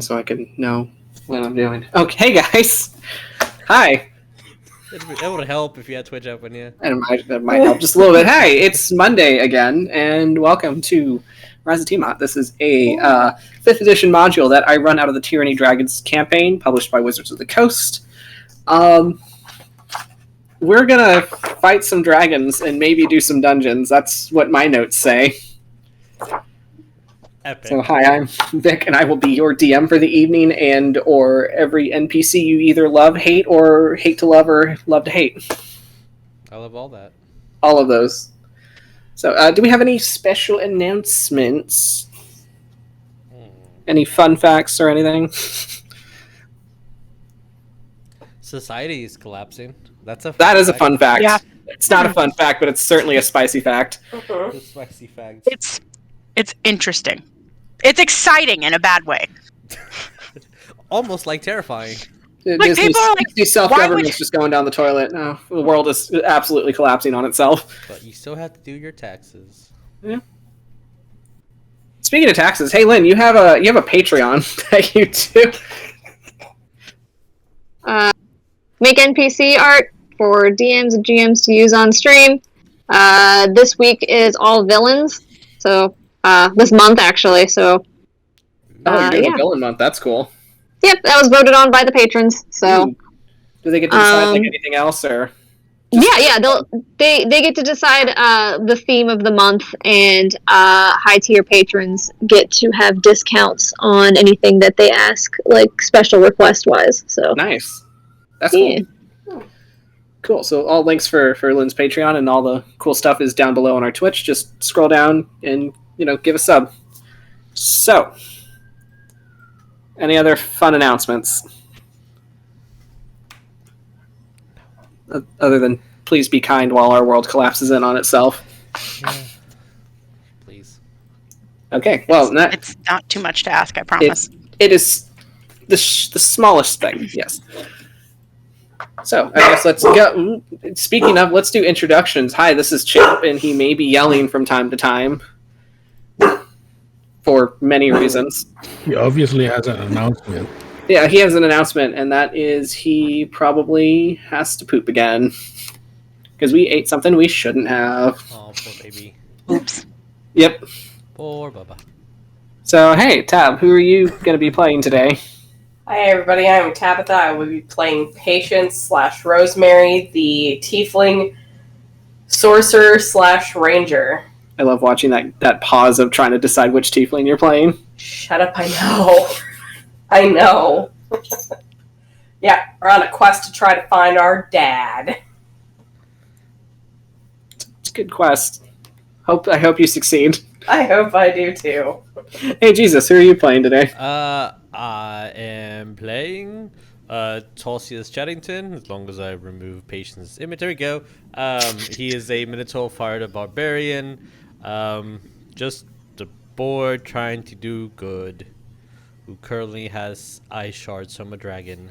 so I can know what I'm doing. Okay, guys. Hi. It would help if you had Twitch open, yeah. And that might help just a little bit. Hi, it's Monday again, and welcome to Rise of Tiamat. This is a 5th edition module that I run out of the Tyranny Dragons campaign, published by Wizards of the Coast. We're gonna fight some dragons and maybe do some dungeons. That's what my notes say. Epic. So hi, I'm Vic, and I will be your DM for the evening, and or every NPC you either love, hate, or hate to love, or love to hate. I love all that. All of those. So, do we have any special announcements? Any fun facts or anything? Society is collapsing. That is a fun fact. Yeah. It's not a fun fact, but it's certainly a spicy fact. The spicy facts. It's interesting. It's exciting in a bad way. Almost like terrifying. Like, people are like, Disney's self-government's just going down the toilet. No, the world is absolutely collapsing on itself. But you still have to do your taxes. Yeah. Speaking of taxes, hey Lynn, you have a Patreon that you do. Make NPC art for DMs and GMs to use on stream. This week is all villains, so this month actually. So, you're doing a villain month. That's cool. Yep, that was voted on by the patrons. So, do they get to decide like anything else, or? Yeah, they get to decide the theme of the month, and high tier patrons get to have discounts on anything that they ask, like special request wise. So nice. That's cool. Cool. So all links for Lynn's Patreon and all the cool stuff is down below on our Twitch. Just scroll down and give a sub. So, any other fun announcements? Other than please be kind while our world collapses in on itself. Yeah. Please. Okay. Well, it's not too much to ask. I promise. It is the smallest thing. Yes. So, I guess let's go. Speaking of, let's do introductions. Hi, this is Chip, and he may be yelling from time to time for many reasons. He obviously has an announcement. Yeah, he has an announcement, and that is he probably has to poop again. Because we ate something we shouldn't have. Oh, poor baby. Oops. Yep. Poor Bubba. So, hey, Tab, who are you going to be playing today? Hi everybody, I'm Tabatha. I will be playing Patience / Rosemary, the Tiefling Sorcerer / Ranger. I love watching that pause of trying to decide which Tiefling you're playing. Shut up, I know. I know. Yeah, we're on a quest to try to find our dad. It's a good quest. I hope you succeed. I hope I do too. Hey Jesus, who are you playing today? I am playing Tarsius Chadington, as long as I remove Patience's image. There we go. He is a Minotaur fighter barbarian. Just a boy trying to do good, who currently has eye shards from a dragon,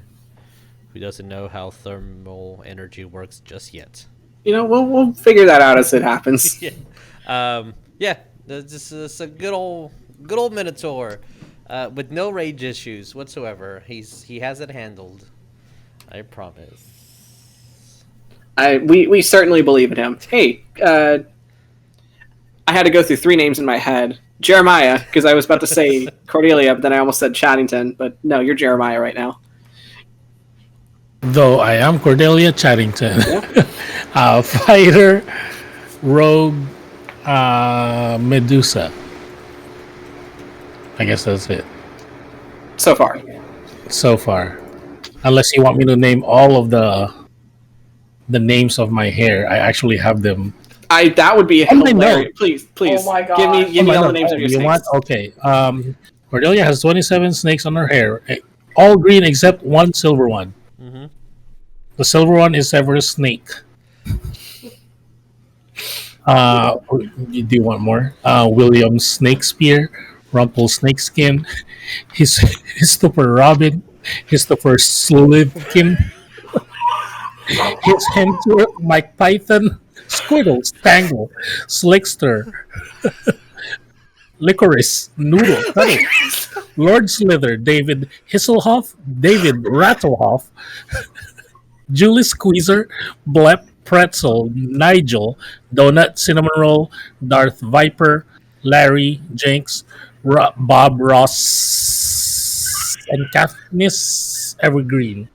who doesn't know how thermal energy works just yet. We'll figure that out as it happens. Yeah. This is a good old Minotaur. With no rage issues whatsoever. He has it handled. I promise. We certainly believe in him. Hey, I had to go through 3 names in my head. Jeremiah, because I was about to say Cordelia, but then I almost said Chadington. But no, you're Jeremiah right now. Though I am Cordelia Chadington. Yeah. Fighter, rogue, Medusa. I guess that's it. So far. Unless you want me to name all of the names of my hair. I actually have them. That would be hilarious. Please. Oh my God. Give me all the names of your snakes. Okay. Cordelia has 27 snakes on her hair. All green except one silver one. Mm-hmm. The silver one is Severus Snake. Do you want more? William Snakespeare, Rumple Snakeskin, Christopher Robin, Christopher Slivkin, his Hemsworth, Mike Python, Squirtle, Stangle, Slickster, Licorice, Noodle, Cuddle, Lord Slither, David Hisselhoff, David Rattlehoff, Julie Squeezer, Blep Pretzel, Nigel, Donut Cinnamon Roll, Darth Viper, Larry, Jinx, Bob Ross, and Katniss Evergreen.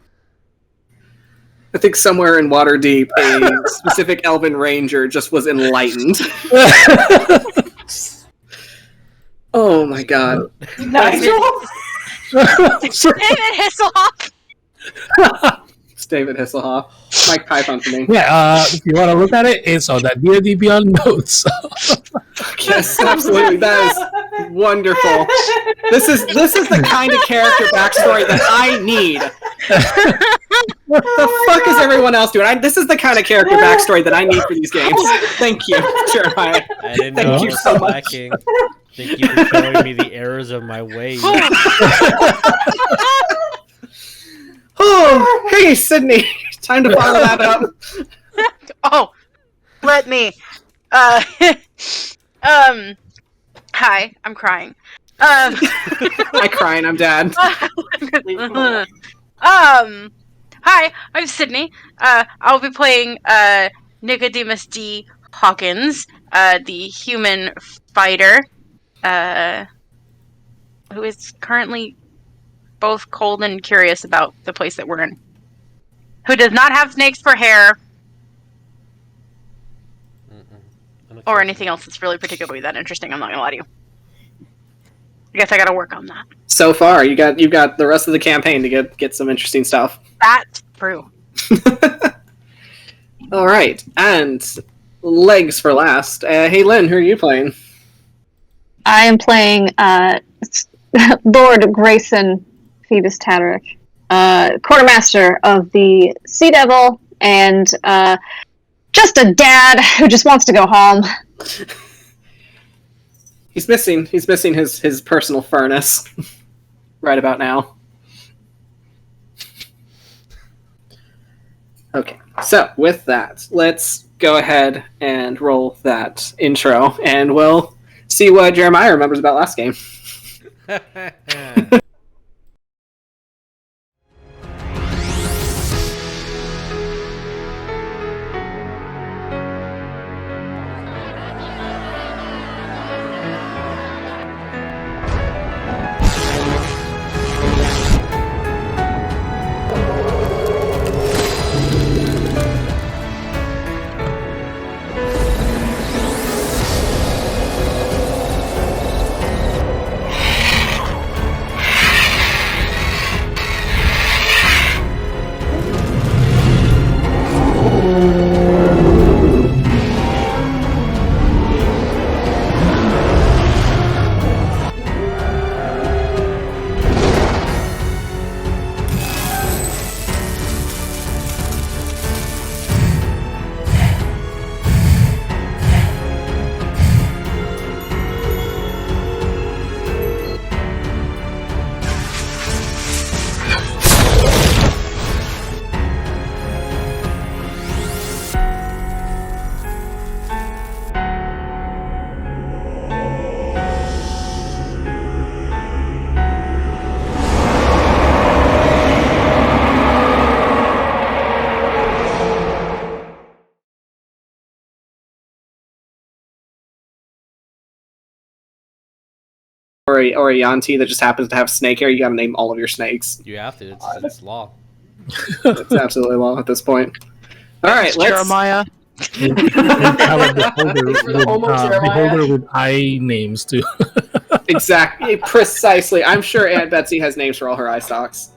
I think somewhere in Waterdeep, a specific elven ranger just was enlightened. Oh my god. Nigel? David Hisselhoff. It's David Hisselhoff. Mike Python for me. Yeah, if you want to look at it, it's on that D&D Beyond notes. Yes, absolutely. That is wonderful. This is the kind of character backstory that I need. What the fuck is everyone else doing? This is the kind of character backstory that I need for these games. Thank you, Jeremiah. I didn't know Thank I you was so much. lacking. Thank you for showing me the errors of my ways. Oh, hey, Sydney. Time to follow that up. Oh, let me. Hi, I'm crying. I cry and I'm dad. Hi, I'm Sydney. I'll be playing Nicodemus D. Hawkins, the human fighter, who is currently both cold and curious about the place that we're in. Who does not have snakes for hair or anything else that's really particularly that interesting. I'm not gonna lie to you. I guess I gotta work on that. So far, you got the rest of the campaign to get some interesting stuff. That's true. All right, and legs for last. Hey, Lynn, who are you playing? I am playing Lord Greyson Phoebus Tataric, quartermaster of the Sea Devil, and just a dad who just wants to go home. He's missing his personal furnace right about now. Okay, so with that, let's go ahead and roll that intro, and we'll see what Jeremiah remembers about last game. Or a Yanti that just happens to have snake hair, you gotta name all of your snakes. You have to. It's law. It's absolutely law at this point. Alright, let's... Jeremiah. And have a beholder with eye names too. Exactly, precisely. I'm sure Aunt Betsy has names for all her eye stalks.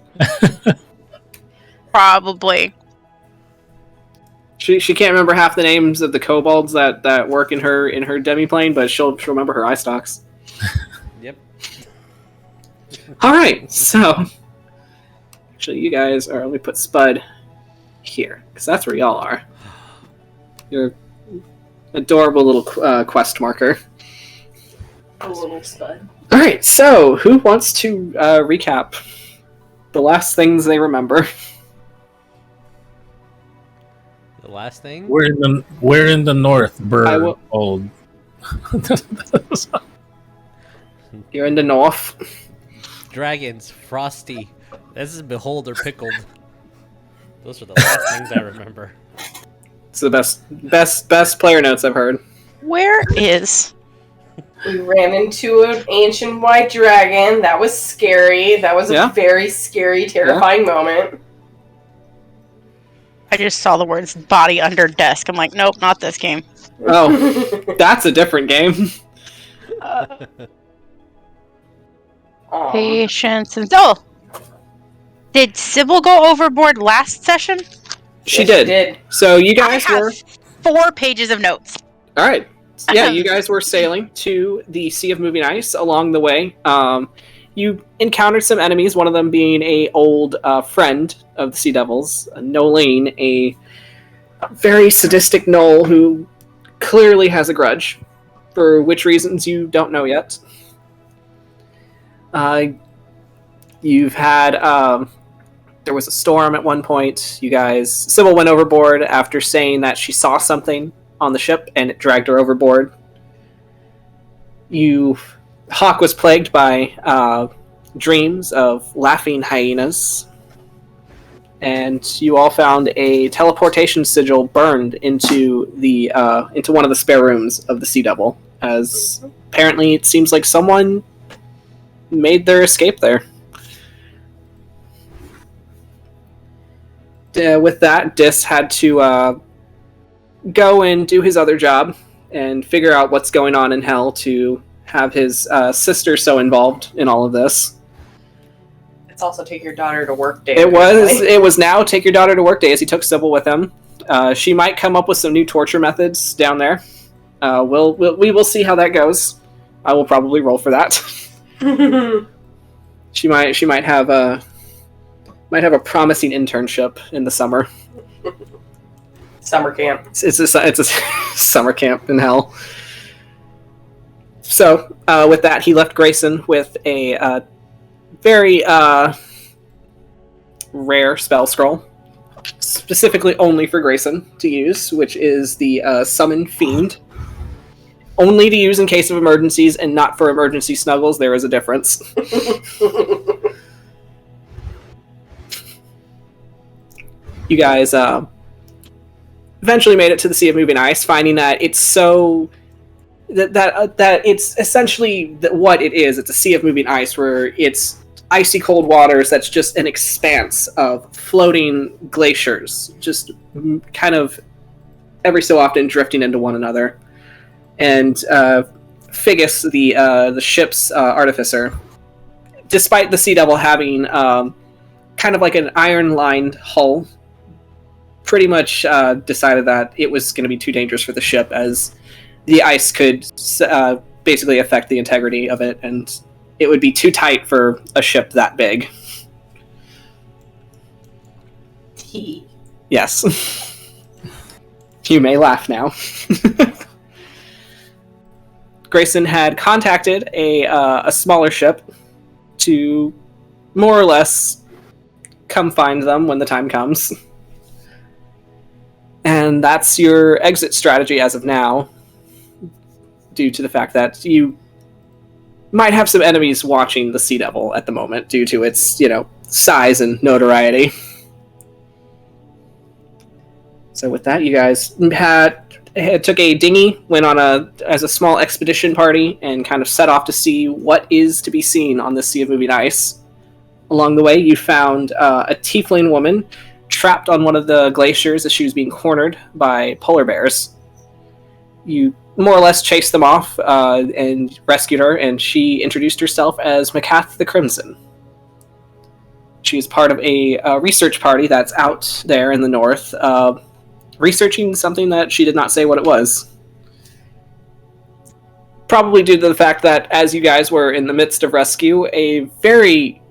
Probably. She can't remember half the names of the kobolds that work in her demiplane, but she'll remember her eye stalks. Yep. Alright, so... Actually, you guys are... Let me put Spud here, because that's where y'all are. Your adorable little quest marker. A little spud. Alright, so who wants to recap the last things they remember? The last thing? We're in the north, I will- old. You're in the north. Dragons, frosty. This is behold or pickled. Those are the last things I remember. It's the best player notes I've heard. Where is? We ran into an ancient white dragon. That was scary. That was a very scary, terrifying moment. I just saw the words "body under desk." I'm like, nope, not this game. Oh, that's a different game. Patience and did Sybil go overboard last session? She Yes, did. So you guys were 4 pages of notes. all right. Yeah, you guys were sailing to the Sea of Moving Ice. Along the way, you encountered some enemies. One of them being a old friend of the Sea Devils, Nolene, a very sadistic gnoll who clearly has a grudge, for which reasons you don't know yet. You've had there was a storm at one point. Sybil went overboard after saying that she saw something on the ship and it dragged her overboard. Hawk was plagued by dreams of laughing hyenas, and you all found a teleportation sigil burned into one of the spare rooms of the Sea Devil, as apparently it seems like someone made their escape there. With that, Dis had to go and do his other job and figure out what's going on in hell to have his sister so involved in all of this. It's also take your daughter to work day. It was now take your daughter to work day, as he took Sybil with him. She might come up with some new torture methods down there. We will see how that goes. I will probably roll for that. She might have a promising internship in the summer. Summer camp. It's a summer camp in hell. So with that, he left Greyson with a very rare spell scroll, specifically only for Greyson to use, which is the Summon Fiend. Only to use in case of emergencies and not for emergency snuggles. There is a difference. You guys eventually made it to the Sea of Moving Ice, finding that it's so that it's essentially what it is. It's a sea of moving ice, where it's icy cold waters that's just an expanse of floating glaciers, just kind of every so often drifting into one another. And Figgis, the ship's artificer, despite the Sea Devil having kind of like an iron-lined hull, pretty much decided that it was going to be too dangerous for the ship, as the ice could basically affect the integrity of it, and it would be too tight for a ship that big. Yes. You may laugh now. Greyson had contacted a smaller ship to more or less come find them when the time comes. And that's your exit strategy as of now, due to the fact that you might have some enemies watching the Sea Devil at the moment due to its, size and notoriety. So with that, you guys took a dinghy, went on as a small expedition party, and kind of set off to see what is to be seen on the Sea of Moving Ice. Along the way, you found a tiefling woman trapped on one of the glaciers as she was being cornered by polar bears. You more or less chased them off and rescued her, and she introduced herself as Makath the Crimson. She is part of a research party that's out there in the north, researching something that she did not say what it was. Probably due to the fact that as you guys were in the midst of rescue, a very,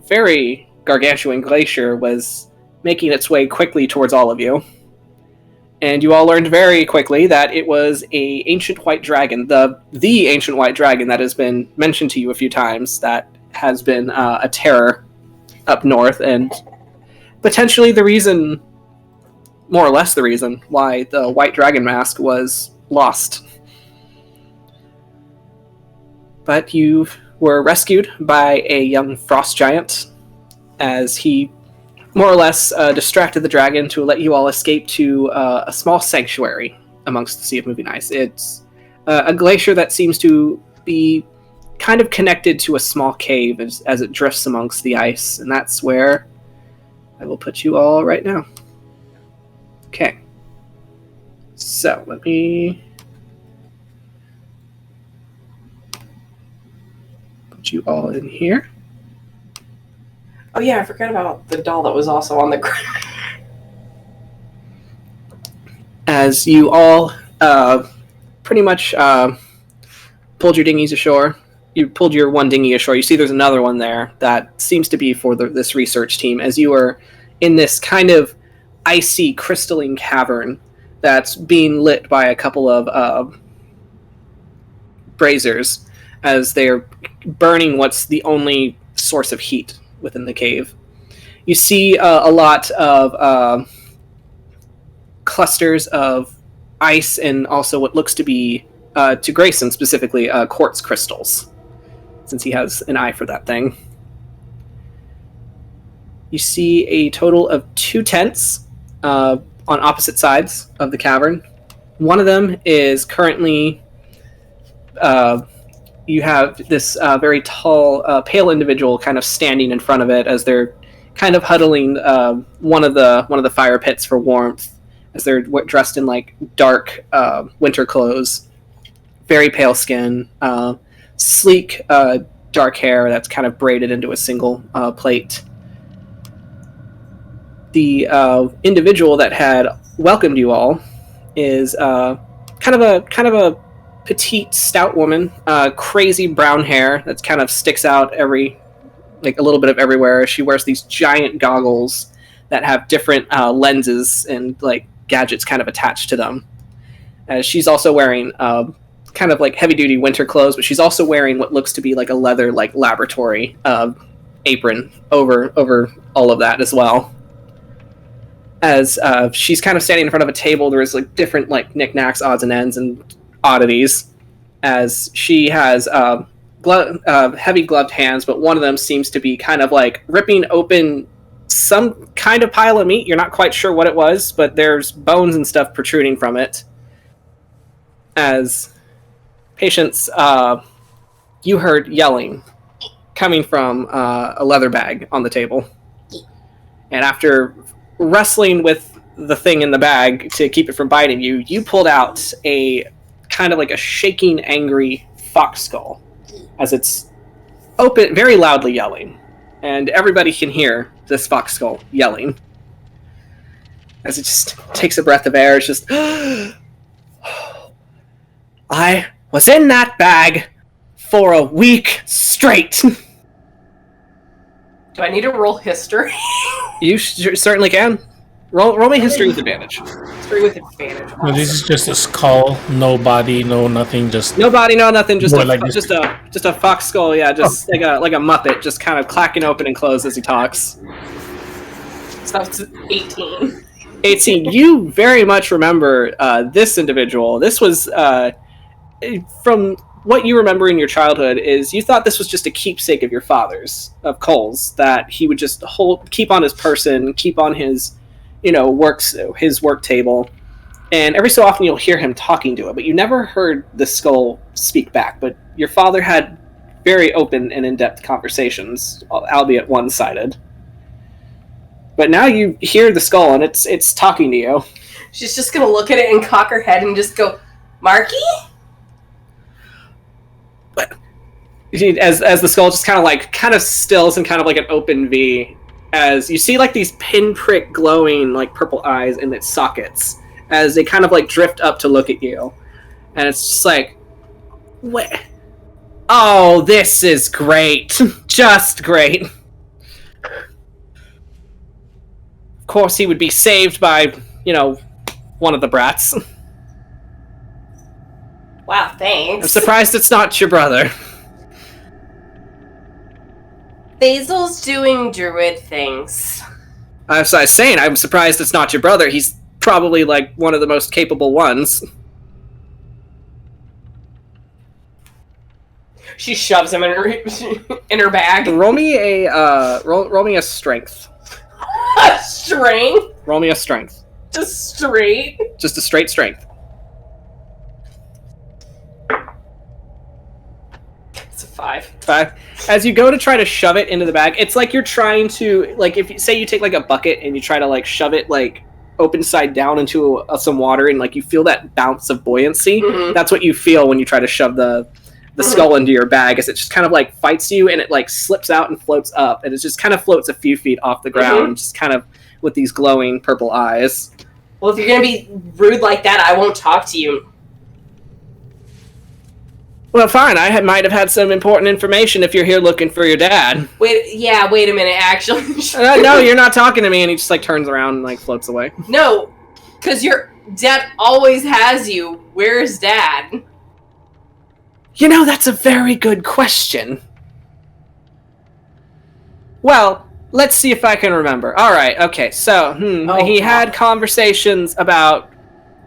very gargantuan glacier was making its way quickly towards all of you. And you all learned very quickly that it was a ancient white dragon, the ancient white dragon that has been mentioned to you a few times, that has been a terror up north, and potentially the reason, more or less the reason, why the white dragon mask was lost. But you've were rescued by a young frost giant as he more or less distracted the dragon to let you all escape to a small sanctuary amongst the Sea of Moving Ice. It's a glacier that seems to be kind of connected to a small cave as it drifts amongst the ice, and that's where I will put you all right now. Okay. So, let me put you all in here. Oh yeah, I forgot about the doll that was also on the ground. As you all pretty much pulled your dinghies ashore, you pulled your one dinghy ashore. You see there's another one there that seems to be for this research team, as you are in this kind of icy crystalline cavern that's being lit by a couple of braziers as they're burning what's the only source of heat within the cave. You see a lot of clusters of ice and also what looks to be, to Greyson specifically, quartz crystals, since he has an eye for that thing. You see a total of 2 tents on opposite sides of the cavern. One of them is currently... you have this very tall, pale individual kind of standing in front of it as they're kind of huddling one of the fire pits for warmth, as they're dressed in like dark winter clothes, very pale skin, sleek dark hair that's kind of braided into a single plait. The individual that had welcomed you all is kind of a petite, stout woman, crazy brown hair that's kind of sticks out a little bit of everywhere. She wears these giant goggles that have different lenses and like gadgets kind of attached to them. She's also wearing kind of like heavy-duty winter clothes, but she's also wearing what looks to be like a leather like laboratory apron over all of that as well. As she's kind of standing in front of a table, there is like different like knickknacks, odds and ends, and oddities, as she has heavy gloved hands, but one of them seems to be kind of like ripping open some kind of pile of meat. You're not quite sure what it was, but there's bones and stuff protruding from it. As patients, you heard yelling coming from a leather bag on the table. And after wrestling with the thing in the bag to keep it from biting you, you pulled out a kind of like a shaking, angry fox skull as it's open, very loudly yelling. And everybody can hear this fox skull yelling. As it just takes a breath of air, it's just... I was in that bag for a week straight. Do I need to roll history? You certainly can. Roll me history with advantage. History with advantage. Awesome. No, this is just a skull, no body, no nothing, just No body, no nothing, just a a fox skull, yeah, just like a muppet, just kind of clacking open and closed as he talks. So that's 18. 18. You very much remember this individual. This was from what you remember in your childhood is you thought this was just a keepsake of your father's, of Cole's, that he would just keep on his person, keep on his, his work table. And every so often you'll hear him talking to it, but you never heard the skull speak back. But your father had very open and in-depth conversations, albeit one-sided. But now you hear the skull and it's talking to you. She's just gonna look at it and cock her head and just go, Marky? As the skull just kind of stills in kind of like an open V, as you see like these pinprick glowing like purple eyes in its sockets as they kind of like drift up to look at you, and it's just like, what? Oh, this is great, just great. Of course, he would be saved by one of the brats. Wow, thanks. I'm surprised it's not your brother. Basil's doing druid things. I was saying, I'm surprised it's not your brother. He's probably, like, one of the most capable ones. She shoves him in her in her bag. Roll me a strength. Strength? Roll me a strength. Just straight? Just a straight strength. It's a 5. 5. As you go to try to shove it into the bag, it's like you're trying to, like, if you say you take like a bucket and you try to like shove it like open side down into some water, and like you feel that bounce of buoyancy. Mm-hmm. That's what you feel when you try to shove the skull into your bag, as it just kind of like fights you, and it like slips out and floats up, and it just kind of floats a few feet off the ground, just kind of with these glowing purple eyes. Well, if you're gonna be rude like that, I won't talk to you. Well, fine. I might have had some important information if you're here looking for your dad. Wait a minute, actually. No, you're not talking to me, and he just like turns around and like floats away. No, because your dad always has you. Where's Dad? You know, that's a very good question. Well, let's see if I can remember. All right, okay, so he had conversations about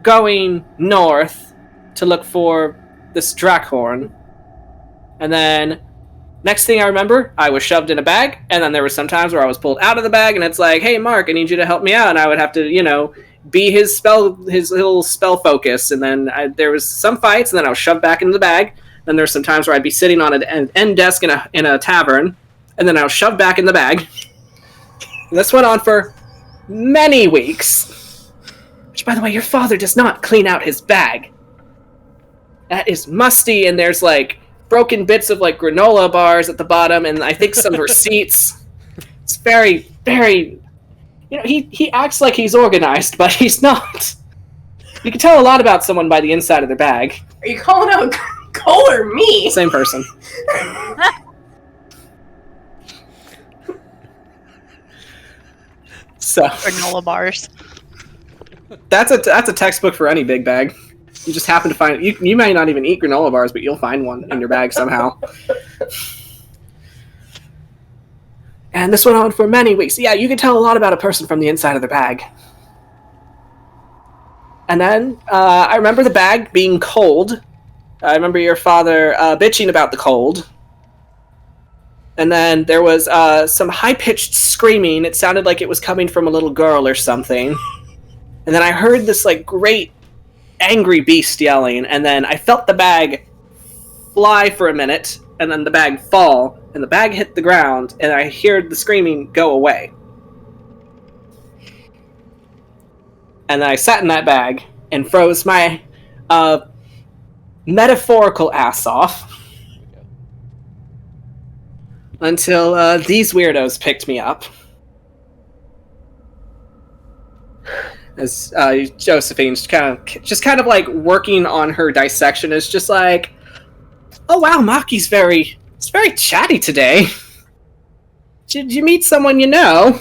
going north to look for this Drakhorn. And then, next thing I remember, I was shoved in a bag, and then there were some times where I was pulled out of the bag, and it's like, hey, Mark, I need you to help me out, and I would have to, you know, be his little spell focus, and then there was some fights, and then I was shoved back into the bag. Then there's some times where I'd be sitting on an end desk in a tavern, and then I was shoved back in the bag. And this went on for many weeks. Which, by the way, your father does not clean out his bag. That is musty, and there's like broken bits of like granola bars at the bottom, and I think some receipts. It's very, very. You know, he acts like he's organized, but he's not. You can tell a lot about someone by the inside of their bag. Are you calling out Cole or me? Same person. So Granola bars. that's a textbook for any big bag. You just happen to find you may not even eat granola bars, but you'll find one in your bag somehow. And this went on for many weeks. Yeah, you can tell a lot about a person from the inside of their bag. And then I remember the bag being cold. I remember your father bitching about the cold. And then there was some high-pitched screaming. It sounded like it was coming from a little girl or something. And then I heard this like great angry beast yelling, and then I felt the bag fly for a minute, and then the bag fall, and the bag hit the ground, and I heard the screaming go away. And then I sat in that bag and froze my metaphorical ass off until these weirdos picked me up. As Josephine's just kind of like working on her dissection, is just like, oh wow, Maki's very chatty today. Did you meet someone you know?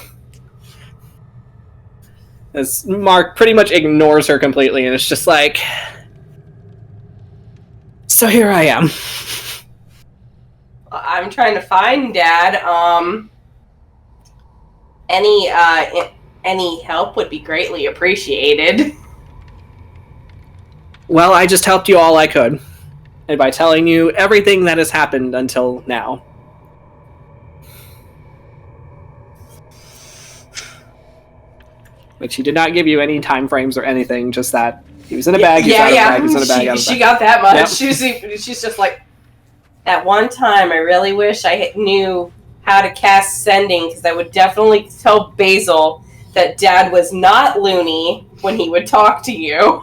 As Mark pretty much ignores her completely, and it's just like, so here I am. I'm trying to find Dad. Any help would be greatly appreciated. Well, I just helped you all I could, and by telling you everything that has happened until now. Which he did not give you any time frames or anything, just that he was in a bag, he was out of a bag, he was in a bag, out of a bag. She got that much. Yep. She's just like, at one time, I really wish I knew how to cast Sending, because I would definitely tell Basil that Dad was not loony when he would talk to you.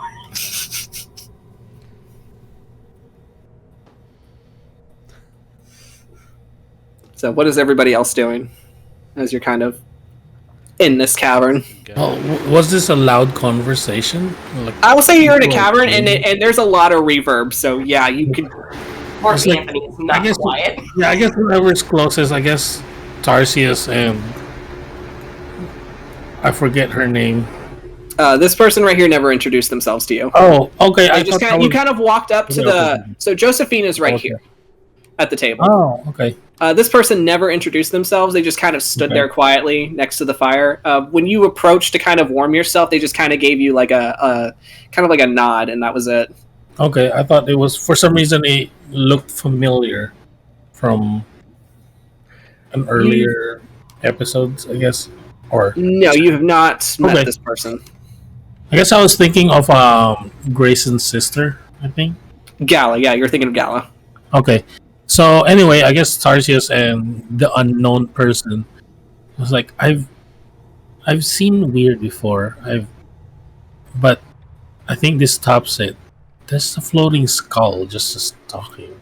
So what is everybody else doing as you're kind of in this cavern? Oh, was this a loud conversation? Like, I will say you're in a cavern, and there's a lot of reverb, so yeah, you could... Mark It's like- Anthony is not quiet. Yeah, I guess whoever's closest, I guess Tarsius and... I forget her name. This person right here never introduced themselves to you. Oh, okay. You kind of walked up to the... So Josephine is right here at the table. Oh, okay. This person never introduced themselves. They just kind of stood there quietly next to the fire. When you approached to kind of warm yourself, they just kind of gave you like a kind of like a nod, and that was it. Okay, I thought it was, for some reason, it looked familiar. from an earlier episodes, I guess? Or No, you have not met Okay. this person. I guess I was thinking of Greyson's sister, I think. Gala, yeah, you're thinking of Gala. Okay. So anyway, I guess Tarsius and the unknown person was like, I've seen weird before. But I think this tops it. There's a floating skull just talking.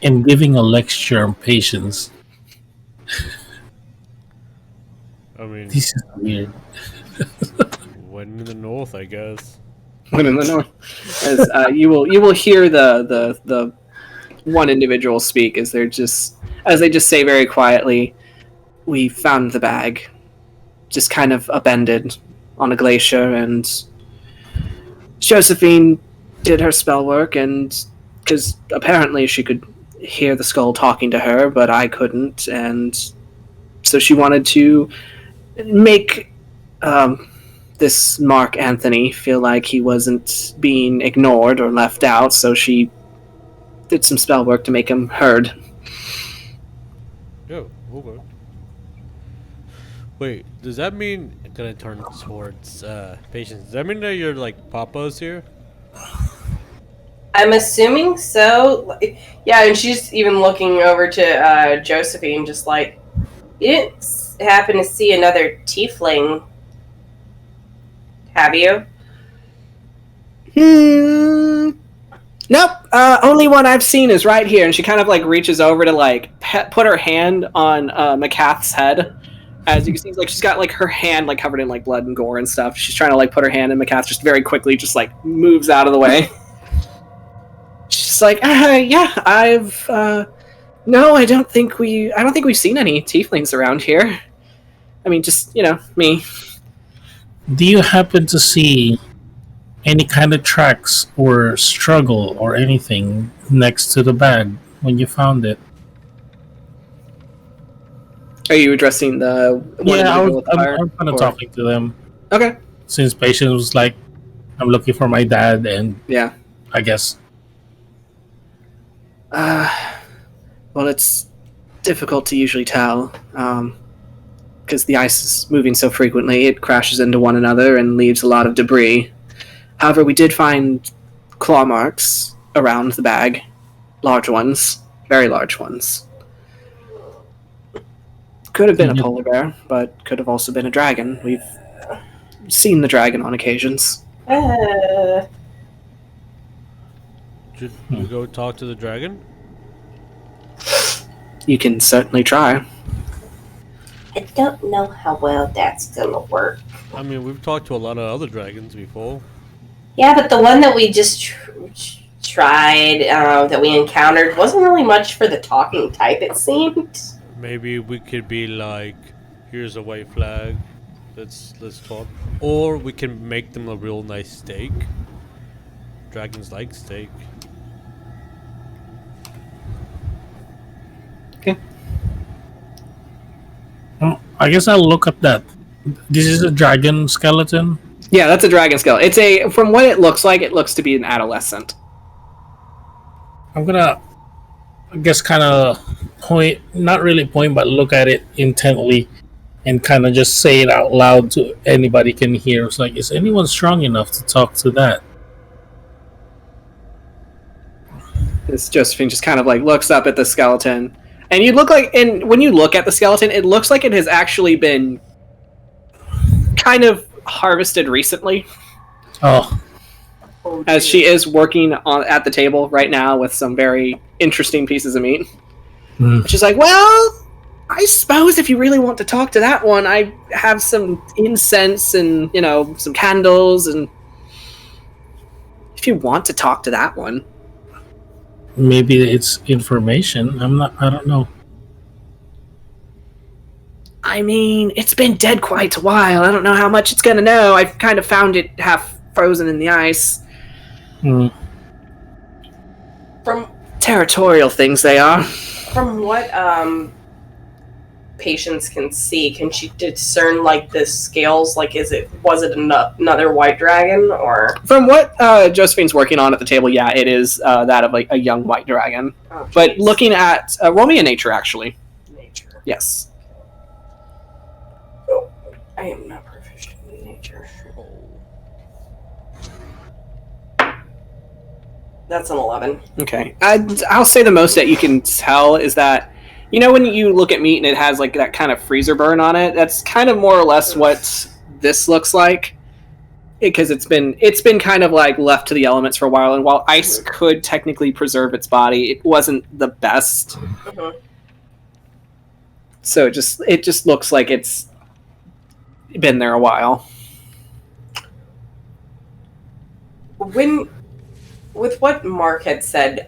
And giving a lecture on patience. I mean, This is weird. when in the north, I guess. When in the north, as you will hear the one individual speak as they just say very quietly, "We found the bag, just kind of abandoned on a glacier, and Josephine did her spell work, and because apparently she could hear the skull talking to her, but I couldn't, and so she wanted to make this Mark Anthony feel like he wasn't being ignored or left out, so she did some spell work to make him heard." Oh, okay. Wait, does that mean... I'm gonna turn towards patience. Does that mean that you're like Papa's here? I'm assuming so. Yeah, and she's even looking over to Josephine, just like, you didn't happen to see another tiefling, have you? Nope. Only one I've seen is right here, and she kind of like reaches over to like put her hand on McCath's head. As you can see, like she's got like her hand like covered in like blood and gore and stuff. She's trying to like put her hand in McCath, just very quickly, just like moves out of the way. She's like, yeah, I've no, I don't think we've seen any tieflings around here. I mean, just me. Do you happen to see any kind of tracks or struggle or anything next to the bag when you found it? Are you addressing the one individual with the fire? I'm kind of talking to them. Okay. Since Patience was like, I'm looking for my dad, and Yeah. I guess. Well, it's difficult to usually tell, because the ice is moving so frequently, it crashes into one another and leaves a lot of debris. However, we did find claw marks around the bag. Large ones. Very large ones. Could have been a polar bear, but could have also been a dragon. We've seen the dragon on occasions. Should we go talk to the dragon? You can certainly try. I don't know how well that's gonna work. I mean, we've talked to a lot of other dragons before. Yeah, but the one that we just tried, that we encountered, wasn't really much for the talking type, it seemed. Maybe we could be like, here's a white flag, let's talk. Or we can make them a real nice steak. Dragons like steak. Okay. I guess I'll look at that. This is a dragon skeleton. Yeah, that's a dragon skull. From what it looks like, it looks to be an adolescent. I'm gonna, I guess, kind of not really point, but look at it intently and kind of just say it out loud to anybody can hear. It's like, is anyone strong enough to talk to that? It's Josephine just kind of like looks up at the skeleton. And when you look at the skeleton, it looks like it has actually been kind of harvested recently. Oh. As she is working at the table right now with some very interesting pieces of meat. She's like, well, I suppose if you really want to talk to that one, I have some incense and, some candles, and if you want to talk to that one. Maybe it's information. I don't know. I mean, it's been dead quite a while. I don't know how much it's gonna know. I've kind of found it half frozen in the ice. From territorial things they are. From what Patience can see, can she discern like the scales? Like, was it another white dragon, or From what Josephine's working on at the table, yeah, it is that of like a young white dragon. oh, But geez. looking at roll me a nature, actually. Nature. Yes. Oh, I am not proficient in nature. That's an 11. Okay. I'll say the most that you can tell is that, you know, when you look at meat and it has like that kind of freezer burn on it, that's kind of more or less what this looks like. Because it's been kind of like left to the elements for a while, and while ice could technically preserve its body, it wasn't the best. Uh-huh. So it just looks like it's been there a while. With what Mark had said,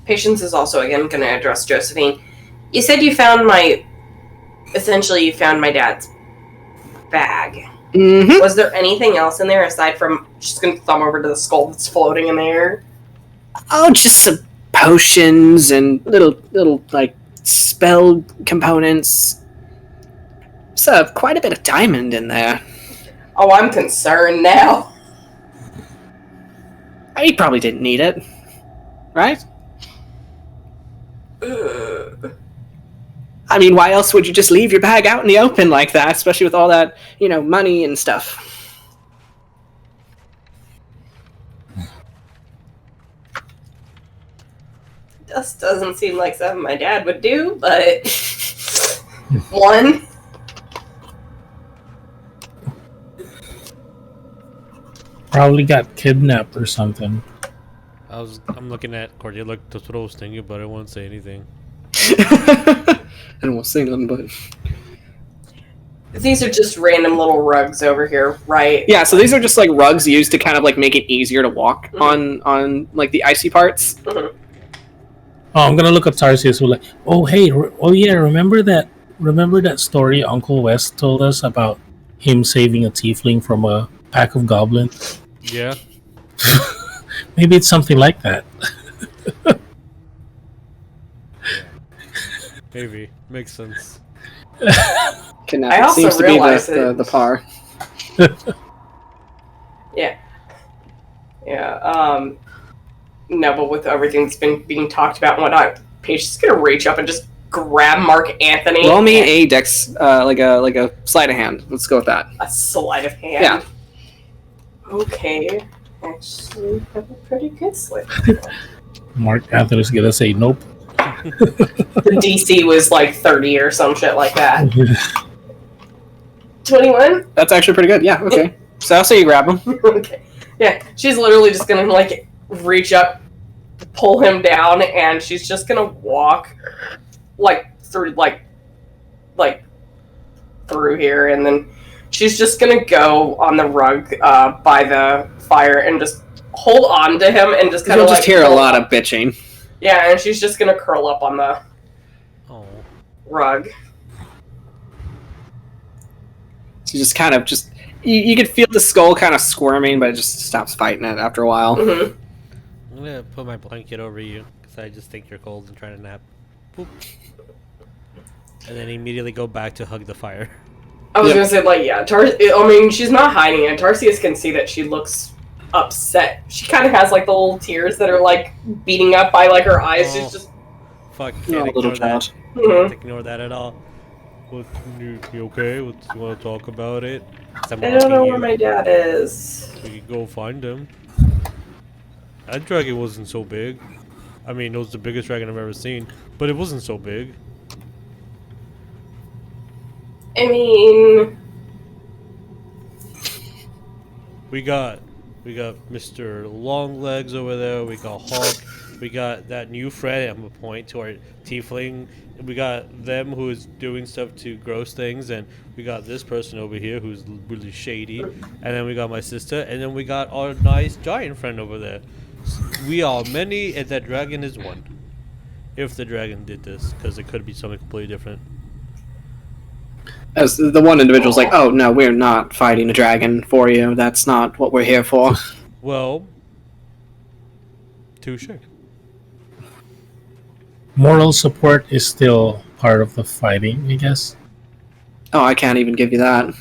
Patience is also again going to address Josephine. You said you found my dad's bag. Mm-hmm. Was there anything else in there aside from just going to thumb over to the skull that's floating in the air? Oh, just some potions and little like spell components. So quite a bit of diamond in there. Oh, I'm concerned now. He probably didn't need it, right? I mean, why else would you just leave your bag out in the open like that, especially with all that, you know, money and stuff? This doesn't seem like something my dad would do, but one. Probably got kidnapped or something. I'm looking at Cordelia. That's what I was thinking, but I won't say anything. I don't want to say nothing, but These are just random little rugs over here, right? yeah. So these are just like rugs used to kind of like make it easier to walk on like the icy parts. Mm-hmm. Oh, I'm gonna look at Tarsius. We're like, oh hey, remember that story Uncle West told us about him saving a tiefling from a pack of goblins? Yeah. Maybe it's something like that. Maybe. Makes sense. Kidnapping I also seems to be realized the par. Yeah. Yeah. No, but with everything that's been being talked about and whatnot, Paige is gonna reach up and just grab Mark Anthony. Roll me a dex, like a sleight of hand. Let's go with that. A sleight of hand. Yeah. Okay. Actually, have a pretty good sleight. Mark Anthony's gonna say nope. The DC was like 30 or some shit like that. 21? That's actually pretty good. Yeah. Okay. So I'll say you grab him. Okay. Yeah, she's literally just gonna like reach up, pull him down, and she's just gonna walk like through through here, and then she's just gonna go on the rug by the fire and just hold on to him and just kind of You'll like just hear a lot of bitching. Yeah, and she's just gonna curl up on the rug. She just kind of you could feel the skull kind of squirming, but it just stops fighting it after a while. Mm-hmm. I'm gonna put my blanket over you because I just think you're cold and trying to nap. Boop. And then immediately go back to hug the fire. I was gonna say, like, yeah, I mean, she's not hiding it. Tarsius can see that she looks upset. She kind of has, like, the little tears that are, like, beating up by, like, her eyes. She's just... Fuck, No, can't little ignore that. child. Can't ignore that at all. What, you okay? You want to talk about it? I don't know where my dad is. We can go find him. That dragon wasn't so big. I mean, it was the biggest dragon I've ever seen, but it wasn't so big. I mean... We got Mr. Longlegs over there. We got Hawk. We got that new friend. I'm gonna point to our tiefling. We got them who is doing stuff to gross things, and we got this person over here who's really shady. And then we got my sister, and then we got our nice giant friend over there. We are many, and that dragon is one. If the dragon did this, because it could be something completely different. As the one individual's like, oh no, we're not fighting a dragon for you. That's not what we're here for. Well, touche. Moral support is still part of the fighting, I guess. Oh, I can't even give you that.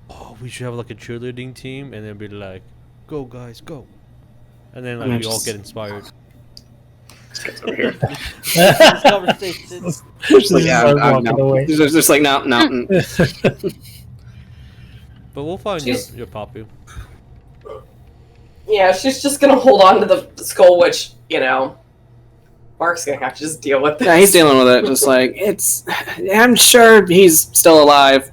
Oh, we should have like a cheerleading team and then be like, "Go guys, go!" And then like I'm we all just- get inspired. This guy's over here. This conversation. Just like, yeah, Start I'm walking no. away. Just like no. But we'll find She's- your Papu. Yeah, she's just gonna hold on to the skull, which, Mark's gonna have to just deal with this. Yeah, he's dealing with it. Just like I'm sure he's still alive.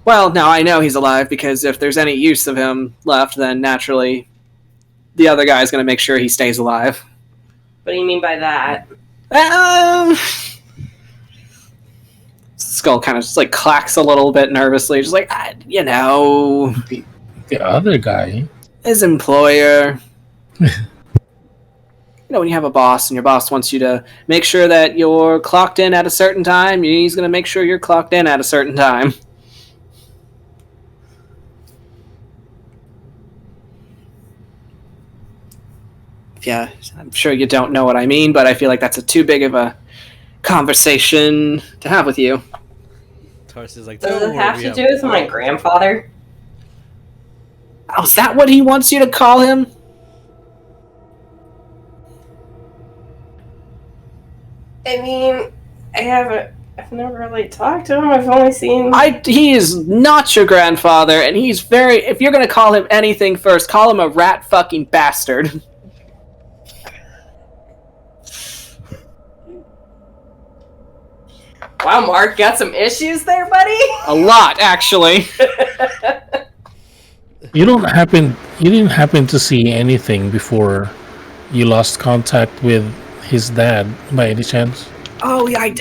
Well, now I know he's alive because if there's any use of him left, then naturally, the other guy's gonna make sure he stays alive. What do you mean by that? Skull kind of just like clacks a little bit nervously, just like The other guy. his employer. When you have a boss and your boss wants you to make sure that you're clocked in at a certain time, he's going to make sure you're clocked in at a certain time. Yeah, I'm sure you don't know what I mean, but I feel like that's too big of a conversation to have with you. Tarsius is like, Does "Don't it have worry, to we do with my grandfather? Oh, is that what he wants you to call him? I mean, I've never really talked to him. I've only seen... He is not your grandfather, and he's if you're going to call him anything first, call him a rat fucking bastard. Wow, Mark, got some issues there, buddy? A lot, actually. You didn't happen to see anything before you lost contact with his dad by any chance? Oh, yeah,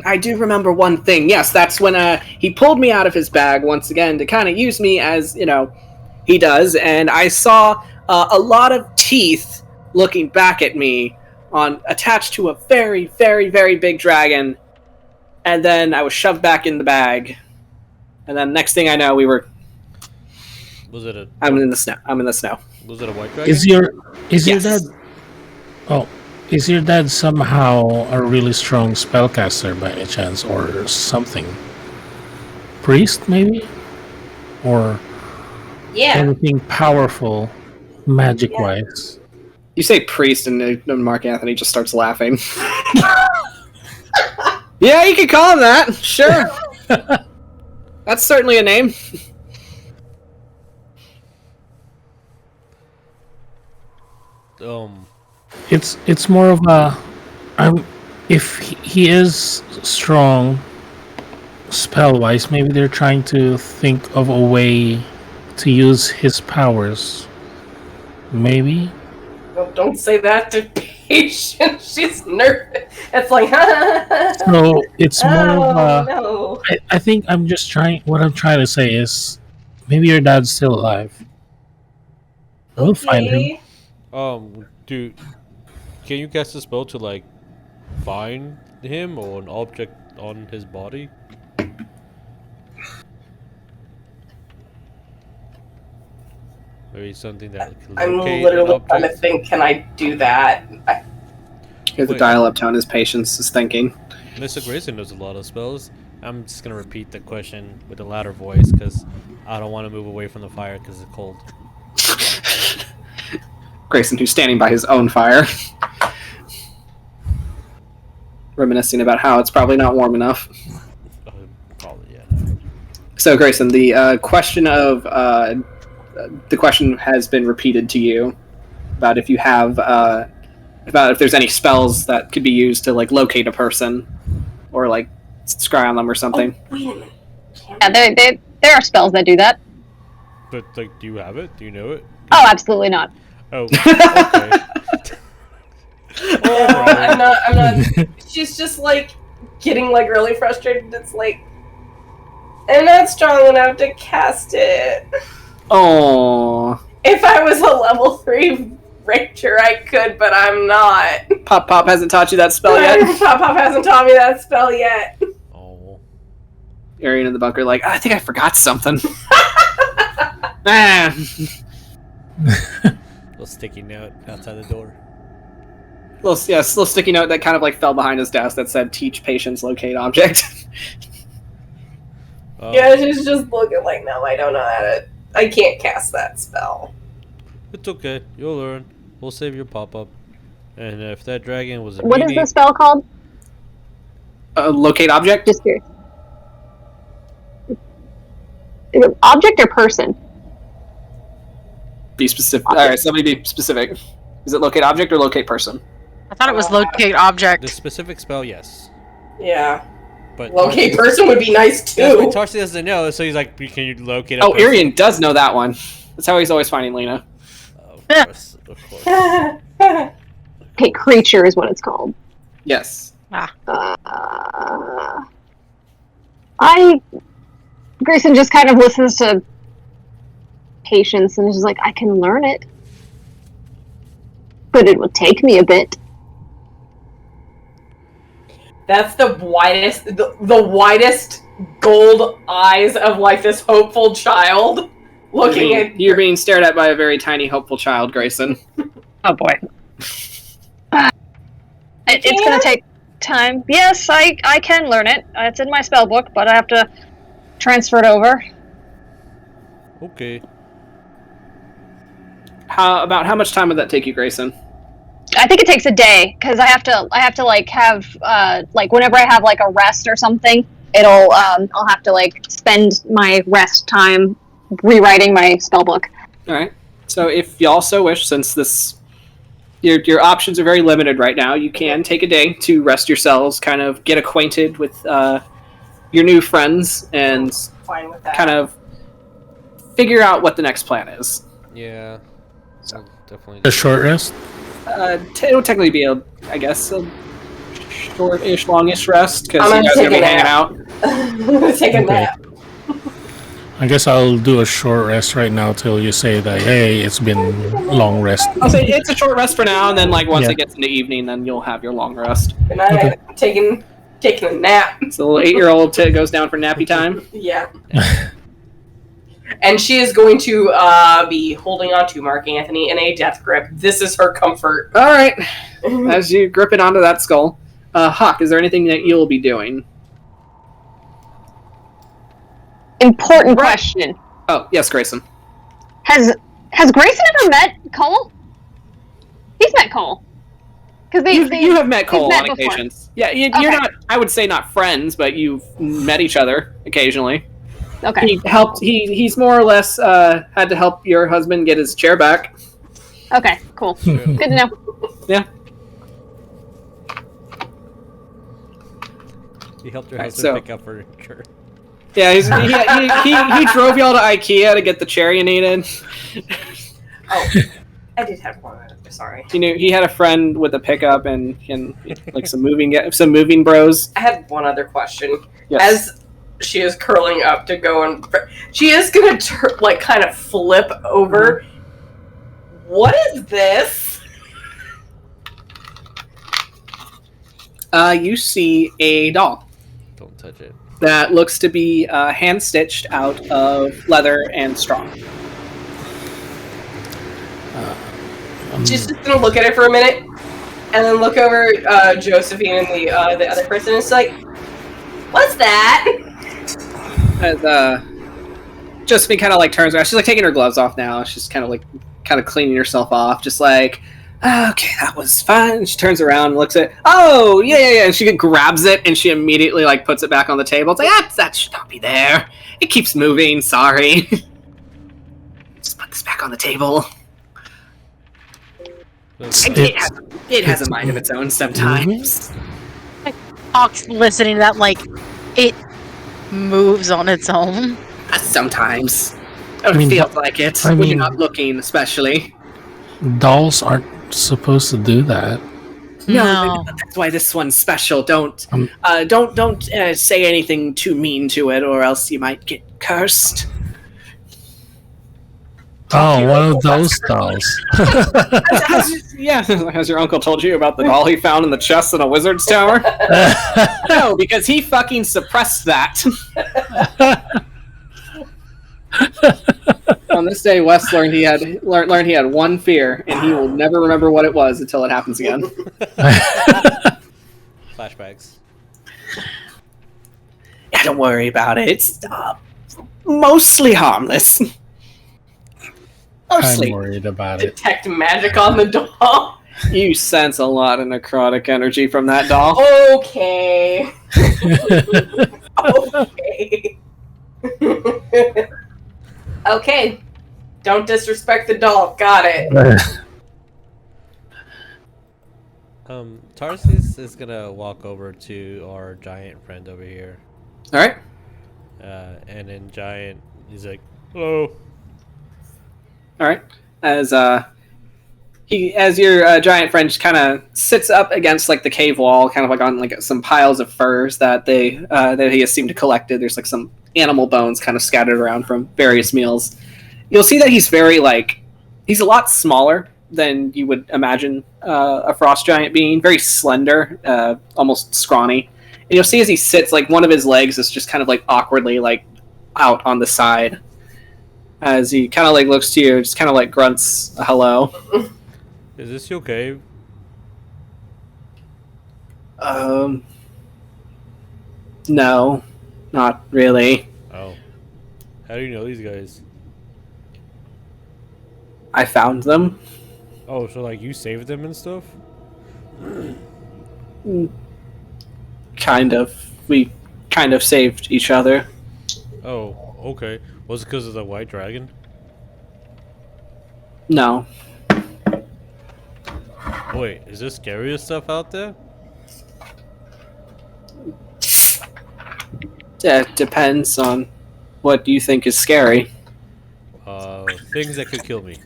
I do remember one thing. Yes, that's when he pulled me out of his bag once again to kind of use me as, he does, and I saw a lot of teeth looking back at me attached to a very, very, very big dragon, and then I was shoved back in the bag, and then next thing I know, Was it a I'm in the snow. Was it a white dragon? Is your Yes. dad? Oh, is your dad somehow a really strong spellcaster by any chance, or something? Priest, maybe, or Yeah. anything powerful, magic-wise? You say priest, and Mark Anthony just starts laughing. Yeah, you could call him that. Sure. That's certainly a name. It's more of a if he is strong spell-wise, maybe they're trying to think of a way to use his powers. Maybe. Well, don't say that to patient. She's nervous. It's like, So it's more of a. no. I think I'm just trying. What I'm trying to say is, maybe your dad's still alive. We'll find him. Okay. Dude, can you cast a spell to like find him or an object on his body? Maybe something that can I'm locate an literally object? trying to think, can I do that? Here's the Wait. dial-up tone his patience is thinking. Mr. Greyson knows a lot of spells. I'm just gonna repeat the question with a louder voice because I don't want to move away from the fire because it's cold. Greyson, who's standing by his own fire, reminiscing about how it's probably not warm enough. Probably, yeah. So, Grayson, the question has been repeated to you about if you have about if there's any spells that could be used to like locate a person or like scry on them or something. Oh, wait a minute. Yeah, there are spells that do that. But like, do you have it? Do you know it? Oh, absolutely not. Oh, okay. I'm not. She's just like getting like really frustrated. It's like, I'm not strong enough to cast it. Oh, If I was a level 3 ranger, I could, but I'm not. Pop hasn't taught you that spell yet. Pop hasn't taught me that spell yet. Oh. Arian in the bunker, like, I think I forgot something. Ah. Little sticky note outside the door. little sticky note that kind of like fell behind his desk that said "Teach patients locate object." Yeah, she's just looking like, no, I don't know how to. I can't cast that spell. It's okay. You'll learn. We'll save your pop-up. And if that dragon was a What is meanie, the spell called? Locate object. Just curious. Is it object or person? Be specific. Object. All right, somebody be specific. Is it locate object or locate person? I thought it was locate object. the specific spell, yes. Yeah. But Locate person would be nice That's what too. Tarsius doesn't know, so he's like, can you locate a Oh, person? Irian does know that one. That's how he's always finding Lena. Of course, of course. Okay, creature is what it's called. Yes. Greyson just kind of listens to Patience and is just like, I can learn it. But it will take me a bit. That's the widest gold eyes of like this hopeful child looking at. You're being stared at by a very tiny, hopeful child, Greyson. Oh boy. It's going to take time. Yes, I can learn it. It's in my spell book, but I have to transfer it over. Okay. About how much time would that take you, Greyson? I think it takes a day because I have to like have like whenever I have like a rest or something, it'll I'll have to like spend my rest time rewriting my spell book. All right. So if you also wish, since this your options are very limited right now, you can take a day to rest yourselves, kind of get acquainted with your new friends, and Fine with that. kind of figure out what the next plan is. Yeah. I'll definitely. A short rest. It'll technically be a short-ish, longish rest because I'm you guys are gonna gonna be take a hanging out. Take a Okay. nap. I guess I'll do a short rest right now till you say that, hey, it's been long rest. I'll say it's a short rest for now, and then like once Yeah. it gets into evening, then you'll have your long rest. Good night. Okay. Taking a nap. So the little 8-year-old goes down for nappy time. Yeah. And she is going to be holding on to Mark Anthony in a death grip. This is her comfort. All right. As you grip it onto that skull, Hawk, is there anything that you'll be doing? Important question. Oh, yes, Greyson. Has Greyson ever met Cole? He's met Cole. Because You have met Cole met on before. occasions. Yeah, you're Okay. not. I would say not friends, but you've met each other occasionally. Okay. He helped. He's more or less had to help your husband get his chair back. Okay. Cool. Good to know. Yeah. He helped your Right, husband so- pick up furniture. Yeah, he drove y'all to IKEA to get the chair you needed. Oh, I did have one. Sorry. He had a friend with a pickup and like some moving bros. I had one other question. Yes. As she is curling up to go and she is going to kind of flip over. What is this? You see a doll Don't touch it. that looks to be hand stitched out of leather and straw. She's just going to look at it for a minute and then look over Josephine and the other person. And it's like, what's that? As Josephine kind of like turns around, she's like taking her gloves off now. She's kind of cleaning herself off, just like, okay, that was fun. And she turns around and looks at, oh yeah, and she grabs it and she immediately like puts it back on the table. It's like that should not be there. It keeps moving. Sorry. Just put this back on the table. It has a mind of its own sometimes. Hawk's listening to that like it moves on its own. Sometimes. It I mean, feels like it I when mean- you're not looking, especially. Dolls aren't supposed to do that. No. That's why this one's special. Don't Um, don't say anything too mean to it, or else you might get cursed. Oh, one of those dolls. Has your uncle told you about the doll he found in the chest in a wizard's tower? No, because he fucking suppressed that. On this day, Wes learned he had one fear, and he will never remember what it was until it happens again. Flashbacks. Yeah, don't worry about it. It's mostly harmless. I'm worried about it. Detect magic on the doll. You sense a lot of necrotic energy from that doll. Okay. Okay. Okay. Don't disrespect the doll. Got it. Tarsius is gonna walk over to our giant friend over here. All right. And then giant, he's like, "Hello." All right. As your giant friend kind of sits up against like the cave wall, kind of like on like some piles of furs that he has seemed to collected. There's like some animal bones kind of scattered around from various meals. You'll see that he's he's a lot smaller than you would imagine a frost giant being. Very slender, almost scrawny. And you'll see as he sits, like one of his legs is just kind of like awkwardly like out on the side. As he kind of like looks to you, just kind of like grunts a hello. Is this your cave? No, not really. Oh. How do you know these guys? I found them. Oh, so like you saved them and stuff? Kind of. We kind of saved each other. Oh, okay. Was it because of the white dragon? No. Wait, is there scarier stuff out there? It depends on what you think is scary. Things that could kill me.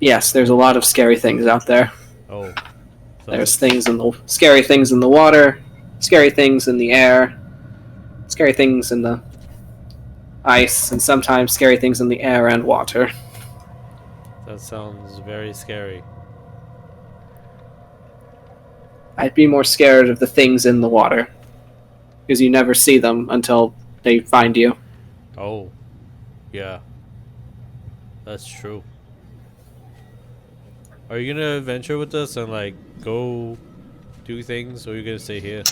Yes, there's a lot of scary things out there. Oh. So There's scary things in the water, scary things in the air, scary things in the ice, and sometimes scary things in the air and water. That sounds very scary. I'd be more scared of the things in the water, because you never see them until they find you. Oh. Yeah. That's true. Are you gonna venture with us and like go do things, or are you gonna stay here?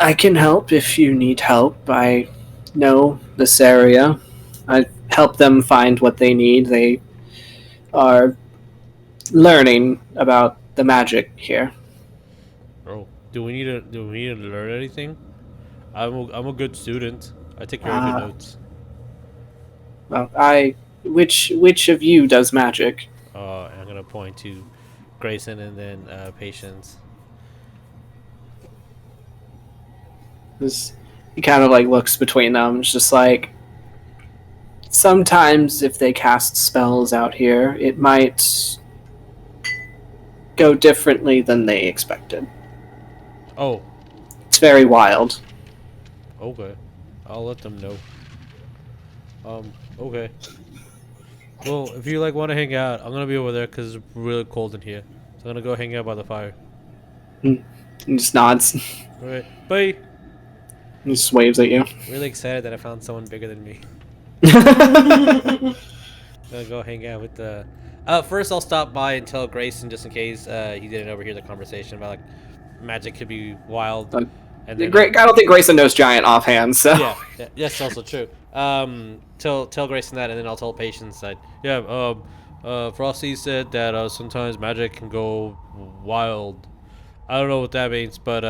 I can help if you need help. I know this area. I help them find what they need. They are learning about the magic here. Oh, do we need to learn anything? I'm a good student. I take very good notes. Well, which of you does magic? I'm gonna point to Greyson and then Patience. He kind of like looks between them. It's just like, sometimes if they cast spells out here, it might go differently than they expected. Oh. It's very wild. Okay. I'll let them know. Okay. Well, if you like want to hang out, I'm gonna be over there because it's really cold in here. So I'm gonna go hang out by the fire. He just nods. Alright, bye. He just waves at you. Really excited that I found someone bigger than me. I'm gonna go hang out with the. First, I'll stop by and tell Greyson just in case he didn't overhear the conversation about like magic could be wild. And then, I don't think Greyson knows giant offhand, so yeah, that's also true. Tell Greyson that, and then I'll tell Patience that Frosty said that sometimes magic can go wild. I don't know what that means, but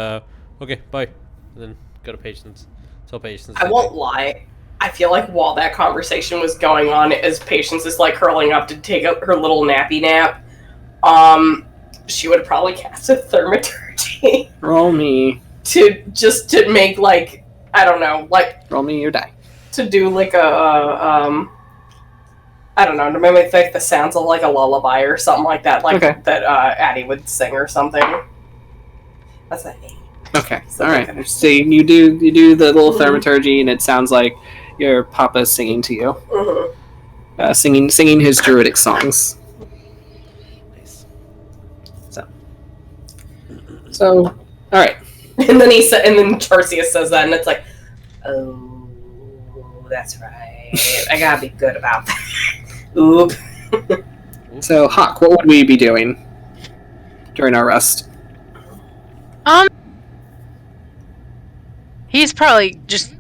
okay, bye. And then go to Patience. Tell Patience. I won't lie. I feel like while that conversation was going on, as Patience is like curling up to take up her little nappy nap, she would probably cast a thaumaturgy. Roll me. to make like, I don't know, like Roll me your die. to do like a I don't know, to mimic the sounds of like a lullaby or something like that, like Okay. that Addie would sing or something. That's a name. Okay. So All they right. can- So you do the little thaumaturgy, and it sounds like your papa's singing to you, Mhm. singing his druidic songs. Nice. So, all right. And then Tarsius says that, and it's like, oh, that's right. I gotta be good about that. Oop. So, Hawk, what would we be doing during our rest? He's probably just,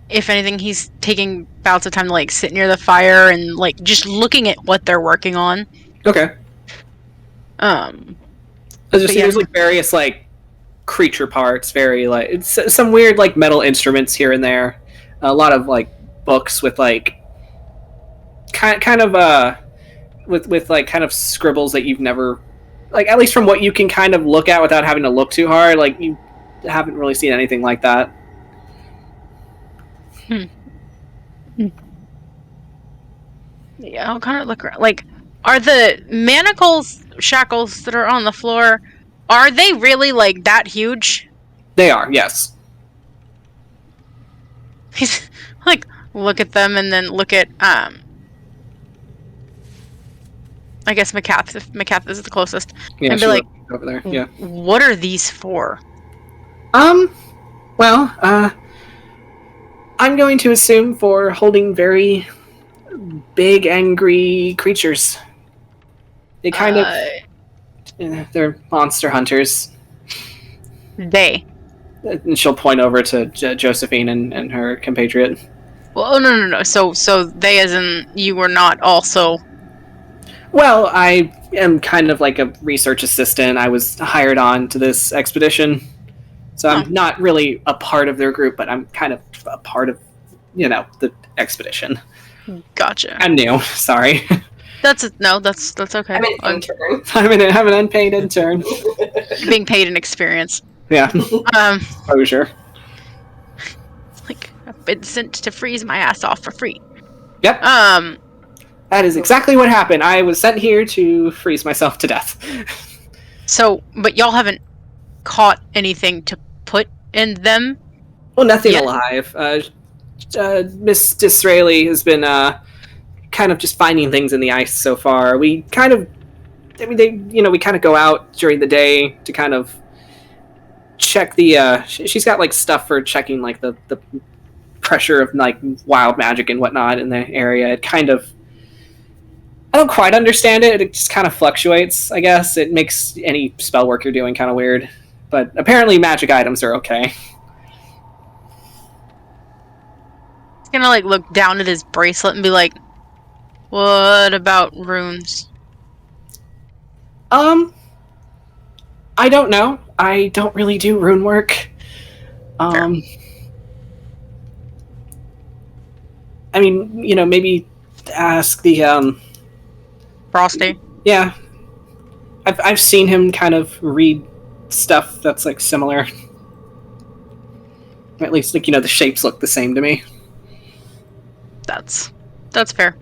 if anything, he's taking bouts of time to like sit near the fire and like just looking at what they're working on. Okay. There's like various like creature parts, very like it's some weird like metal instruments here and there. A lot of like books with like kind of with like kind of scribbles that you've never, like, at least from what you can kind of look at without having to look too hard, like you haven't really seen anything like that. Yeah, I'll kind of look around. Like, are the manacles, shackles that are on the floor, are they really like that huge? They are, yes. He's like, look at them and then look at I guess Macath, if Macath is the closest. Yeah, and be like, over there. Yeah. What are these for? Well, I'm going to assume for holding very big, angry creatures. They kind of... they're monster hunters. They. And she'll point over to Josephine and her compatriot. Well, no. So they, as in, you were not also... Well, I am kind of like a research assistant. I was hired on to this expedition. So I'm not really a part of their group, but I'm kind of a part of, the expedition. Gotcha. I'm new. Sorry. That's okay. I'm an intern. I'm an unpaid intern. Being paid in experience. Yeah. Exposure. Like, I've been sent to freeze my ass off for free. Yep. That is exactly what happened. I was sent here to freeze myself to death. So, but y'all haven't caught anything to put in them? Well, nothing alive. Miss Disraeli has been kind of just finding things in the ice so far. We kind of, we kind of go out during the day to kind of check the, she's got like stuff for checking like the pressure of like wild magic and whatnot in the area. It kind of, I don't quite understand it. It just kind of fluctuates, I guess. It makes any spell work you're doing kind of weird. But apparently magic items are okay. He's gonna like look down at his bracelet and be like, what about runes? I don't know. I don't really do rune work. I mean, maybe ask the Frosty? Yeah. I've seen him kind of read stuff that's like similar. Or at least, like, the shapes look the same to me. That's fair.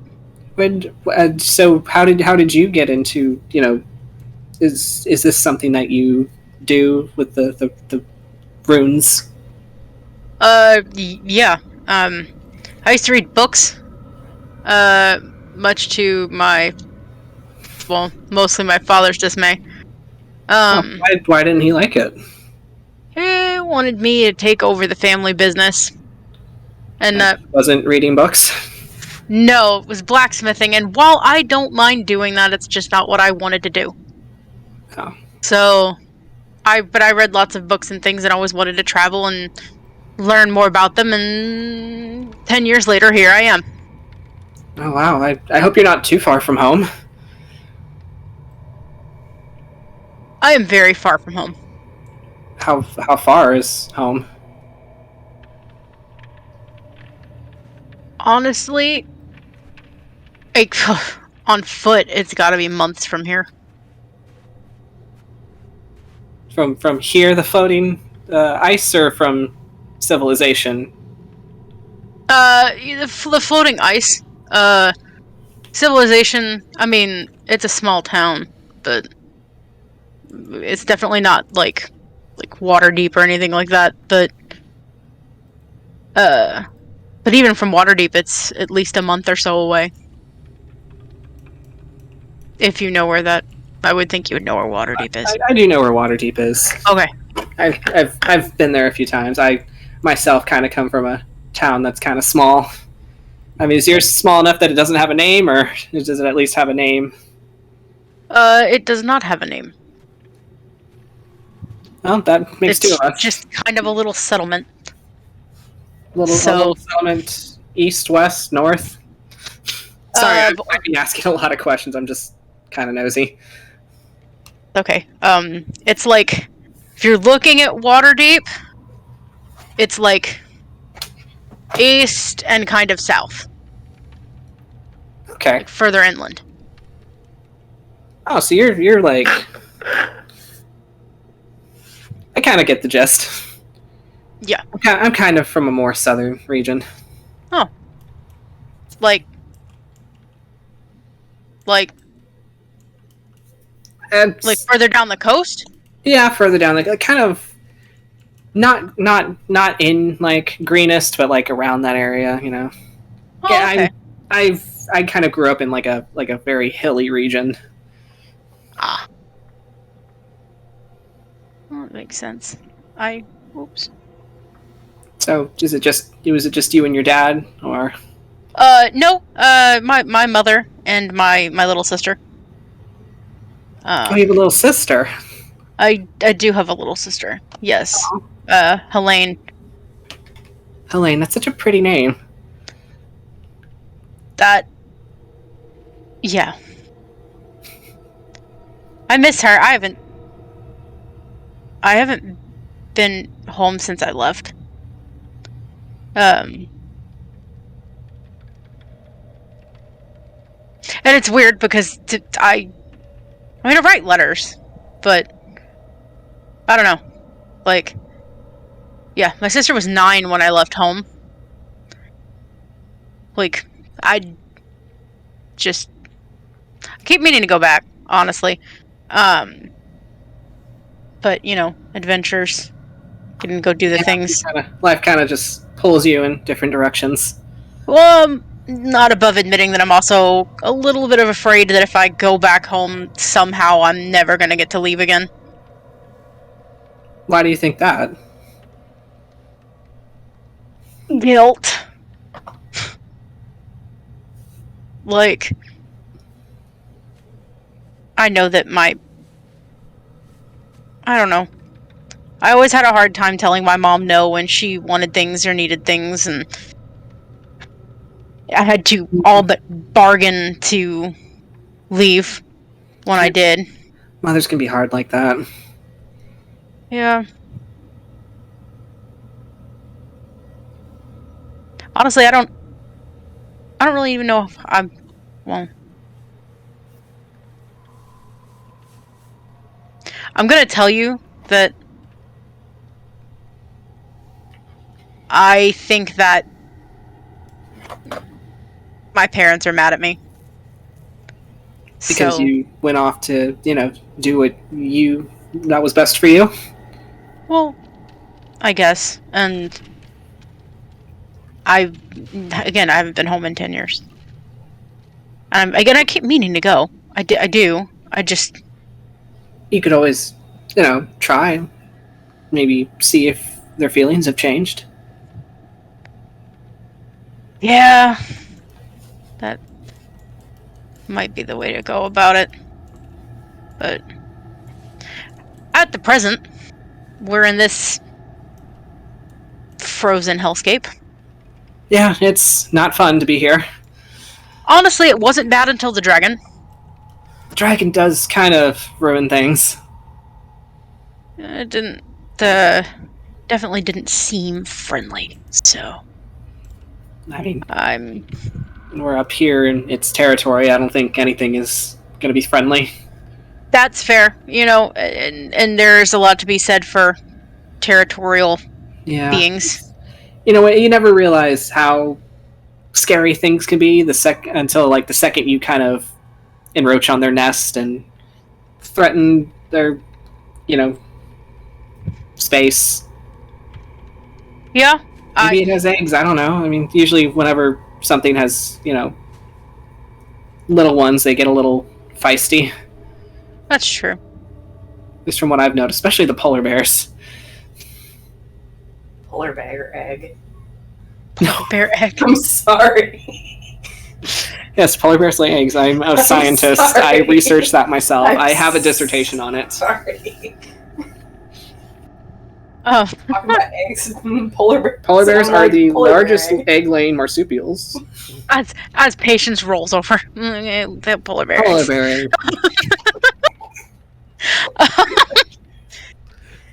So how did you get into, is this something that you do with the runes? Yeah. I used to read books. Much to mostly my father's dismay. Why didn't he like it? He wanted me to take over the family business. And wasn't reading books? No, it was blacksmithing, and while I don't mind doing that, it's just not what I wanted to do. Oh. So, I read lots of books and things and always wanted to travel and learn more about them, and 10 years later, here I am. Oh, wow. I hope you're not too far from home. I am very far from home. How far is home? Honestly, like, on foot, it's gotta be months from here. From here, the floating ice, or from civilization? The floating ice. Civilization, I mean, it's a small town, but it's definitely not like Waterdeep or anything like that, but even from Waterdeep, it's at least a month or so away. If you know where that, I would think you would know where Waterdeep is. I do know where Waterdeep is. Okay. I've been there a few times. I myself kind of come from a town that's kind of small. I mean, is yours small enough that it doesn't have a name, or does it at least have a name? It does not have a name. Well, that makes two of us. It's just kind of a little settlement. A little settlement, east, west, north. Sorry, I might be asking a lot of questions. I'm just kind of nosy. Okay. It's like, if you're looking at Waterdeep, it's like east and kind of south. Okay. Like further inland. Oh, so you're like... I kind of get the gist. Yeah. I'm kind of from a more southern region. Oh. Like further down the coast? Yeah, further down, like kind of not in like greenest, but like around that area, you know. Oh, Yeah, okay. I kind of grew up in like a very hilly region. Ah. Well, that makes sense. Oops. So, was it just you and your dad, or? No. My mother and my little sister. Oh, you have a little sister. I do have a little sister. Yes. Helene. Helene, that's such a pretty name. Yeah. I miss her. I haven't been home since I left. And it's weird because I write letters, but I don't know. Like, yeah, my sister was 9 when I left home. Like, I keep meaning to go back, honestly. But, you know, adventures. Can go do the things. Life kind of just pulls you in different directions. Well, I'm not above admitting that I'm also a little bit of afraid that if I go back home, somehow I'm never going to get to leave again. Why do you think that? Guilt. Like, I know that I don't know. I always had a hard time telling my mom no when she wanted things or needed things, and I had to all but bargain to leave when I did. Mothers can be hard like that. Yeah. Honestly, I don't really even know if I'm gonna tell you that I think that my parents are mad at me. Because you went off to, do what that was best for you? Well, I guess. And I haven't been home in 10 years. I keep meaning to go. I do. I just... You could always, try. Maybe see if their feelings have changed. Yeah. That might be the way to go about it. But at the present, we're in this frozen hellscape. Yeah, it's not fun to be here. Honestly, it wasn't bad until the dragon. The dragon does kind of ruin things. It didn't... definitely didn't seem friendly, so... I mean, we're up here in its territory. I don't think anything is going to be friendly. That's fair, and there's a lot to be said for territorial beings. You never realize how scary things can be until the second you kind of encroach on their nest and threaten their, space. Yeah. Maybe it has eggs, I don't know. I mean, usually whenever something has, little ones, they get a little feisty. That's true. Just from what I've noticed, especially the polar bears. Polar bear egg. Polar bear egg. I'm sorry. Yes, polar bears lay eggs. I'm a scientist. sorry. I researched that myself. I'm I have a dissertation on it. Sorry. Oh, Talking about eggs and polar bears. Polar bears I'm are like, the polar bear largest egg. egg-laying marsupials. as patience rolls over, the polar bear. Polar eggs. bear egg.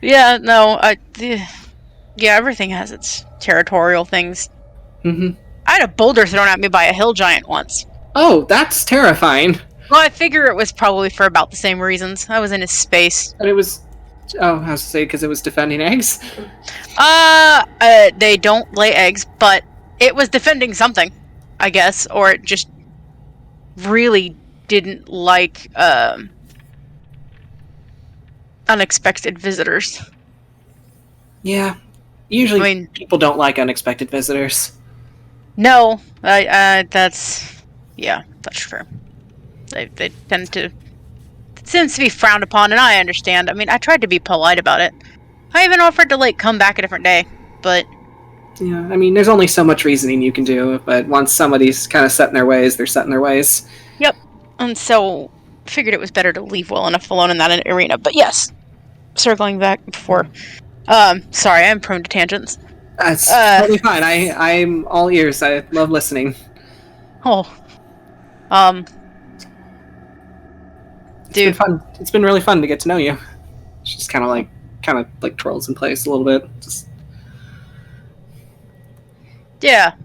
Yeah, no, everything has its territorial things. Mm-hmm. I had a boulder thrown at me by a hill giant once. Oh, that's terrifying. Well, I figure it was probably for about the same reasons. I was in his space. But it was... Oh, I was to say, because it was defending eggs? They don't lay eggs, but it was defending something, I guess, or it just really didn't like, unexpected visitors. Yeah. Usually I mean- people don't like unexpected visitors. No, that's true. They tend to... It seems to be frowned upon, and I understand. I mean, I tried to be polite about it. I even offered to, come back a different day, but... Yeah, I mean, there's only so much reasoning you can do, but once somebody's kind of set in their ways, they're set in their ways. Yep. And so, figured it was better to leave well enough alone in that arena. But yes, circling back before... sorry, I'm prone to tangents. That's totally fine. I'm all ears. I love listening. Oh. It's been fun. It's been really fun to get to know you. It's just kind of like twirls in place a little bit. Just... Yeah.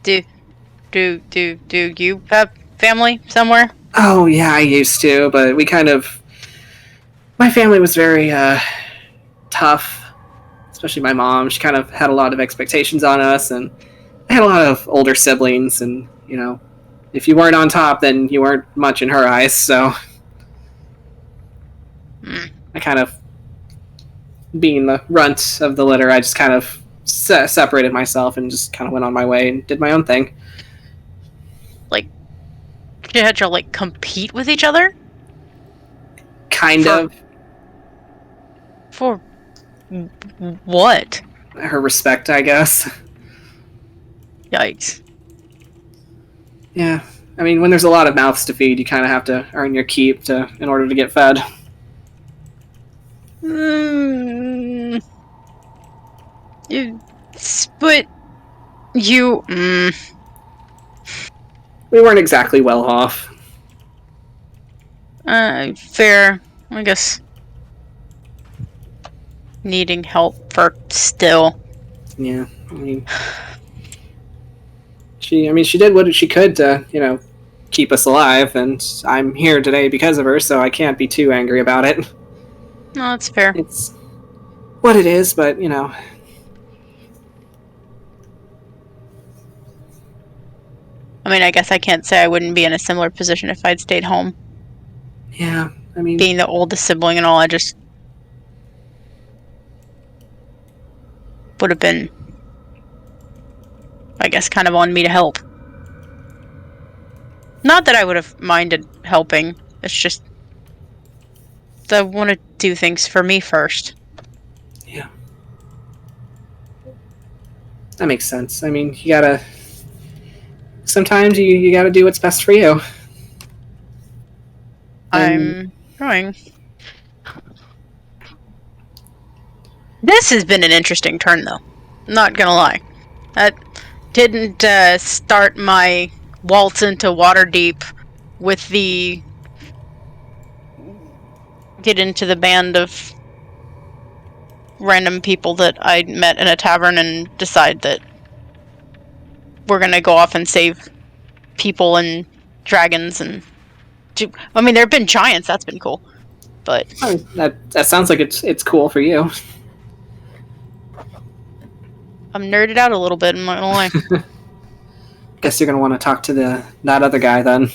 Do you have family somewhere? Oh yeah, I used to, but my family was very tough, especially my mom. She kind of had a lot of expectations on us, and I had a lot of older siblings, and if you weren't on top, then you weren't much in her eyes. So I kind of, being the runt of the litter, I just kind of separated myself and just kind of went on my way and did my own thing. You had to compete with each other? Kind of. For what? Her respect, I guess. Yikes. Yeah. I mean, when there's a lot of mouths to feed, you kind of have to earn your keep in order to get fed. We weren't exactly well off. Fair. I guess. Needing help for still. Yeah. I mean, she did what she could to, keep us alive, and I'm here today because of her, so I can't be too angry about it. No, that's fair. It's what it is, but, I mean, I guess I can't say I wouldn't be in a similar position if I'd stayed home. Yeah, I mean... Being the oldest sibling and all, I just... would have been... I guess kind of on me to help. Not that I would have minded helping. It's just... I want to do things for me first. Yeah. That makes sense. I mean, you gotta... Sometimes you gotta do what's best for you. I'm trying. This has been an interesting turn, though. Not gonna lie. That didn't start my waltz into Waterdeep with the... get into the band of random people that I met in a tavern and decide that we're gonna go off and save people and dragons and... I mean, there have been giants, that's been cool. But... That sounds like it's cool for you. I'm nerded out a little bit, I'm not gonna lie. Guess you're gonna want to talk to that other guy then.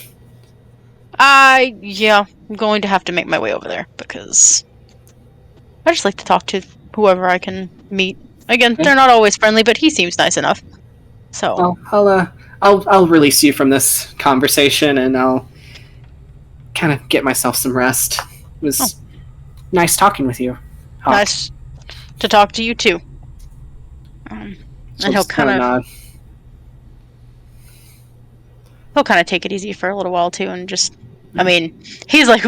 Yeah, I'm going to have to make my way over there, because I just like to talk to whoever I can meet. Again, they're not always friendly, but he seems nice enough. So... I'll release you from this conversation, and I'll kind of get myself some rest. It was nice talking with you, Hawk. Nice to talk to you, too. And She'll he'll just kinda nod. take it easy for a little while too, and just. I mean, he's like,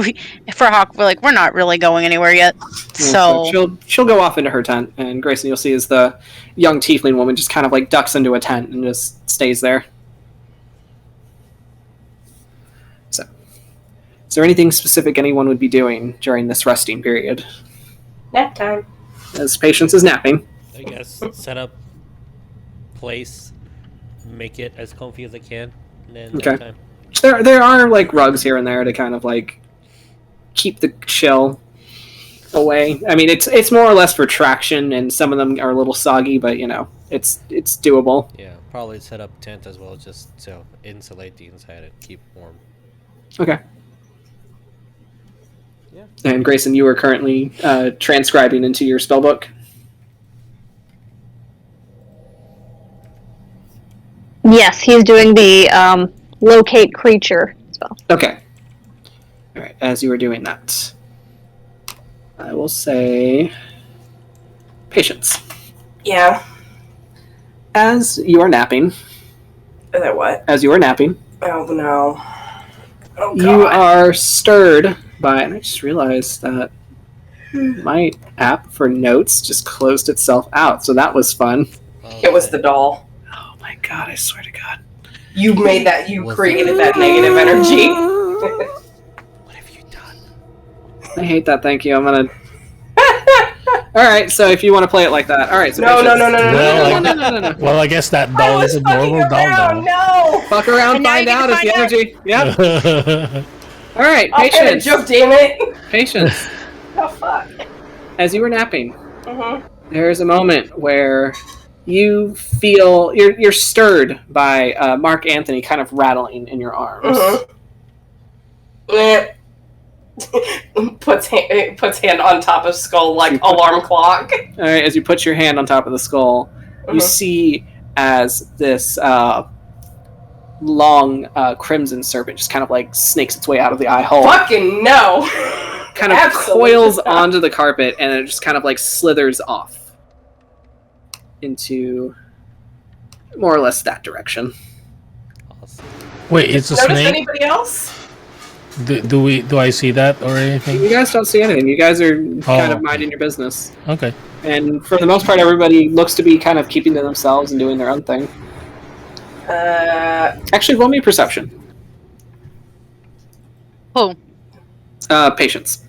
for Hawk, we're not really going anywhere yet. Yeah, So she'll go off into her tent, and Greyson, you'll see as the young tiefling woman just kind of like ducks into a tent and just stays there. So, is there anything specific anyone would be doing during this resting period? Nap time. As Patience is napping. I guess set up, place, make it as comfy as I can, and then Okay. time. There are like rugs here and there to kind of like keep the chill away. I mean, it's more or less for traction, and some of them are a little soggy, but it's doable. Yeah, probably set up tent as well, just to insulate the inside and keep warm. Okay. Yeah. And Greyson, you are currently transcribing into your spellbook. Yes, he's doing the locate creature spell. Okay. All right. As you are doing that, I will say Patience. Yeah. As you are napping. Is that what? As you are napping. Oh no. Oh god. You are stirred by, and I just realized that my app for notes just closed itself out, so that was fun. It was the doll. Oh my god, I swear to god. You made that. You Was created that negative energy. What have you done? I hate that, thank you. I'm gonna... Alright, so if you want to play it like that. Alright, so No. Well, I guess that doll is a normal doll now. No. fuck around, And now find you get out to if the find energy... Yep. Alright, I'll get a Patience. joke, damn it. Patience. Oh fuck. As you were napping, Mm-hmm. there's a moment where you feel you're stirred by Mark Anthony kind of rattling in your arms. Mm-hmm. puts hand on top of skull like alarm clock. All right, as you put your hand on top of the skull, you see as this long crimson serpent just kind of like snakes its way out of the eye hole. Fucking no. Kind of Absolutely coils not. onto the carpet, and it just kind of like slithers off into more or less that direction. Awesome. Wait, it's a Notice snake? anybody else? Do I see that or anything? You guys don't see anything. You guys are kind of Oh. minding your business. Okay. And for the most part, everybody looks to be kind of keeping to themselves and doing their own thing. Actually, roll me perception. Who? Patience.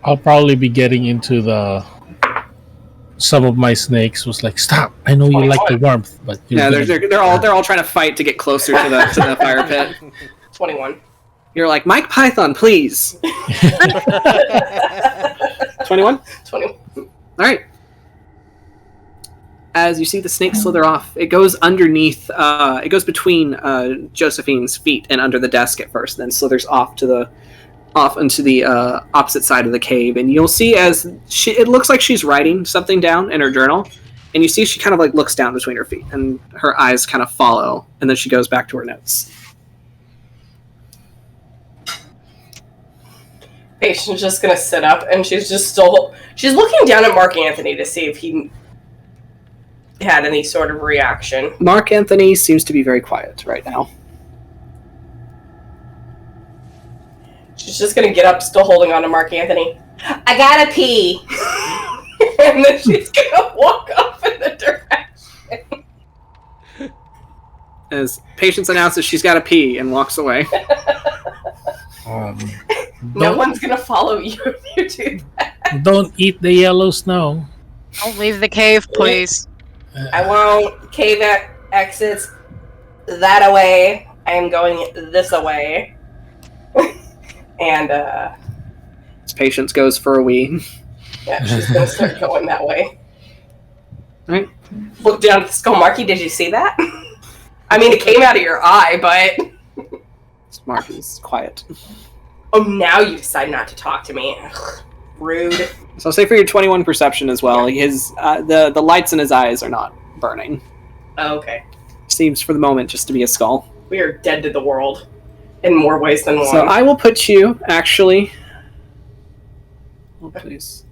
I'll probably be getting into some of my snakes was like, stop! I know you like the warmth, but Yeah, they're all trying to fight to get closer to the fire pit. 21. You're like, Mike Python, please. 21? 21. All right. As you see the snake slither off, it goes underneath. It goes between Josephine's feet and under the desk at first, then slithers off into the opposite side of the cave. And you'll see as it looks like she's writing something down in her journal, and you see she kind of like looks down between her feet, and her eyes kind of follow, and then she goes back to her notes. Patient's just gonna sit up, and she's looking down at Mark Anthony to see if he had any sort of reaction. Mark Anthony seems to be very quiet right now. She's just gonna get up, still holding on to Mark Anthony. I gotta pee. And then she's gonna walk off in the direction. As Patience announces she's got to pee and walks away. No one's gonna follow you if you do that. Don't eat the yellow snow. Don't leave the cave, please. I won't. Cave exits that away. I am going this away. And As Patience goes for a wee. yeah, she's gonna start going that way. Right. Look down at the skull, Marky. Did you see that? I mean, it came out of your eye, but Mark is quiet. oh, now you decide not to talk to me. Ugh, rude. So I'll say for your 21 perception as well, his the lights in his eyes are not burning. Oh, okay. Seems for the moment just to be a skull. We are dead to the world in more ways than one. So I will put you actually. Oh please.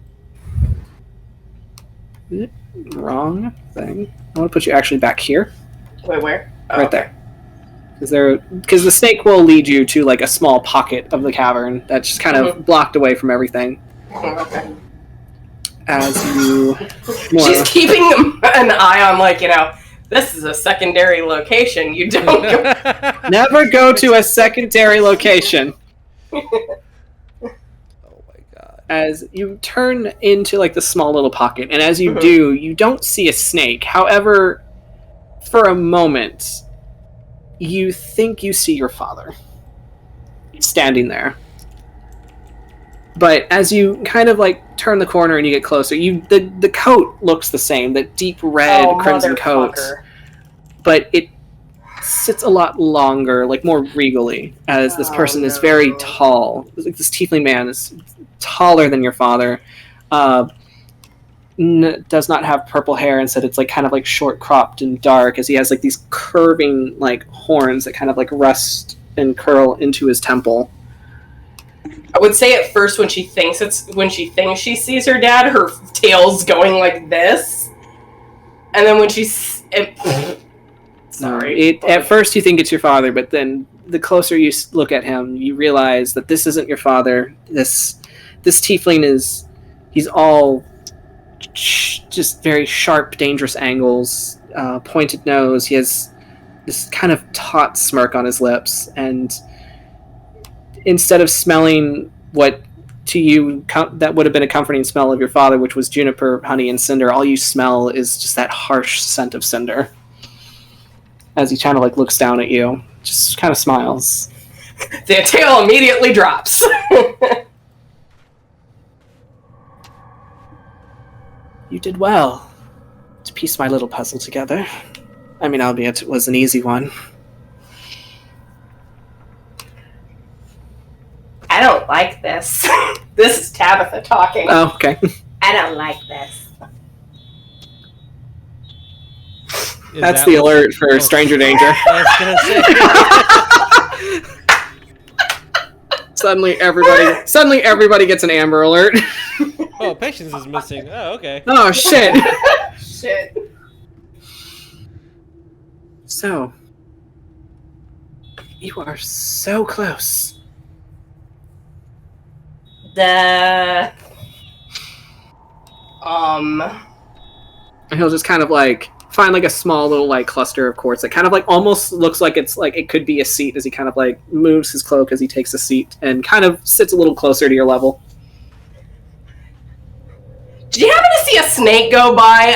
Wrong thing. I want to put you actually back here. Wait, where? Oh, Right there. Because the snake will lead you to like a small pocket of the cavern that's just kind of blocked away from everything. Okay. As you... She's keeping an eye on, like, this is a secondary location. You don't go... Never go to a secondary location. Oh my god. As you turn into like the small little pocket, and as you do, you don't see a snake. However, for a moment, you think you see your father standing there. But as you kind of like turn the corner and you get closer, the coat looks the same, that deep red crimson coat, but it sits a lot longer, like more regally, as this person is very tall. Like this tiefling man is taller than your father. Does not have purple hair, instead it's like kind of like short cropped and dark, as he has like these curving like horns that kind of like rust and curl into his temple. I would say at first when she thinks she sees her dad, her tail's going like this, and then when at first you think it's your father, but then the closer you look at him, you realize that this isn't your father. This tiefling he's all just very sharp, dangerous angles, pointed nose. He has this kind of taut smirk on his lips, and instead of smelling what to you that would have been a comforting smell of your father, which was juniper, honey, and cinder, all you smell is just that harsh scent of cinder. As he kind of like looks down at you, just kind of smiles. The tail immediately drops. You did well to piece my little puzzle together. I mean, albeit it was an easy one. I don't like this. This is Tabatha talking. Oh, okay. I don't like this. That's the alert for stranger danger. I was gonna say. Suddenly everybody gets an amber alert. Oh, Patience is missing. Oh, okay. Oh, shit. Shit. So, you are so close. And he'll just kind of like find like a small little like cluster of quartz that kind of like almost looks like it's like it could be a seat, as he kind of like moves his cloak as he takes a seat and kind of sits a little closer to your level. Did you happen to see a snake go by?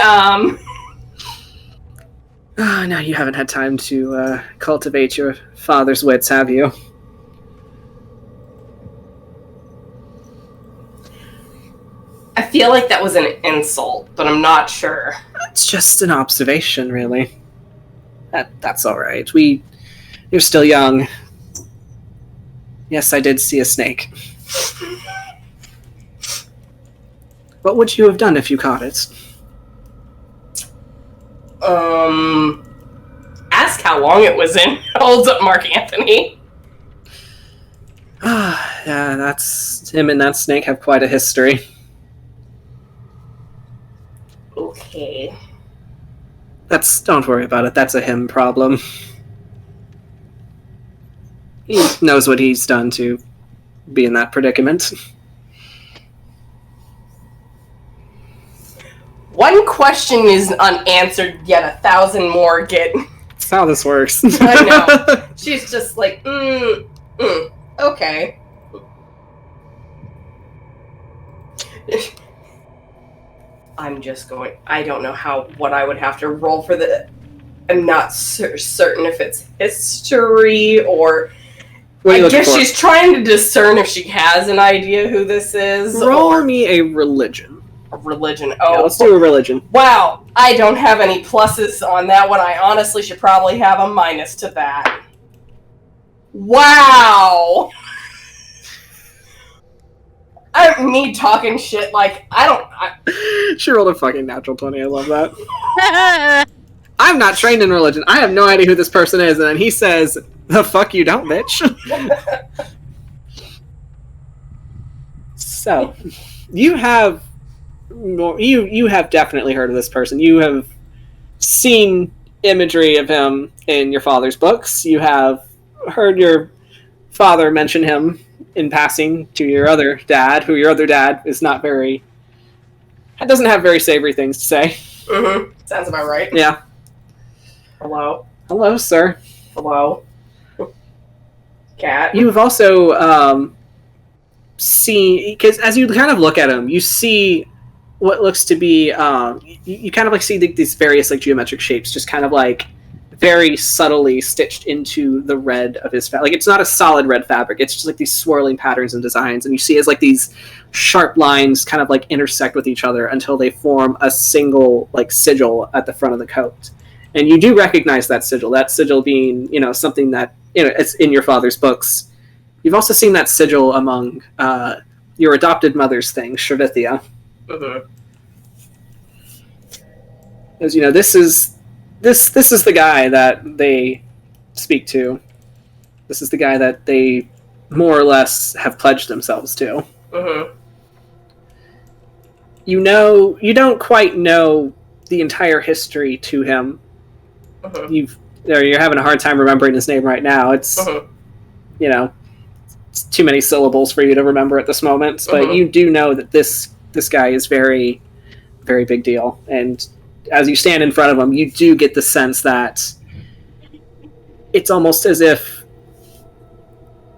Oh, no, you haven't had time to cultivate your father's wits, have you? I feel like that was an insult, but I'm not sure. It's just an observation, really. That's all right. You're still young. Yes, I did see a snake. What would you have done if you caught it? Ask how long it was in. Holds up Mark Anthony. Yeah, that's him and that snake have quite a history. Okay. Don't worry about it. That's a him problem. He knows what he's done to be in that predicament. One question is unanswered, yet 1,000 more get... That's how this works. I know. She's just like, okay. I'm just going... I don't know what I would have to roll for the... I'm not certain if it's history or... I guess she's trying to discern if she has an idea who this is. Roll me a religion. A religion. Oh, Yeah, let's do a religion. Wow, I don't have any pluses on that one. I honestly should probably have a minus to that. Wow! Me talking shit like, She rolled a fucking natural 20, I love that. I'm not trained in religion. I have no idea who this person is, and then he says, the fuck you don't, bitch. So, you have you have definitely heard of this person. You have seen imagery of him in your father's books. You have heard your father mention him in passing to your other dad, who your other dad is not very... doesn't have very savory things to say. Mm-hmm. Sounds about right. Yeah. Hello? Hello, sir. Hello? Cat? You've also seen... Because as you kind of look at him, you see what looks to be... you kind of like see these various like geometric shapes just kind of like very subtly stitched into the red of his fabric. Like, it's not a solid red fabric. It's just like these swirling patterns and designs. And you see as like these sharp lines kind of like intersect with each other until they form a single like sigil at the front of the coat. And you do recognize that sigil being, something that, it's in your father's books. You've also seen that sigil among your adopted mother's things, Shervithia. Mm-hmm. As this is the guy that they speak to. This is the guy that they more or less have pledged themselves to. Mm-hmm. You don't quite know the entire history to him. Mm-hmm. You're having a hard time remembering his name right now. It's it's too many syllables for you to remember at this moment. But you do know that this guy is very, very big deal. And as you stand in front of him, you do get the sense that it's almost as if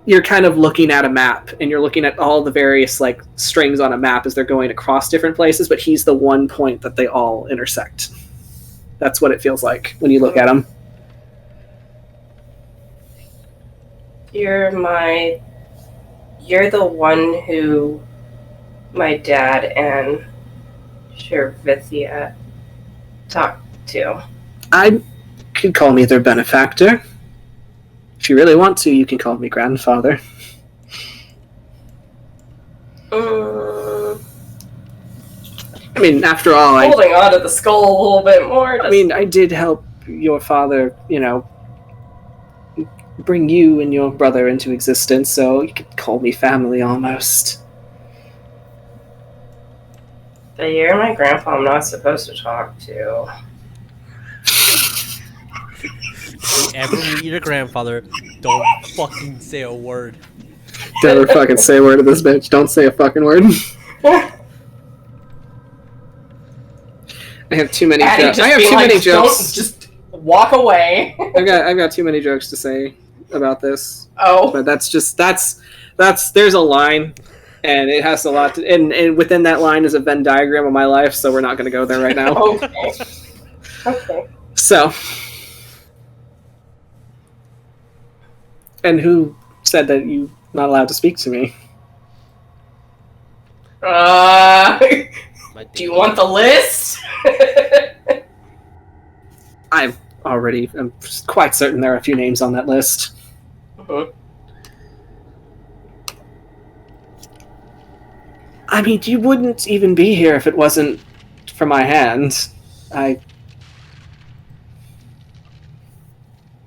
you're kind of looking at a map and you're looking at all the various like strings on a map as they're going across different places, but he's the one point that they all intersect. That's what it feels like when you look at him. You're the one who my dad and Shervithia talked to. I could call me their benefactor. If you really want to, you can call me grandfather. Mm. I mean, after all, Holding on to the skull a little bit more. I did help your father, bring you and your brother into existence, so you could call me family almost. But you're my grandpa I'm not supposed to talk to. If you ever meet your grandfather, don't fucking say a word. Never fucking say a word to this bitch. Don't say a fucking word. I have too many jokes. I have too many jokes. Just walk away. I've got too many jokes to say about this. Oh. But that's there's a line, and it has a lot to, and within that line is a Venn diagram of my life, so we're not going to go there right now. Okay. So, and who said that you're not allowed to speak to me? Do you want the list? I'm quite certain there are a few names on that list. Uh-huh. I mean, you wouldn't even be here if it wasn't for my hand. I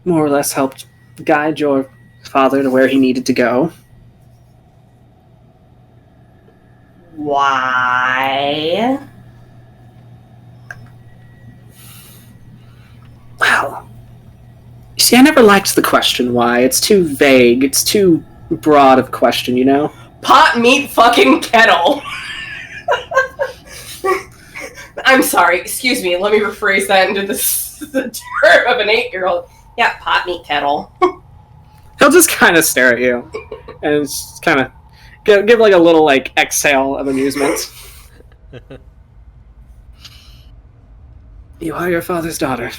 more or less helped guide your father to where he needed to go. Why? Well, you see, I never liked the question why. It's too vague. It's too broad of a question, Pot, meat, fucking kettle. I'm sorry, excuse me, let me rephrase that into the term of an 8-year-old. Yeah, pot, meat, kettle. He'll just kind of stare at you and just kind of give like a little like exhale of amusement. You are your father's daughter.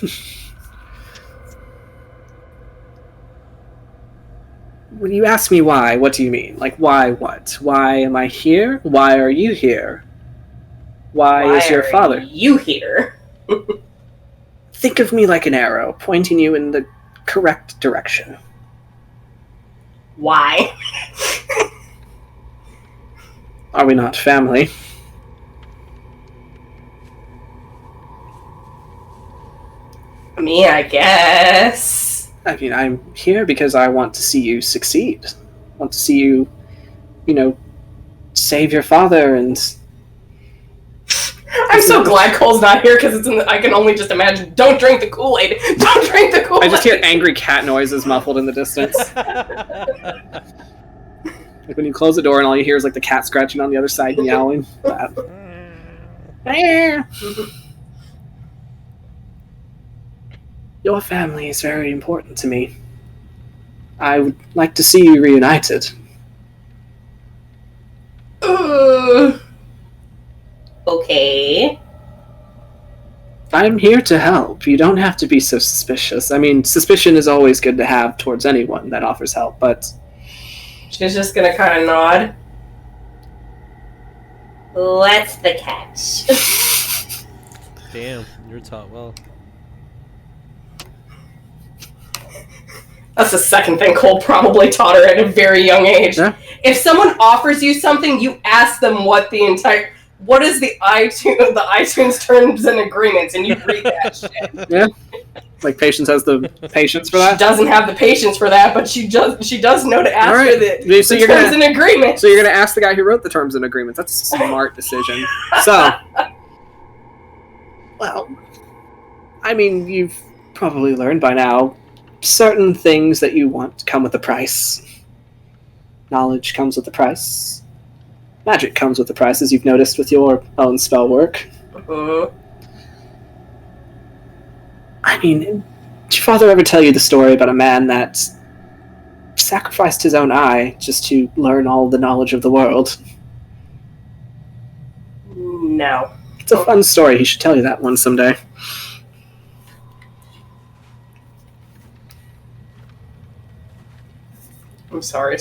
When you ask me why, what do you mean? Like, why what? Why am I here? Why are you here? Why is your father? You here? Think of me like an arrow, pointing you in the correct direction. Why? Are we not family? I mean, I guess. I mean, I'm here because I want to see you succeed. I want to see you, save your father and I'm so glad Cole's not here because I can only just imagine. Don't drink the Kool-Aid. Don't drink the Kool-Aid. I just hear angry cat noises muffled in the distance. Like when you close the door and all you hear is like the cat scratching on the other side and yowling. Your family is very important to me. I would like to see you reunited. Okay. I'm here to help. You don't have to be so suspicious. I mean, suspicion is always good to have towards anyone that offers help, but... She's just gonna kind of nod. What's the catch? Damn, you're taught well. That's the second thing Cole probably taught her at a very young age. Yeah. If someone offers you something, you ask them what is the iTunes terms and agreements, and you read that shit. Yeah. Like Patience has the patience for that? She doesn't have the patience for that, but she does know to ask for the terms and agreements. So you're going to ask the guy who wrote the terms and agreements. That's a smart decision. So, well, I mean, you've probably learned by now, certain things that you want come with a price. Knowledge comes with a price. Magic comes with a price, as you've noticed with your own spell work. I mean, did your father ever tell you the story about a man that sacrificed his own eye just to learn all the knowledge of the world? No. It's a fun story. He should tell you that one someday. I'm sorry.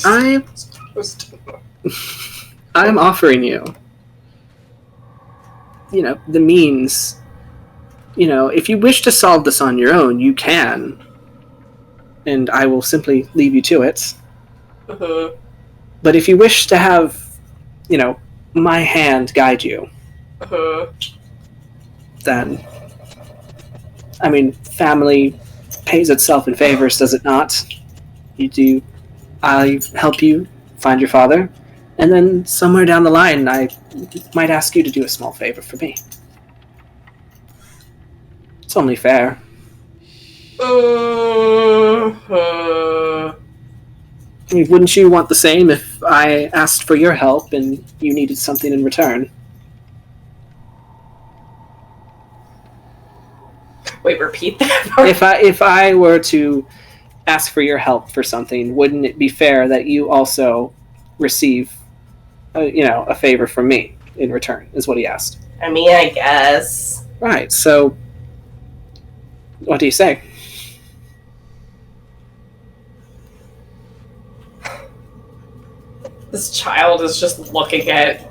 I'm offering you, the means. If you wish to solve this on your own, you can. And I will simply leave you to it. But if you wish to have, my hand guide you, then, I mean, family pays itself in favors, does it not? I help you find your father, and then somewhere down the line, I might ask you to do a small favor for me. It's only fair. I mean, wouldn't you want the same if I asked for your help and you needed something in return? Wait, repeat that part. If I were to ask for your help for something, wouldn't it be fair that you also receive, a favor from me in return? Is what he asked. I mean, I guess. Right. So, what do you say? This child is just looking at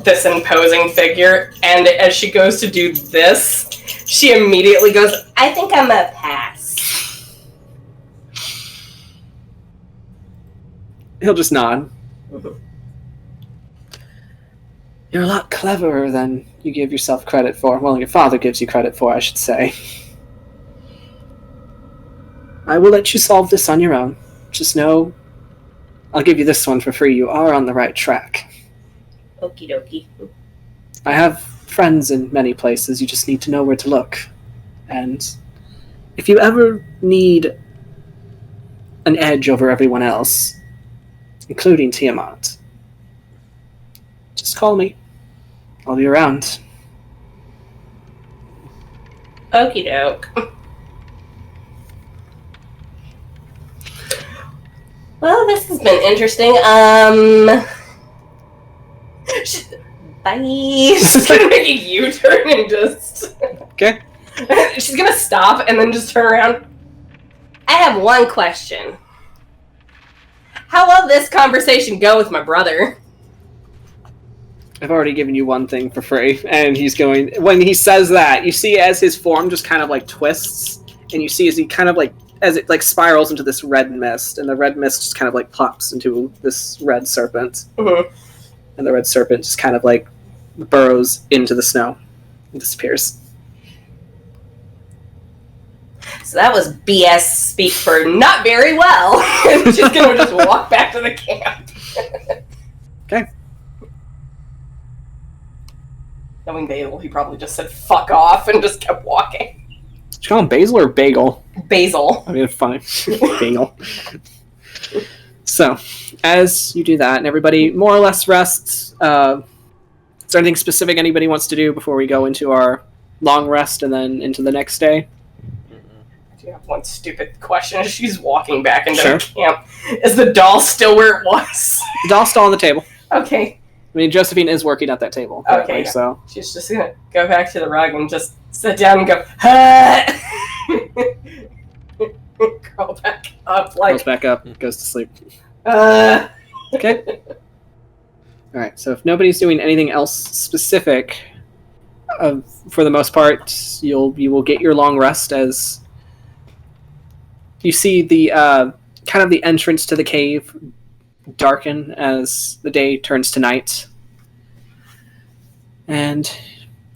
this imposing figure, and as she goes to do this, she immediately goes, I think I'm gonna pass. He'll just nod. You're a lot cleverer than you give yourself credit for. Well, your father gives you credit for, I should say. I will let you solve this on your own. Just know, I'll give you this one for free. You are on the right track. Okie dokie. I have friends in many places. You just need to know where to look. And if you ever need an edge over everyone else, including Tiamat, just call me. I'll be around. Okie doke. Well, this has been interesting. Bye. She's gonna make a U-turn and just... Okay. She's gonna stop and then just turn around. I have one question. How will this conversation go with my brother? I've already given you one thing for free, and he's going... When he says that, you see as his form just kind of, twists, and you see as he kind of, as it, spirals into this red mist, and the red mist just kind of, plops into this red serpent. Mm-hmm. And the red serpent just kind of, burrows into the snow and disappears. So that was BS speak for not very well. She's gonna just walk back to the camp. Okay. Knowing Basil, he probably just said fuck off and just kept walking. Did you call him Basil or Bagel? Basil. I mean, fine. Bagel. So, as you do that, and everybody more or less rests, is there anything specific anybody wants to do before we go into our long rest and then into the next day? I do have one stupid question as she's walking back into Sure. the camp. Is the doll still where it was? The doll's still on the table. Okay. I mean, Josephine is working at that table. Currently, Yeah. So She's just gonna go back to the rug and just sit down and go, huh! Curl back up goes like, back up, goes to sleep. uh. Okay. All right. So if nobody's doing anything else specific, for the most part, you will get your long rest as you see the kind of the entrance to the cave darken as the day turns to night. And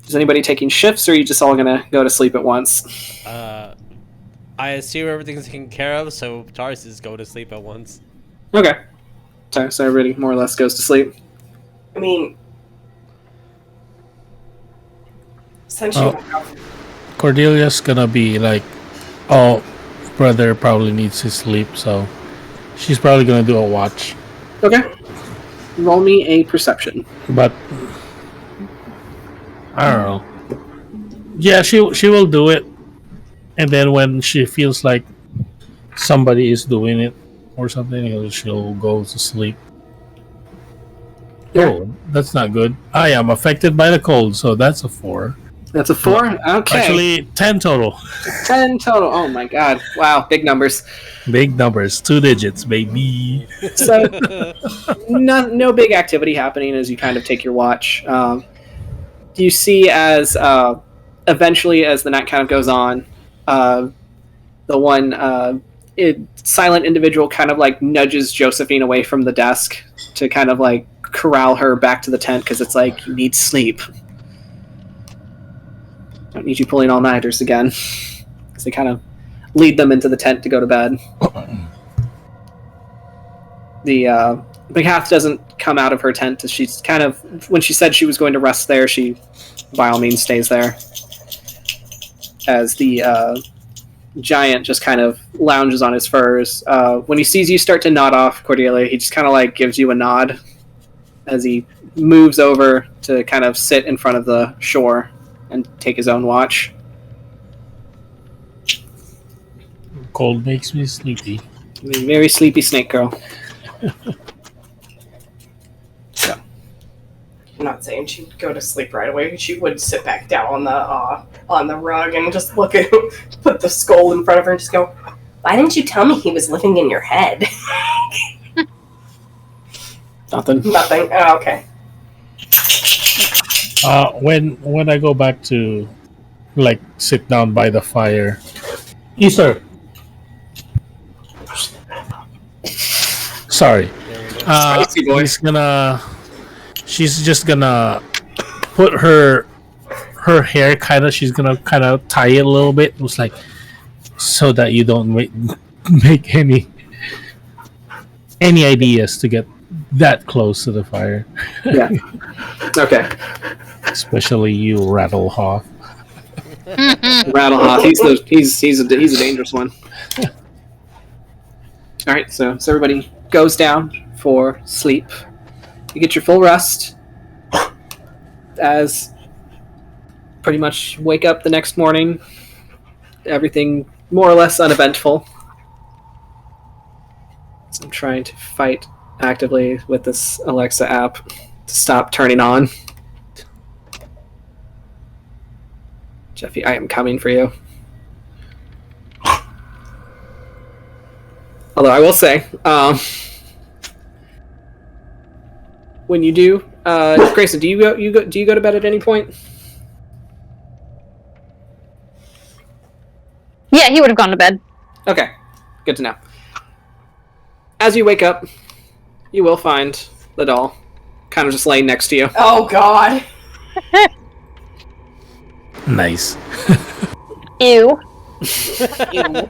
is anybody taking shifts, or are you just all gonna go to sleep at once? I assume everything's taken care of, so Tarsius go to sleep at once. Okay. So everybody more or less goes to sleep. I mean, since you Cordelia's gonna be like, oh, brother probably needs his sleep, so she's probably gonna do a watch. Okay. Roll me a perception. But I don't know. Yeah, she will do it, and then when she feels like somebody is doing it or something, she'll go to sleep. Yeah. Oh, that's not good. I am affected by the cold, so that's a 4. That's a 4? Okay. Actually, 10 total. 10 total. Oh my god. Wow, big numbers. Big numbers, 2 digits, baby. So, no big activity happening as you kind of take your watch. You see as eventually, as the night kind of goes on, the one silent individual kind of like nudges Josephine away from the desk to kind of like corral her back to the tent because it's like, you need sleep. Don't need you pulling all-nighters again. So they kind of lead them into the tent to go to bed. The Big Half doesn't come out of her tent. She's kind of, when she said she was going to rest there, she by all means stays there. As the giant just kind of lounges on his furs. When he sees you start to nod off, Cordelia, he just kind of like gives you a nod as he moves over to kind of sit in front of the shore and take his own watch. Cold makes me sleepy. Very sleepy snake girl. So. I'm not saying she'd go to sleep right away. She would sit back down on the rug and just look at him, put the skull in front of her and just go, "Why didn't you tell me he was living in your head?" Nothing. Nothing. Oh, okay. When I go back to like sit down by the fire, Easter. Sorry. Spicy boy. She's just gonna put her hair she's gonna kind of tie it a little bit. It was like, so that you don't make any ideas to get that close to the fire. Yeah. Okay. Especially you, Rattlehoff. Rattlehoff. He's a dangerous one. All right. So everybody goes down for sleep. You get your full rest. As pretty much wake up the next morning. Everything more or less uneventful. So I'm trying to fight actively with this Alexa app to stop turning on. Jeffy, I am coming for you. Although I will say, when you do, Greyson, do you go to bed at any point? Yeah, he would have gone to bed. Okay, good to know. As you wake up, you will find the doll, kind of just laying next to you. Oh God. Nice. Ew. Ew.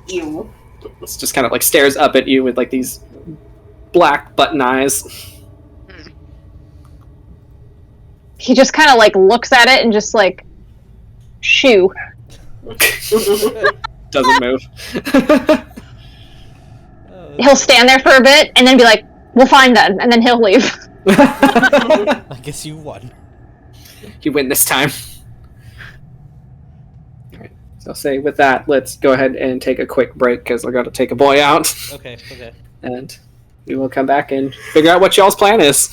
Ew. It's just kind of like stares up at you with like these black button eyes. he just kind of like looks at it and just like, shoo. Doesn't move. He'll stand there for a bit and then be like, "We'll find them," and then he'll leave. I guess you won. You win this time. Alright, so say with that, let's go ahead and take a quick break because I got to take a boy out. Okay. And we will come back and figure out what y'all's plan is.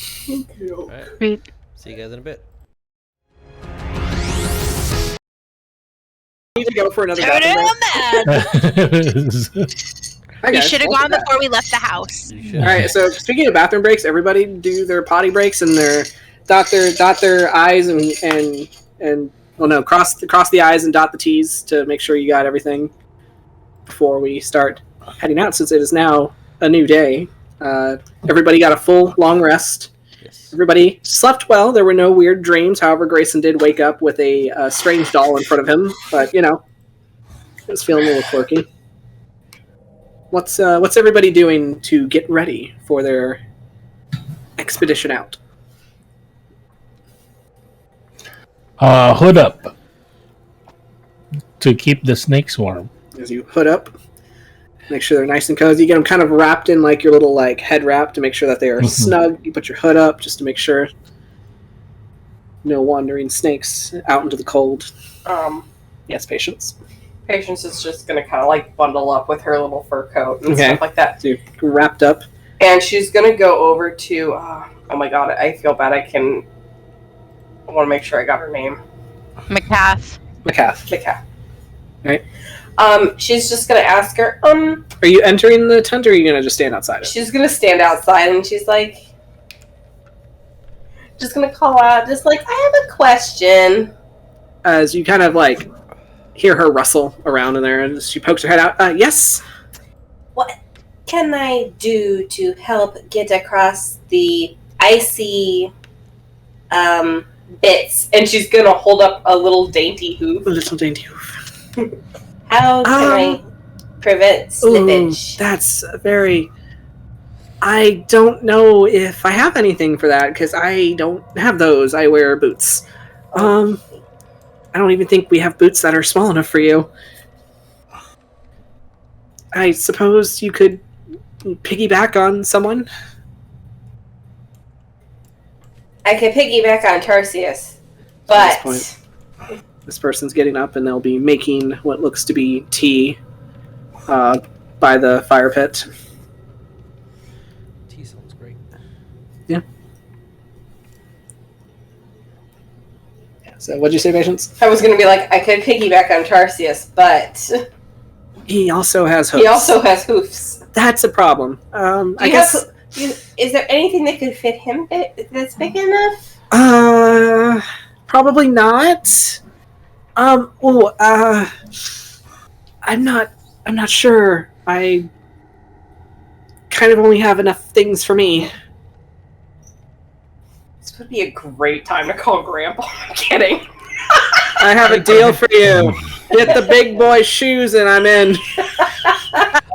Alright. See you guys in a bit. Need to go for another Turn bathroom it break. on that. Hi, We guys. should have Welcome gone back. before we left the house. You should. All right. So speaking of bathroom breaks, everybody do their potty breaks and their dot their I's and well, no, cross the I's and dot the T's to make sure you got everything before we start heading out. Since it is now a new day, everybody got a full long rest. Yes. Everybody slept well. There were no weird dreams. However, Greyson did wake up with a strange doll in front of him, but it was feeling a little quirky. What's everybody doing to get ready for their expedition out? Hood up to keep the snakes warm. As you hood up, make sure they're nice and cozy. You get them kind of wrapped in like your little like head wrap to make sure that they are snug. You put your hood up just to make sure no wandering snakes out into the cold. Yes, Patience. Patience is just gonna kind of like bundle up with her little fur coat and Okay. stuff like that. So you're wrapped up. And she's gonna go over to. Oh my god, I feel bad. I want to make sure I got her name. McCaff. McCaff. The cat. Right. She's just gonna ask her. Are you entering the tent, or are you gonna just stand outside it? She's gonna stand outside and she's like, just gonna call out, just like, I have a question. As you kind of like hear her rustle around in there, and she pokes her head out. Yes. What can I do to help get across the icy bits? And she's gonna hold up a little dainty hoof. A little dainty hoof. How can I prevent slippage? Ooh, that's very. I don't know if I have anything for that because I don't have those. I wear boots. I don't even think we have boots that are small enough for you. I suppose you could piggyback on someone. I could piggyback on Tarsius, At but this point, this person's getting up and they'll be making what looks to be tea by the fire pit. Tea sounds great. Yeah. So what'd you say, Patience? I was gonna be like, I could piggyback on Tarsius, but He also has hooves. he also has hoofs. That's a problem. I guess. Is there anything that could fit him that's big enough? Probably not. I'm not sure. I kind of only have enough things for me. This would be a great time to call Grandpa. I'm kidding. I have a deal for you. Get the big boy shoes and I'm in.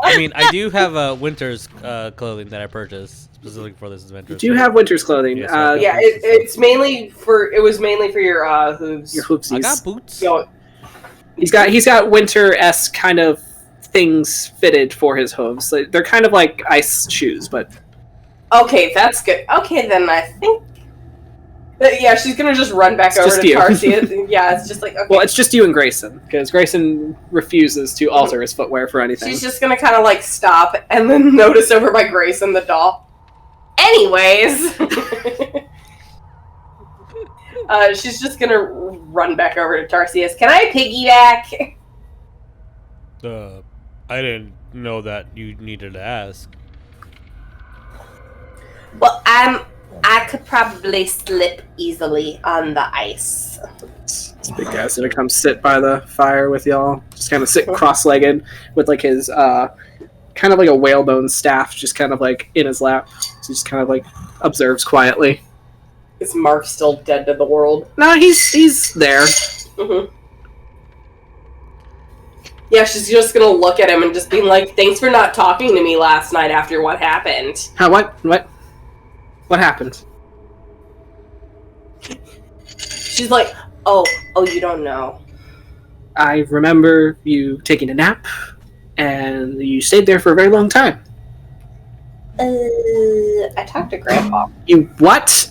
I mean, I do have winter's clothing that I purchased specifically for this adventure. You do have winter's clothing. Yes, I Yeah, it was mainly for your hooves. Your hoopsies. I got boots. So, He's got winter-esque kind of things fitted for his hooves. They're kind of like ice shoes, but okay, that's good. Okay, then I think. Yeah, she's gonna just run back It's over just to you. Tarsius. Yeah, it's just like okay. well, it's just you and Greyson because Greyson refuses to alter his footwear for anything. She's just gonna kind of like stop and then notice over by Greyson the doll. Anyways, she's just gonna run back over to Tarsius. Can I piggyback? I didn't know that you needed to ask. Well, I could probably slip easily on the ice. This big guy's gonna come sit by the fire with y'all. Just kind of sit cross-legged with like his kind of like a whalebone staff, just kind of like in his lap. So he just kind of like observes quietly. Is Mark still dead to the world? No, he's there. Mm-hmm. Yeah, she's just gonna look at him and just being like, "Thanks for not talking to me last night after what happened." What happened? She's like, oh, you don't know. I remember you taking a nap, and you stayed there for a very long time. I talked to Grandpa. You what?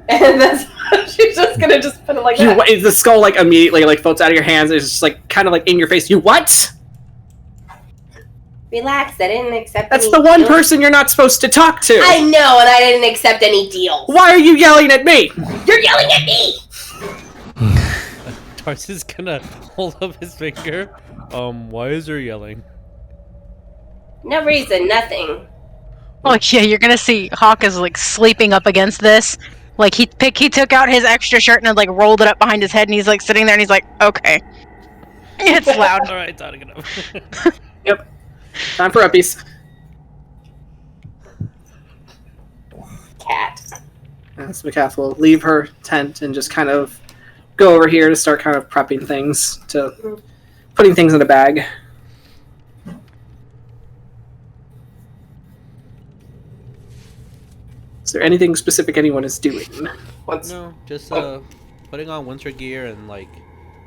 And that's she's just gonna just put it like You that. what? Is the skull like immediately like floats out of your hands? And it's just like kind of like in your face. You what? Relax, I didn't accept That's any the one deals. person you're not supposed to talk to. I know, and I didn't accept any deals. Why are you yelling at me? You're yelling at me! Tarsius is gonna hold up his finger. Why is there yelling? No reason, nothing. Oh yeah, you're gonna see Hawkins like sleeping up against this. Like he took out his extra shirt and like rolled it up behind his head, and he's like sitting there, and he's like, okay, it's loud. All right, time to get up. Yep. Time for uppies. Cat. As McCath will leave her tent and just kind of go over here to start kind of prepping things, to putting things in a bag. Is there anything specific anyone is doing? What's No, just putting on winter gear and like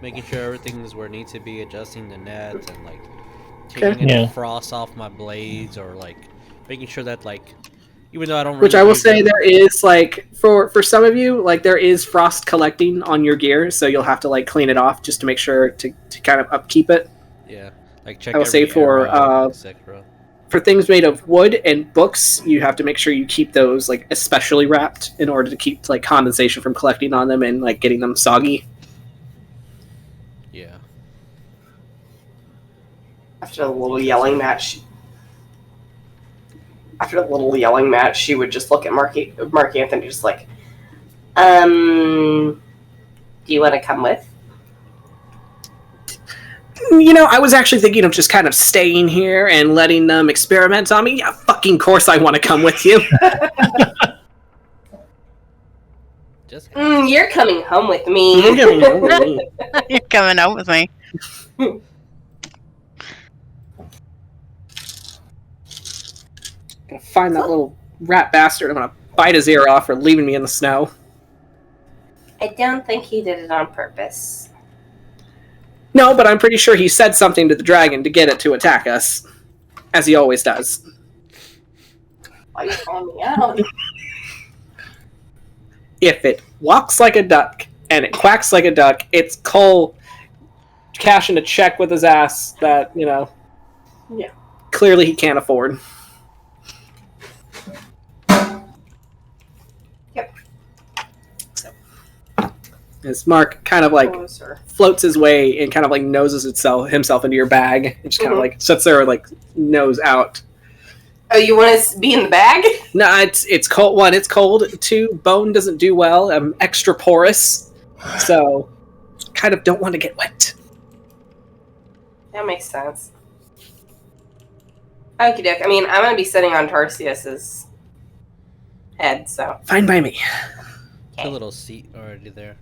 making sure everything's where it needs to be, adjusting the net and like taking any frost off my blades, or like making sure that like, even though I don't really Which I will use say them- there is like for some of you, like there is frost collecting on your gear, so you'll have to like clean it off just to make sure to kind of upkeep it. Yeah, like check. I will say every for arrow, etc. for things made of wood and books, you have to make sure you keep those like especially wrapped in order to keep like condensation from collecting on them and like getting them soggy. Yeah. after the little yelling match, she would just look at Mark Anthony, just like, do you want to come with? You know, I was actually thinking of just kind of staying here and letting them experiment on me. Yeah, fucking course I want to come with you. Just You're coming home with me. You're coming out with me. Gonna find that little rat bastard. I'm gonna bite his ear off for leaving me in the snow. I don't think he did it on purpose. No, but I'm pretty sure he said something to the dragon to get it to attack us. As he always does. Why are you calling me out? If it walks like a duck and it quacks like a duck, it's Cole cashing a check with his ass that, you know, Yeah. clearly he can't afford. Yep. So, as Mark kind of like Closer. floats his way and kind of like noses himself into your bag and just kind of like sits there like nose out. Oh, you want to be in the bag? No, it's cold. One, it's cold. Two, bone doesn't do well. I'm extra porous, so kind of don't want to get wet. That makes sense. Okie doke. I mean, I'm going to be sitting on Tarsius's head, so. Fine by me. a little seat already there.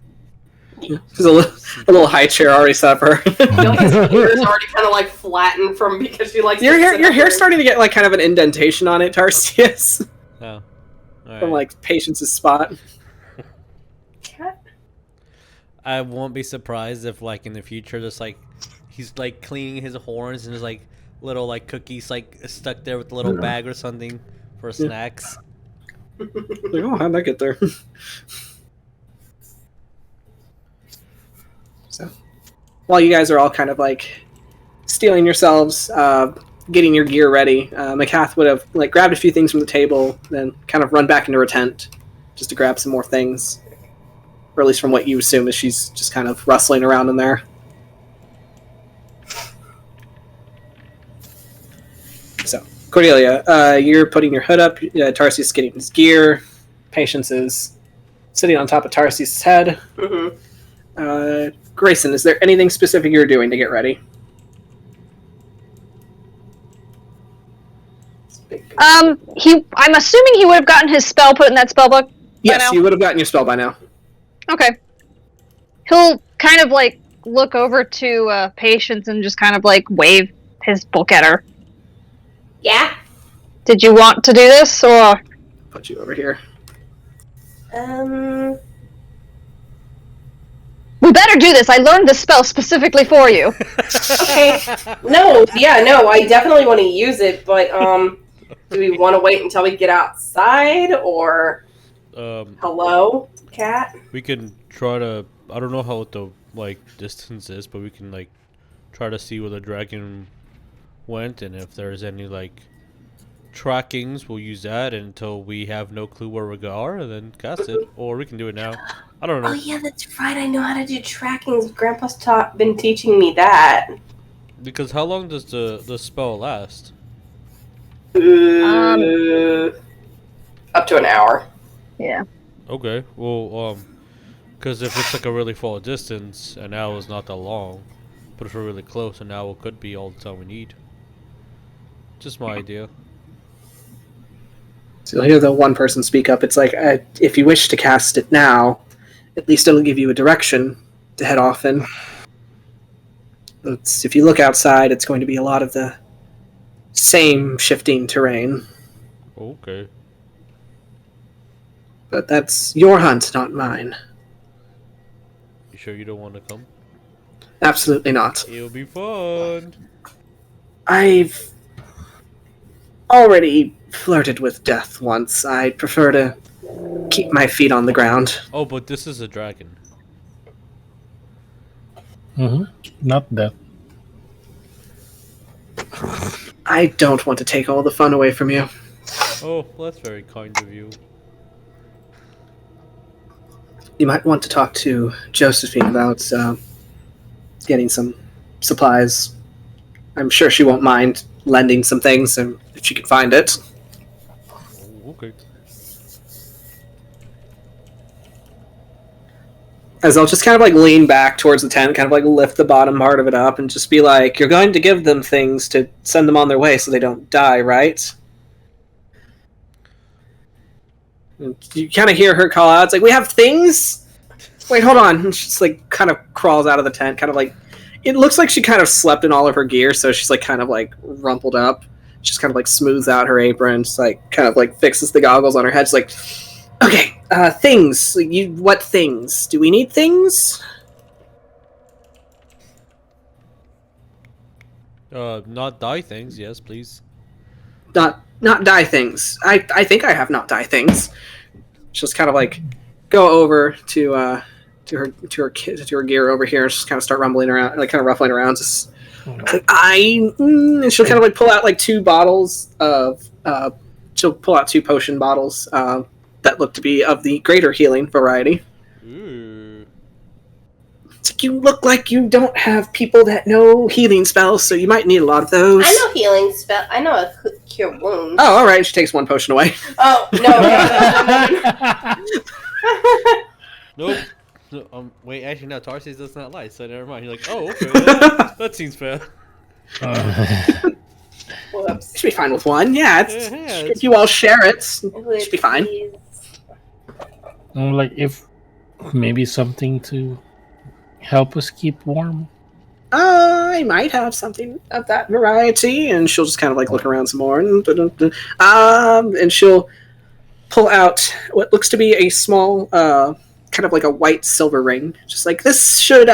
There's a little high chair already set up for her. I feel like his ears already kind of like flattened from because she likes Your hair's starting to get like kind of an indentation on it, Tarsius. Oh. From like Patience's spot. I won't be surprised if like in the future just like he's like cleaning his horns and there's like little like cookies like stuck there with a little bag or something for snacks. Like, oh, how'd that get there? So, while you guys are all kind of like stealing yourselves, getting your gear ready, McCath would have like grabbed a few things from the table, then kind of run back into her tent just to grab some more things, or at least from what you assume is she's just kind of rustling around in there. So, Cordelia, you're putting your hood up. Tarsius is getting his gear. Patience is sitting on top of Tarsius' head. Mm-hmm. Greyson, is there anything specific you're doing to get ready? I'm assuming he would have gotten his spell put in that spell book. Yes, now? you would have gotten your spell by now. Okay. He'll kind of like look over to Patience and just kind of like wave his book at her. Yeah. Did you want to do this, or? Put you over here. We better do this. I learned this spell specifically for you. Okay. No, I definitely want to use it, but do we want to wait until we get outside, or hello, cat? We can try to. I don't know how the distance is, but we can try to see where the dragon went, and if there's any trackings, we'll use that until we have no clue where we are, and then cast it. Or we can do it now. I don't know. Oh yeah, that's right. I know how to do trackings. Grandpa's been teaching me that. Because how long does the spell last? Up to an hour. Yeah. Okay. Well, because if it's a really far distance, an hour is not that long. But if we're really close, an hour could be all the time we need. Just my idea. So you'll hear the one person speak up. It's like, if you wish to cast it now, at least it'll give you a direction to head off in. If you look outside, it's going to be a lot of the same shifting terrain. Okay. But that's your hunt, not mine. You sure you don't want to come? Absolutely not. It'll be fun. I've already flirted with death once. I prefer to keep my feet on the ground. Oh, but this is a dragon. Not that. I don't want to take all the fun away from you. Oh, well, that's very kind of you. You might want to talk to Josephine about getting some supplies. I'm sure she won't mind lending some things if she can find it. Oh, okay. As I'll just kind of lean back towards the tent, kind of lift the bottom part of it up, and just be like, "You're going to give them things to send them on their way so they don't die, right?" And you kind of hear her call out, "It's like, we have things? Wait, hold on." And she's kind of crawls out of the tent, kind of it looks like she kind of slept in all of her gear, so she's kind of rumpled up. She's kind of smooths out her apron, just kind of fixes the goggles on her head. She's like, "Okay, things. What things? Do we need things?" Not die things, yes, please. Not die things. I think I have not die things. She'll just kind of go over to her gear over here and just kind of start rumbling around, kind of ruffling around. Just and she'll kind of pull out two bottles of she'll pull out 2 potion bottles that look to be of the greater healing variety. Ooh. It's you look like you don't have people that know healing spells, so you might need a lot of those. I know healing spell. I know a cure wounds. Oh, all right. She takes 1 potion away. Oh no! Nope. No, wait, actually, no. Tarsius does not lie, so never mind. You're like, oh, okay, that seems fair. Whoops. Should be fine with 1. Yeah, if you all share it, should be fine. If maybe something to help us keep warm. I might have something of that variety, and she'll just kind of look around some more, and she'll pull out what looks to be a small, kind of a white silver ring. Just this should,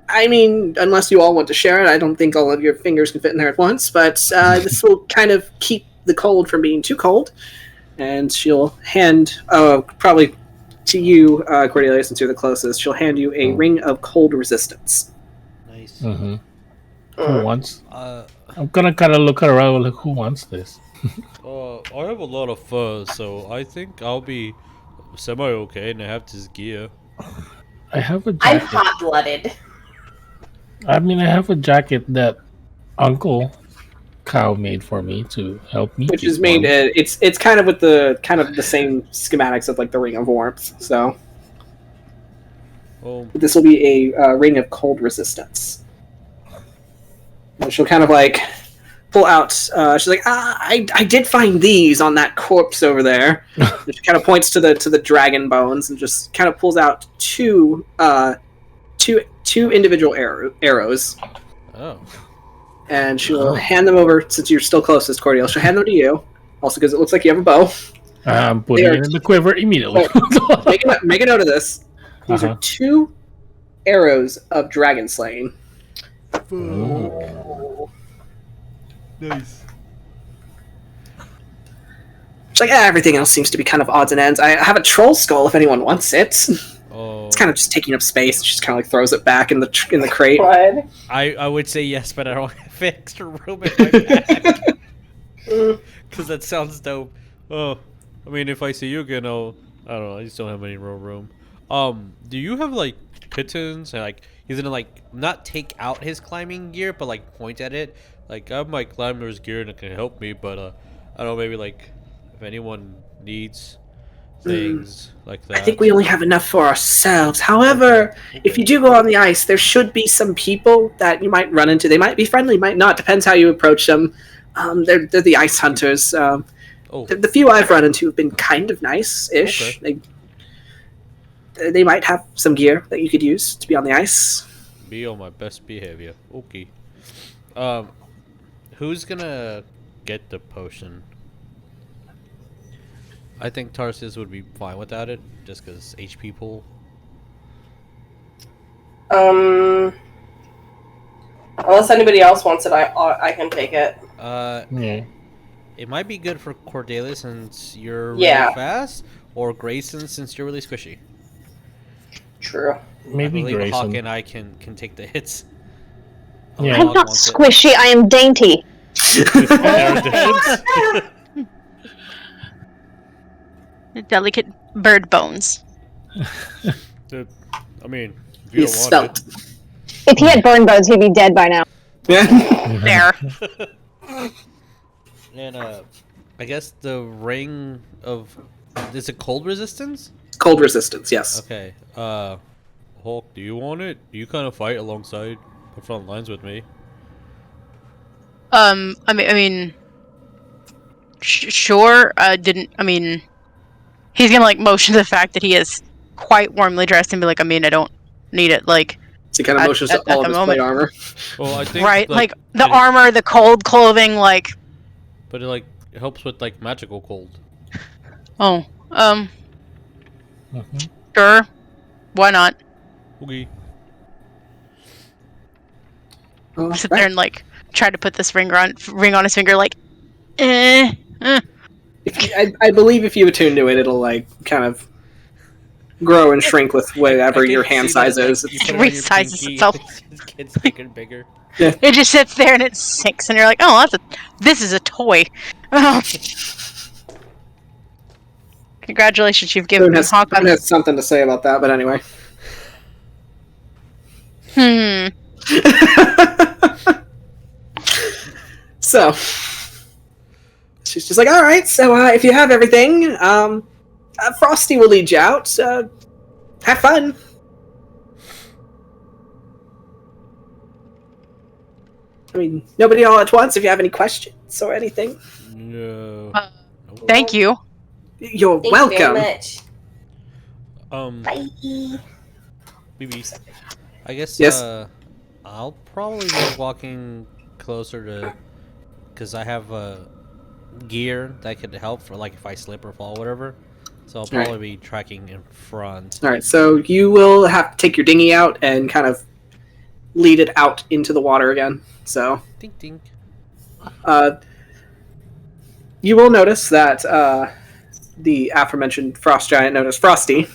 unless you all want to share it, I don't think all of your fingers can fit in there at once, but this will kind of keep the cold from being too cold. And she'll hand, probably to you, Cordelia, since you're the closest, she'll hand you a ring of cold resistance. Nice. Who wants? I'm gonna kind of look around who wants this. I have a lot of fur, so I think I'll be semi-okay, and I have this gear. I have a I'm jacket. hot-blooded. I have a jacket that Uncle Cow made for me to help me. Which is made, it's kind of with the same schematics of the Ring of Warmth, so. This will be a ring of cold resistance. And she'll kind of pull out, she's like, I did find these on that corpse over there. And she kind of points to the dragon bones and just kind of pulls out two individual arrows. Oh. And she'll hand them over, since you're still closest, Cordelia. She'll hand them to you, also because it looks like you have a bow. I'm putting it in the quiver immediately. Make a note of this. These are 2 arrows of dragon slaying. Oh. Nice. It's like everything else seems to be kind of odds and ends. I have a troll skull if anyone wants it. Oh. It's kind of just taking up space. She just kind of like throws it back in the crate. What? I would say yes, but I don't have extra room in my bag. Because that sounds dope. Oh, I mean, if I see you again, I don't know. I just don't have any real room. Do you have like pitons and like he's gonna like not take out his climbing gear, but like point at it? Like I have my climber's gear and it can help me, but I don't know, maybe like if anyone needs things like that. I think we only have enough for ourselves. However, if you do go on the ice, there should be some people that you might run into. They might be friendly, might not. Depends how you approach them. They're the ice hunters. The few I've run into have been kind of nice-ish. Okay. They might have some gear that you could use to be on the ice. Be on my best behavior. Okay. Who's gonna get the potion? I think Tarsius would be fine without it, just because HP pool. Unless anybody else wants it, I can take it. Yeah. It might be good for Cordelia since you're really Yeah. fast, or Greyson since you're really squishy. True. Maybe I believe Greyson. Hawk and I can take the hits. Yeah. I'm Hawk not wants it. squishy. I am dainty. Delicate bird bones. Dude, I mean, if you He's don't want svelte. If he had burn bones, he'd be dead by now. Yeah. There. it. And I guess the ring of is it cold resistance? Cold resistance, yes. Okay. Hulk, do you want it? Do you kind of fight alongside the front lines with me? I mean, sure. He's gonna like motion to the fact that he is quite warmly dressed and be like, I mean, I don't need it. Like, So he kind of motions to all of his plate armor. Well, I think right? Like the it- armor, the cold clothing, like. But it helps with like magical cold. Oh, Mhm. sure. Why not? Okay. Sit there and like try to put this ring on his finger, like, eh. I believe if you attune to it, it'll like kind of grow and shrink with whatever your hand size is. You put it on your Resizes pinky, itself. It just gets bigger and bigger. It just sits there and it sinks, and you're like, oh, this is a toy. Oh. Congratulations, you've given Boone me Hawkins. has something to say about that, but anyway. So she's just like, all right, so if you have everything, Frosty will lead you out. Have fun. I mean, nobody all at once if you have any questions or anything. No. Thank you. You're Thank welcome. you very much. Bye. Maybe. I guess. Yes? I'll probably be walking closer to, because I have gear that could help for like if I slip or fall, or whatever. So I'll probably be tracking in front. All right, so you will have to take your dinghy out and kind of lead it out into the water again. So Dink dink. you will notice that the aforementioned frost giant known as Frosty,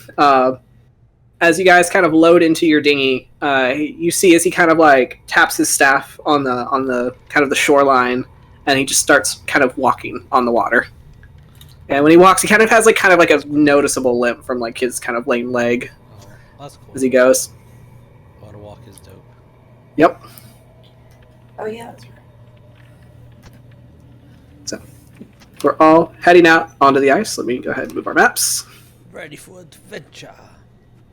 as you guys kind of load into your dinghy, you see as he kind of like taps his staff on the kind of the shoreline, and he just starts kind of walking on the water. And when he walks, he kind of has like a noticeable limp from like his kind of lame leg Oh, that's cool. as he goes. Water walk is dope. Yep. Oh yeah, that's right. So we're all heading out onto the ice. Let me go ahead and move our maps. Ready for adventure.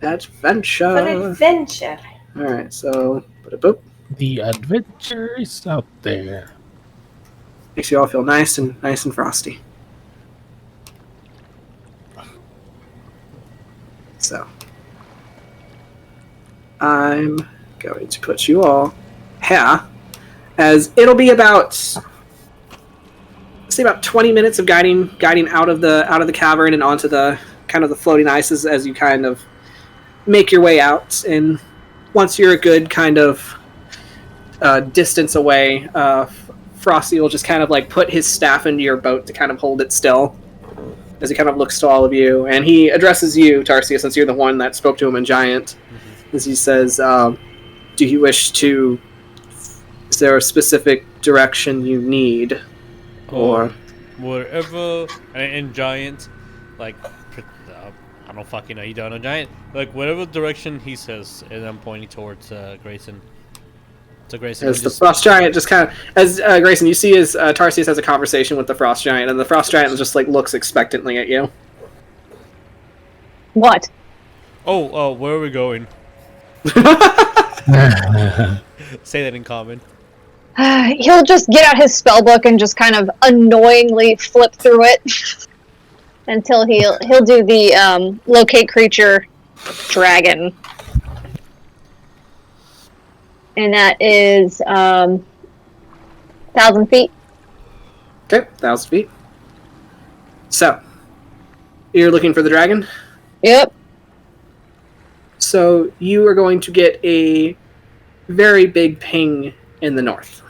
Adventure. For adventure. All right, so boop. The adventure is out there. Makes you all feel nice and frosty. So I'm going to put you all here, as it'll be about say about 20 minutes of guiding out of the cavern and onto the kind of the floating ice as you kind of make your way out. And once you're a good kind of distance away, Frosty will just kind of like put his staff into your boat to kind of hold it still as he kind of looks to all of you. And he addresses you, Tarsius, since you're the one that spoke to him in Giant, as he says, do you wish to... Is there a specific direction you need? Or... Wherever... In Giant, like... I don't fucking know, you don't know Giant. Like, whatever direction he says, and I'm pointing towards Greyson. So Greyson... As the Frost Giant just kind of... As Greyson, you see as Tarsius has a conversation with the Frost Giant, and the Frost Giant just, like, looks expectantly at you. What? Oh, where are we going? Say that in common. He'll just get out his spellbook and just kind of annoyingly flip through it until he'll do the locate creature dragon, and that is 1,000 feet. Okay, 1,000 feet. So, you're looking for the dragon? Yep. So you are going to get a very big ping in the north.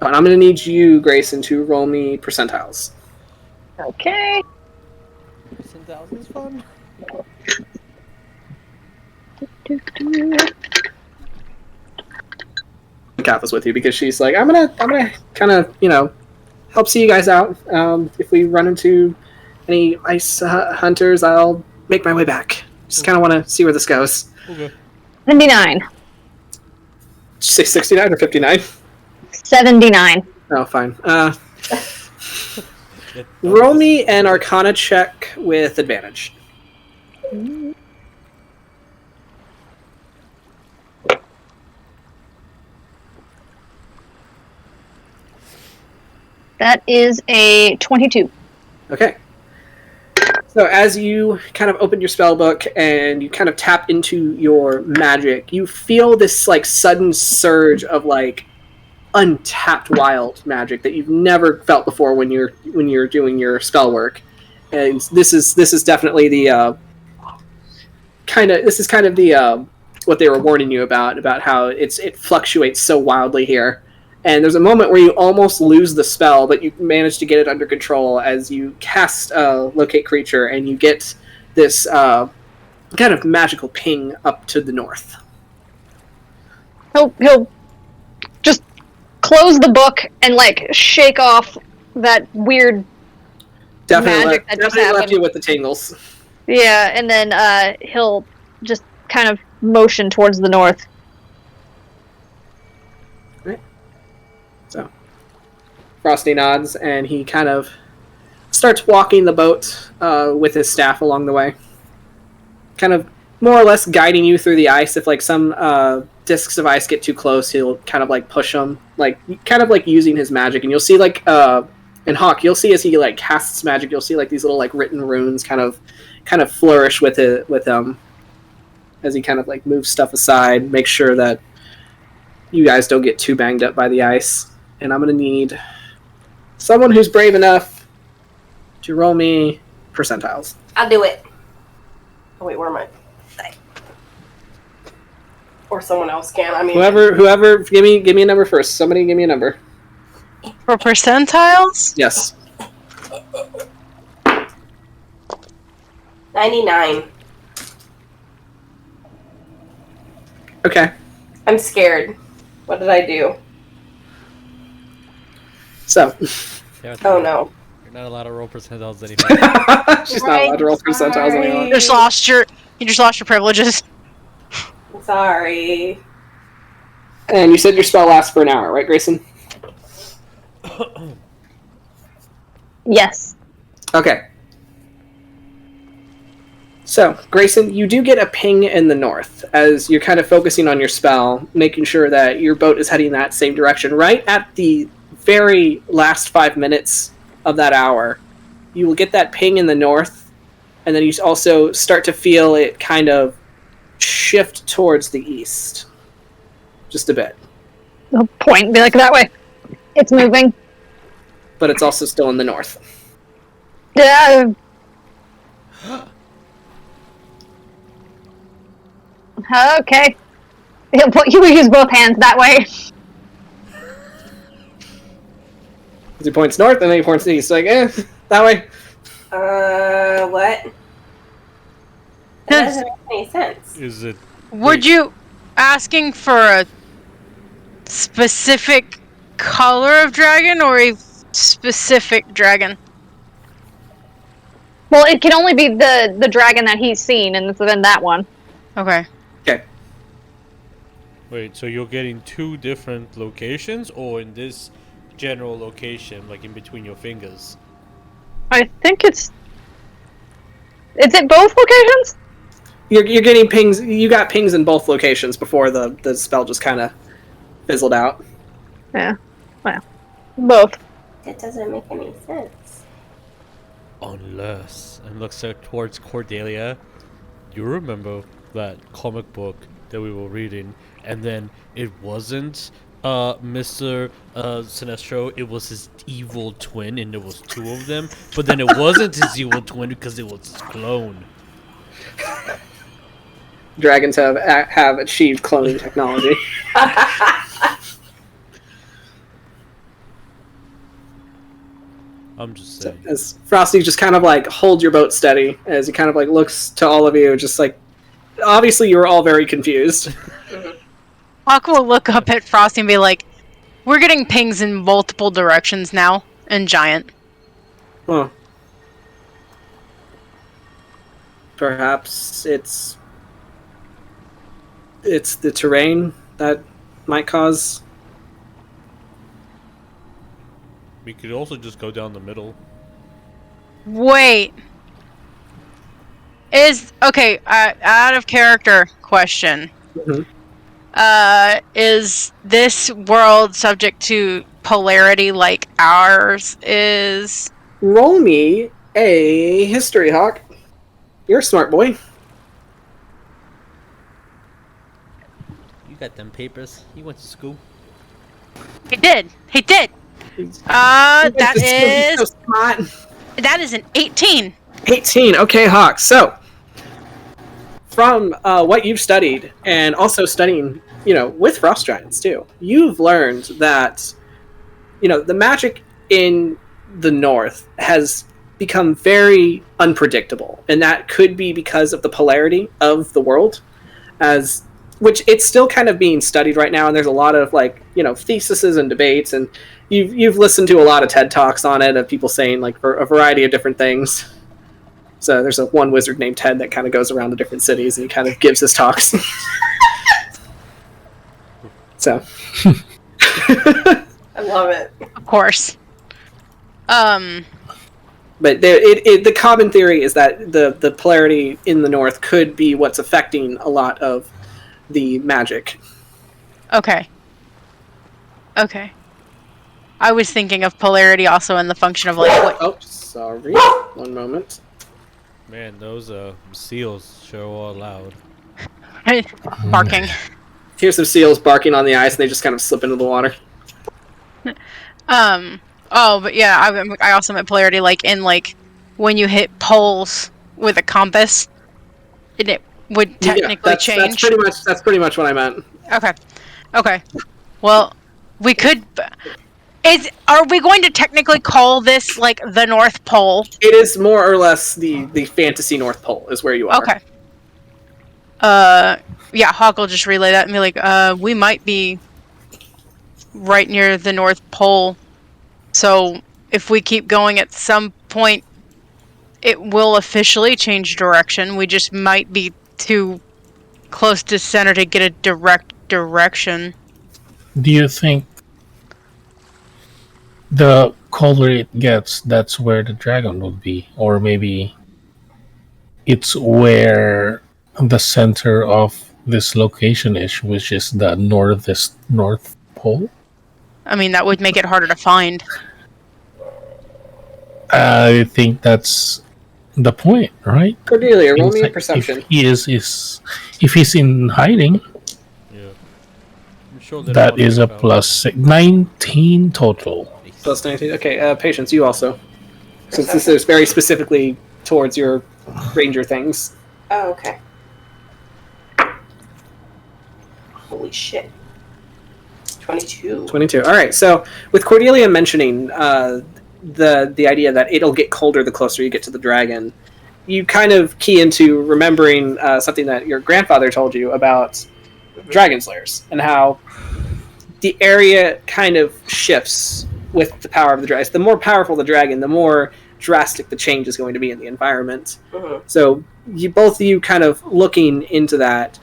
And I'm going to need you, Greyson, to roll me percentiles. Okay. Percentiles is fun. Kath is with you because she's like, I'm gonna kind of, help see you guys out. If we run into any ice hunters, I'll make my way back. Just kind of want to see where this goes. Okay. 79. Did you say 69 or 59? 79. Oh, fine. Roll me an Arcana check with advantage. That is a 22. Okay. So as you kind of open your spellbook and you kind of tap into your magic, you feel this like sudden surge of like untapped wild magic that you've never felt before when you're doing your spell work. And this is definitely the kind of the what they were warning you about how it fluctuates so wildly here. And there's a moment where you almost lose the spell, but you manage to get it under control as you cast Locate Creature, and you get this kind of magical ping up to the north. He'll just close the book and like shake off that weird magic that just happened. Left you with the tingles. Yeah, and then he'll just kind of motion towards the north. So, Frosty nods, and he kind of starts walking the boat with his staff along the way. Kind of more or less guiding you through the ice. If, like, some discs of ice get too close, he'll kind of, like, push them. Like, kind of, like, using his magic. And you'll see, like, in Hawk, you'll see as he, like, casts magic, you'll see, like, these little, like, written runes kind of flourish with him. As he kind of, like, moves stuff aside, make sure that you guys don't get too banged up by the ice. And I'm going to need someone who's brave enough to roll me percentiles. I'll do it. Oh, wait, where am I? Or someone else can. I mean, whoever, give me a number first. Somebody give me a number. For percentiles? Yes. 99. Okay. I'm scared. What did I do? So. Oh no. You're not allowed to roll percentiles anymore. She's not allowed to roll percentiles anymore. You just lost your privileges. Sorry. And you said your spell lasts for an hour, right, Greyson? Yes. Okay. So, Greyson, you do get a ping in the north as you're kind of focusing on your spell, making sure that your boat is heading that same direction. Right at the very last 5 minutes of that hour, you will get that ping in the north, and then you also start to feel it kind of shift towards the east. Just a bit. He'll point and be like, that way. It's moving. but it's also still in the north. Yeah. Okay. You use both hands that way. He points north and then he points east. Like, that way. What? That doesn't make any sense. Is it? Would you asking for a specific color of dragon or a specific dragon? Well, it can only be the dragon that he's seen, and then that one. Okay. Okay. Wait, so you're getting 2 different locations, or in this general location, like in between your fingers? I think it's... Is it both locations? You're getting pings. You got pings in both locations before the spell just kind of fizzled out. Yeah. Well, both. That doesn't make any sense. Unless, and looks towards Cordelia, you remember that comic book that we were reading, and then it wasn't Mr. Sinestro, it was his evil twin, and there was 2 of them, but then it wasn't his evil twin because it was his clone. Dragons have achieved cloning technology. I'm just So, saying. as Frosty just kind of like holds your boat steady as he kind of like looks to all of you, just like obviously you were all very confused. Hawk will look up at Frosty and be like, "We're getting pings in multiple directions now, and giant." Huh. Perhaps it's the terrain that might cause. We could also just go down the middle. Wait. Okay, out of character question. Mhm. Is this world subject to polarity like ours is? Roll me a history, Hawk. You're a smart boy. You got them papers. You went to school. He did. He's so smart. That is an 18. 18. Okay, Hawk. So, from what you've studied, and also studying, with frost giants too, you've learned that, the magic in the north has become very unpredictable, and that could be because of the polarity of the world, which it's still kind of being studied right now, and there's a lot of theses and debates, and you've listened to a lot of TED Talks on it of people saying for a variety of different things. So there's one wizard named Ted that kind of goes around to different cities and he kind of gives his talks. So I love it. Of course. But the common theory is that the polarity in the north could be what's affecting a lot of the magic. Okay. I was thinking of polarity also in the function of what. Oh, sorry. 1 moment. Man, those seals sure are loud. Barking. Here's some seals barking on the ice, and they just kind of slip into the water. Oh, but yeah, I also meant polarity when you hit poles with a compass, and it would technically change. That's pretty much what I meant. Okay. Well, we could. Are we going to technically call this the North Pole? It is more or less the fantasy North Pole is where you are. Okay. Yeah, Hawk will just relay that and be like, we might be right near the North Pole. So if we keep going at some point, it will officially change direction. We just might be too close to center to get a direct direction. Do you think the colder it gets, that's where the dragon would be? Or maybe it's where the center of this location is, which is the North Pole? I mean, that would make it harder to find. I think that's the point, right? Cordelia, roll me a perception. If he's in hiding, Yeah. I'm sure they that don't is know a about plus 19 total. it. Plus 19. Okay, Patience, you also. Since this is very specifically towards your ranger things. Oh, okay. Holy shit. 22. 22. All right. So with Cordelia mentioning the idea that it'll get colder the closer you get to the dragon, you kind of key into remembering something that your grandfather told you about dragon slayers and how the area kind of shifts with the power of the dragon. The more powerful the dragon, the more drastic the change is going to be in the environment. So both of you kind of looking into that,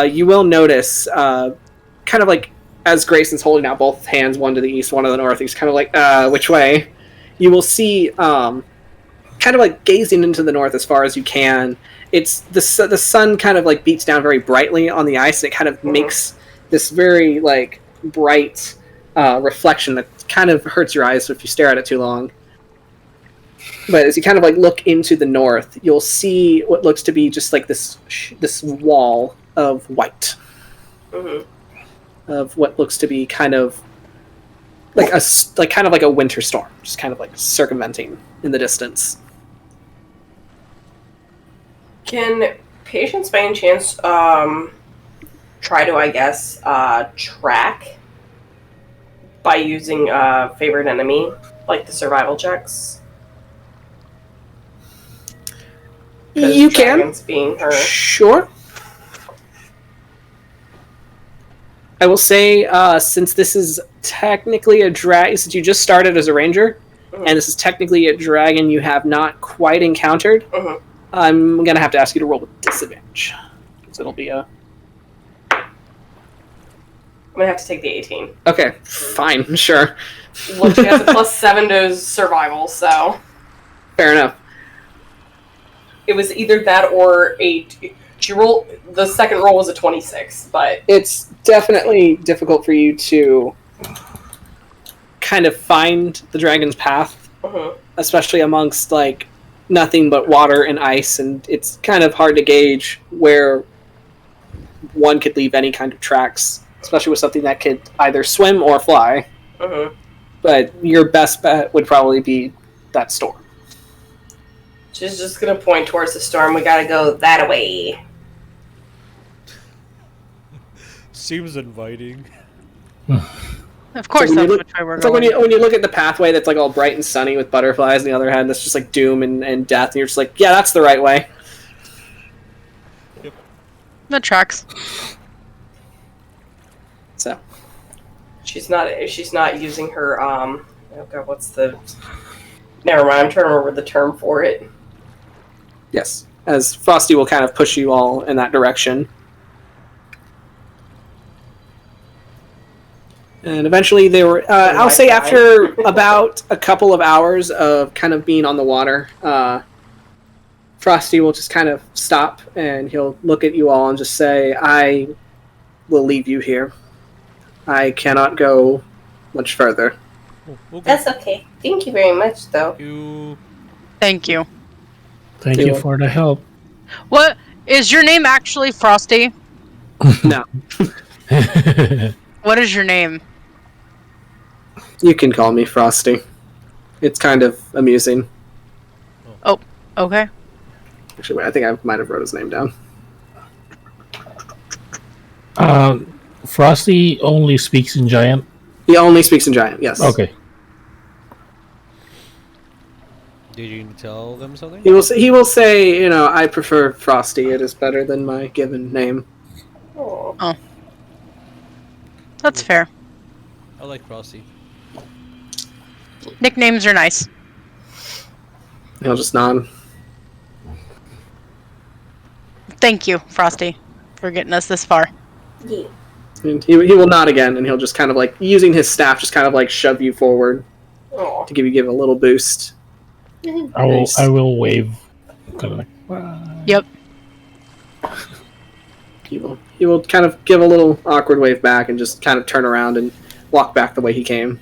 you will notice kind of like as Greyson's holding out both hands, one to the east, one to the north, he's kind of like, which way? You will see kind of like gazing into the north as far as you can. It's the sun kind of like beats down very brightly on the ice, and it kind of makes this very like bright reflection that kind of hurts your eyes if you stare at it too long. But as you kind of like look into the north, you'll see what looks to be just like this wall of white, of what looks to be kind of like a winter storm, just kind of like circumventing in the distance. Can Patience by any chance try to, I guess, track by using favorite enemy, like the survival checks? You can. Being her. Sure. I will say, since this is technically a dragon, since you just started as a ranger, and this is technically a dragon you have not quite encountered, I'm going to have to ask you to roll with disadvantage. Because it'll be a... I'm going to have to take the 18. Okay, fine, sure. Look, she has a +7 to survival, so... Fair enough. It was either that or the second roll was a 26, but... It's definitely difficult for you to kind of find the dragon's path, especially amongst, like, nothing but water and ice, and it's kind of hard to gauge where one could leave any kind of tracks, especially with something that could either swim or fly. But your best bet would probably be that storm. She's just going to point towards the storm. We got to go that way. Seems inviting. Of course, that's which way we're it's like going. when you look at the pathway that's like all bright and sunny with butterflies, on the other hand, that's just like doom and death, and you're just like, yeah, that's the right way. Yep. That tracks. So she's not using her oh god, what's the... Never mind, I'm trying to remember the term for it. yes, as Frosty will kind of push you all in that direction. And eventually they were, I'll say after about a couple of hours of kind of being on the water, Frosty will just kind of stop and he'll look at you all and just say, I will leave you here. I cannot go much further. Oh, okay. That's okay. Thank you very much, though. Thank you. Thank you for the help. What is your name actually, Frosty? No. What is your name? You can call me Frosty. It's kind of amusing. Oh, okay. Actually, wait, I think I might have wrote his name down. Frosty only speaks in giant. He only speaks in giant, yes. Okay. Did you tell them something? He will say, you know, I prefer Frosty. It is better than my given name. Oh. That's fair. I like Frosty. Nicknames are nice. He'll just nod. Thank you, Frosty, for getting us this far. Yeah. And he will nod again, and he'll just kind of like, using his staff, just kind of like shove you forward Oh. to give a little boost. I will wave. Kind of like, Yep. He will kind of give a little awkward wave back and just kind of turn around and walk back the way he came.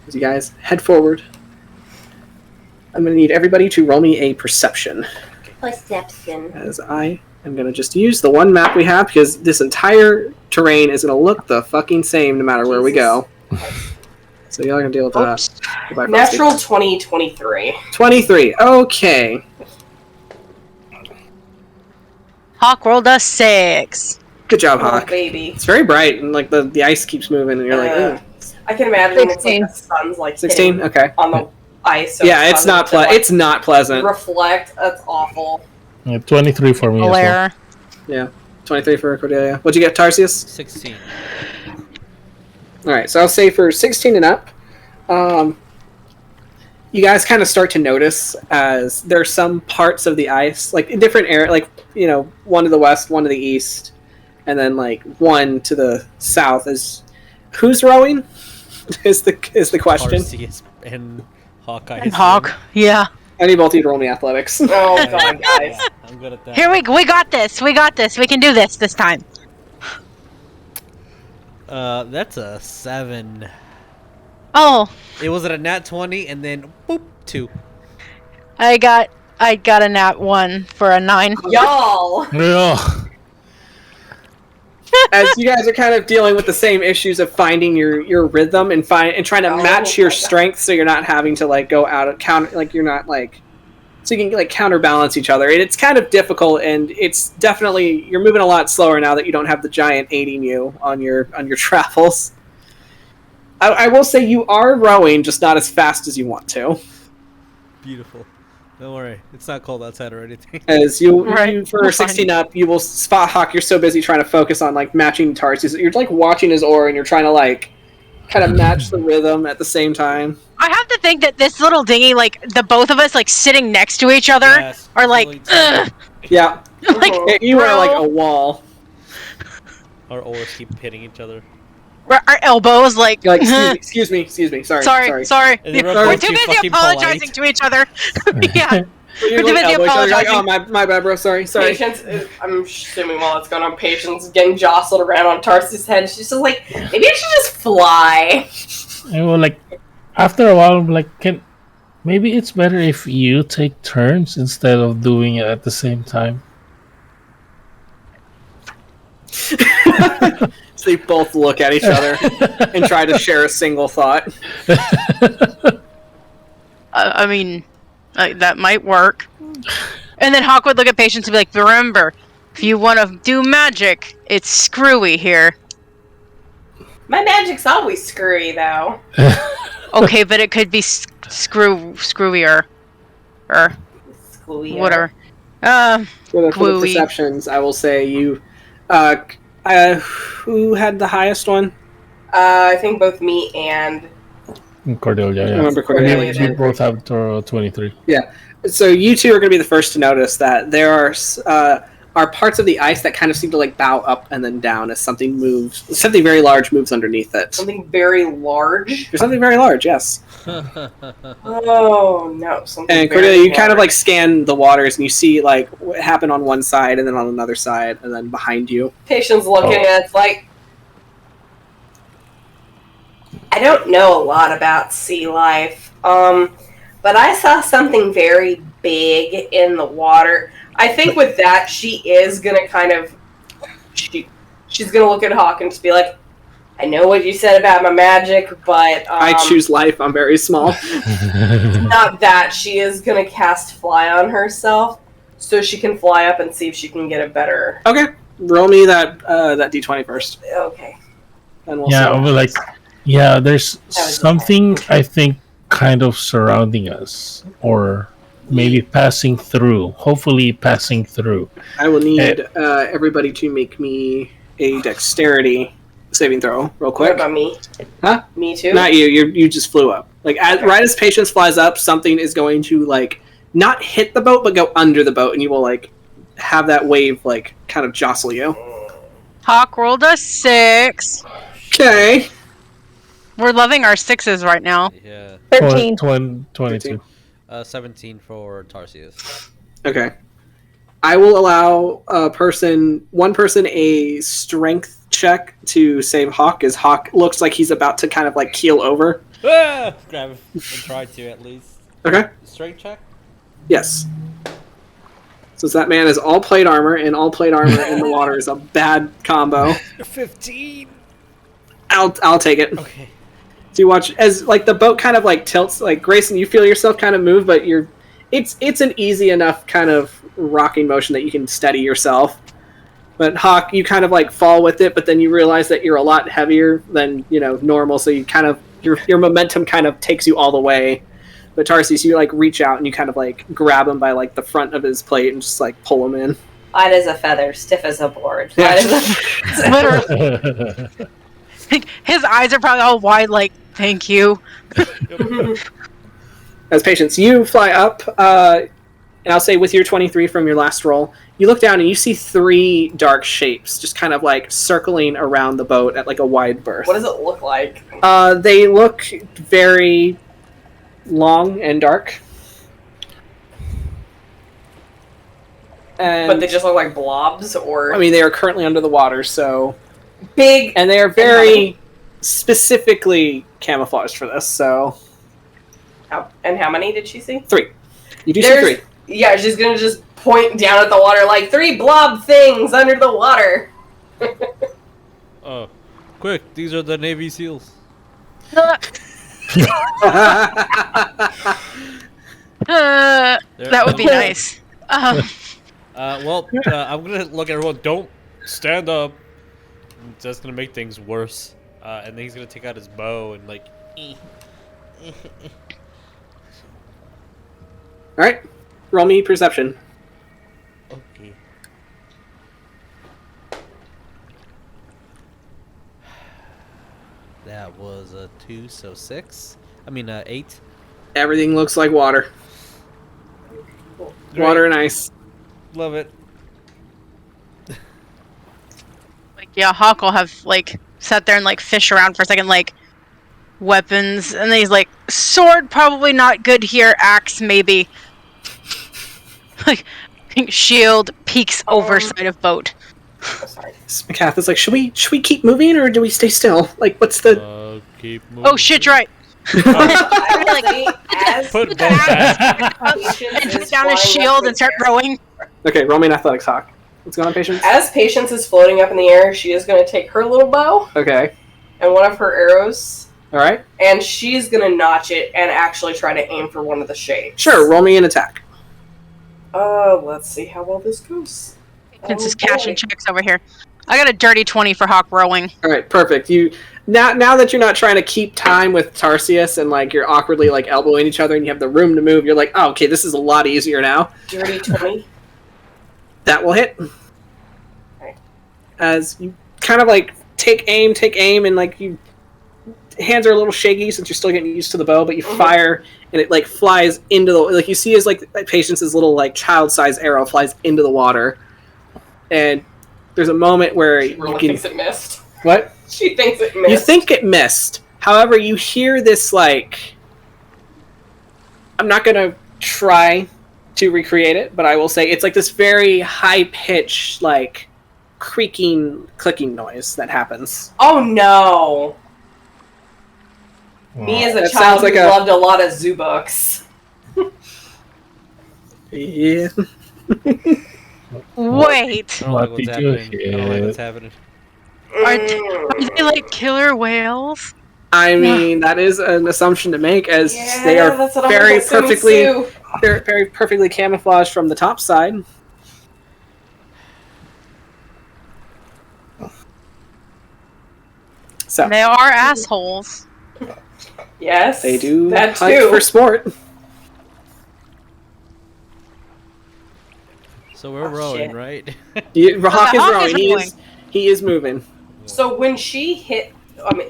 As you guys head forward, I'm going to need everybody to roll me a perception. Perception. As I I'm going to just use the one map we have because this entire terrain is going to look the fucking same no matter where we go. So y'all are going to deal with that. Goodbye, Natural 2023. 23. Okay. Hawk rolled a 6. Good job, Oh, Hawk. baby. It's very bright, and like the ice keeps moving, and you're like, ooh. I can imagine it's 16. like the sun's like 16? hitting Okay. on the ice. So Yeah, it's not it's not pleasant. Reflect. That's awful. Yeah, 23 for me as well. Glare. Yeah. 23 for Cordelia. What'd you get, Tarsius? 16. Alright, so I'll say for 16 and up, you guys kind of start to notice as there are some parts of the ice, like in different area, like, you know, one to the west, one to the east, and then like one to the south. Is who's rowing? is the question. Tarsius and Hawkeye. And Hawk. Yeah. I need both of you to roll me athletics. Oh god, guys. Yeah, I'm good at that. Here we got this. We got this. We can do this time. That's a 7. Oh, It was at a nat 20 and then boop 2. I got a nat 1 for a 9. Y'all. Yeah. As you guys are kind of dealing with the same issues of finding your rhythm and trying to match your strength, so you're not having to like go out of counter, like you're not like, so you can like counterbalance each other. It's kind of difficult, and it's definitely you're moving a lot slower now that you don't have the giant aiding you on your travels. I will say you are rowing, just not as fast as you want to. Beautiful. Don't worry, it's not cold outside or anything. As you Right. for We're 16 up, you will spot Hawk. You're so busy trying to focus on like matching Tarsius. You're like watching his oar, and you're trying to like kind of match the rhythm at the same time. I have to think that this little dinghy, like the both of us, like sitting next to each other, Yes, are like, really ugh, Yeah, like you are like bro, a wall. Our oars keep hitting each other. our elbows, like, You're like excuse me. Sorry. sorry. And then We're both too too busy fucking apologizing polite. to each other. Yeah. You're We're too busy elbow each other, you're like, apologizing. oh my bad, bro. Sorry. Patience, I'm assuming while it's going on, Patience is getting jostled around on Tarsis' head. She's just like, maybe I should just fly. And well, like after a while, I'm like, maybe it's better if you take turns instead of doing it at the same time. So they both look at each other and try to share a single thought. I mean, that might work. And then Hawk would look at Patience and be like, remember, if you want to do magic, it's screwy here. My magic's always screwy, though. Okay, but it could be screwier. Or Screwy. whatever. For the Gluey. perceptions, I will say you. Who had the highest one? I think both me and... Cordelia, yeah. I remember Cordelia. We both have 23. So you two are going to be the first to notice that there are parts of the ice that kind of seem to like bow up and then down as something moves. Something very large moves underneath it. Something very large. There's something very large, yes. Oh, no. Something And very Cordelia, you kind of large. like scan the waters and you see like what happened on one side and then on another side and then behind you. Patience looking at it's like, I don't know a lot about sea life, but I saw something very big in the water. I think with that, she is gonna kind of, she's gonna look at Hawk and just be like, I know what you said about my magic, but I choose life. I'm very small. not that. She is gonna cast fly on herself, so she can fly up and see if she can get a better. Okay, roll me that d20 first, Okay. and we'll Yeah, see. but like, yeah, there's was something I think kind of surrounding us, or maybe passing through. Hopefully, passing through. I will need everybody to make me a dexterity saving throw, real What quick. about me? Huh? Me too. Not you. You just flew up. Like right as Patience flies up, something is going to like not hit the boat, but go under the boat, and you will like have that wave like kind of jostle you. Hawk rolled a 6. Okay. We're loving our 6s right now. Yeah. 13. 22. 17 for Tarsius. Okay. I will allow one person a strength check to save Hawk, as Hawk looks like he's about to kind of like keel over. Ah! Grab it. Try to at least. Okay. Strength check? Yes. So that man is all plate armor, and all plate armor in the water is a bad combo. 15. I'll take it. Okay. So you watch as like the boat kind of like tilts. Like Greyson, you feel yourself kind of move, but it's an easy enough kind of rocking motion that you can steady yourself. But Hawk, you kind of like fall with it, but then you realize that you're a lot heavier than normal, so you kind of your momentum kind of takes you all the way. But Tarsius, you like reach out and you kind of like grab him by like the front of his plate and just like pull him in. Light as a feather, stiff as a board. Yeah. Literally. His eyes are probably all wide, like, thank you. As Patience, you fly up, and I'll say with your 23 from your last roll, you look down and you see 3 dark shapes just kind of like circling around the boat at like a wide berth. What does it look like? They look very long and dark. And, But they just look like blobs, or... I mean, they are currently under the water, so... Big... And they are very specifically camouflaged for this, so... And how many did she see? 3. You do see 3. Yeah, she's gonna just point down at the water like 3 blob things under the water. Oh, quick! These are the Navy SEALs. That would be nice. Well, I'm gonna look at everyone. Don't stand up. That's gonna make things worse. And then he's gonna take out his bow and like. All right, roll me perception. Okay. That was a 2, so 6. I mean, 8. Everything looks like water. Great. Water and ice. Love it. Like, yeah, Hawk will have, like, sat there and, like, fish around for a second, like, weapons. And then he's like, sword, probably not good here. Axe, maybe. Like, shield, peeks over side of boat. Oh, sorry. Macath is like, should we keep moving or do we stay still? Like, what's the... Keep moving. Oh, shit, you're right. I as Put both that back. and put down his shield and start rowing. Okay, roll me an athletics, Hawk. What's going on, Patience? As Patience is floating up in the air, she is going to take her little bow Okay. and one of her arrows, All right. and she's going to notch it and actually try to aim for one of the shapes. Sure, roll me an attack. Let's see how well this goes. Since his cashing checks over here. I got a dirty 20 for Hawk rowing. All right, perfect. You now that you're not trying to keep time with Tarsius and like you're awkwardly like elbowing each other and you have the room to move, you're like, oh, okay, this is a lot easier now. Dirty 20. That will hit. Okay. As you kind of like take aim, and like you hands are a little shaky since you're still getting used to the bow, but you fire and it like flies into the like you see as like Patience's little like child-sized arrow flies into the water, and there's a moment where She really you can thinks it missed. what She thinks it missed. you think it missed. However, you hear this like I'm not gonna try to recreate it, but I will say it's like this very high-pitched like creaking, clicking noise that happens. Oh no! Me as a That child sounds like who a- loved a lot of zoo books. Yeah. Wait. I don't like what's happening. I don't like what's happening. Are they like killer whales? I mean, that is an assumption to make, as Yeah, they are that's what I'm very assuming perfectly, too. they're very perfectly camouflaged from the top side. So They are assholes. Yes, they do that hunt too. for sport. So we're Oh, rowing, shit. right? Hawk is Hawk is rowing. rowing. He is moving. So when she hit, I mean,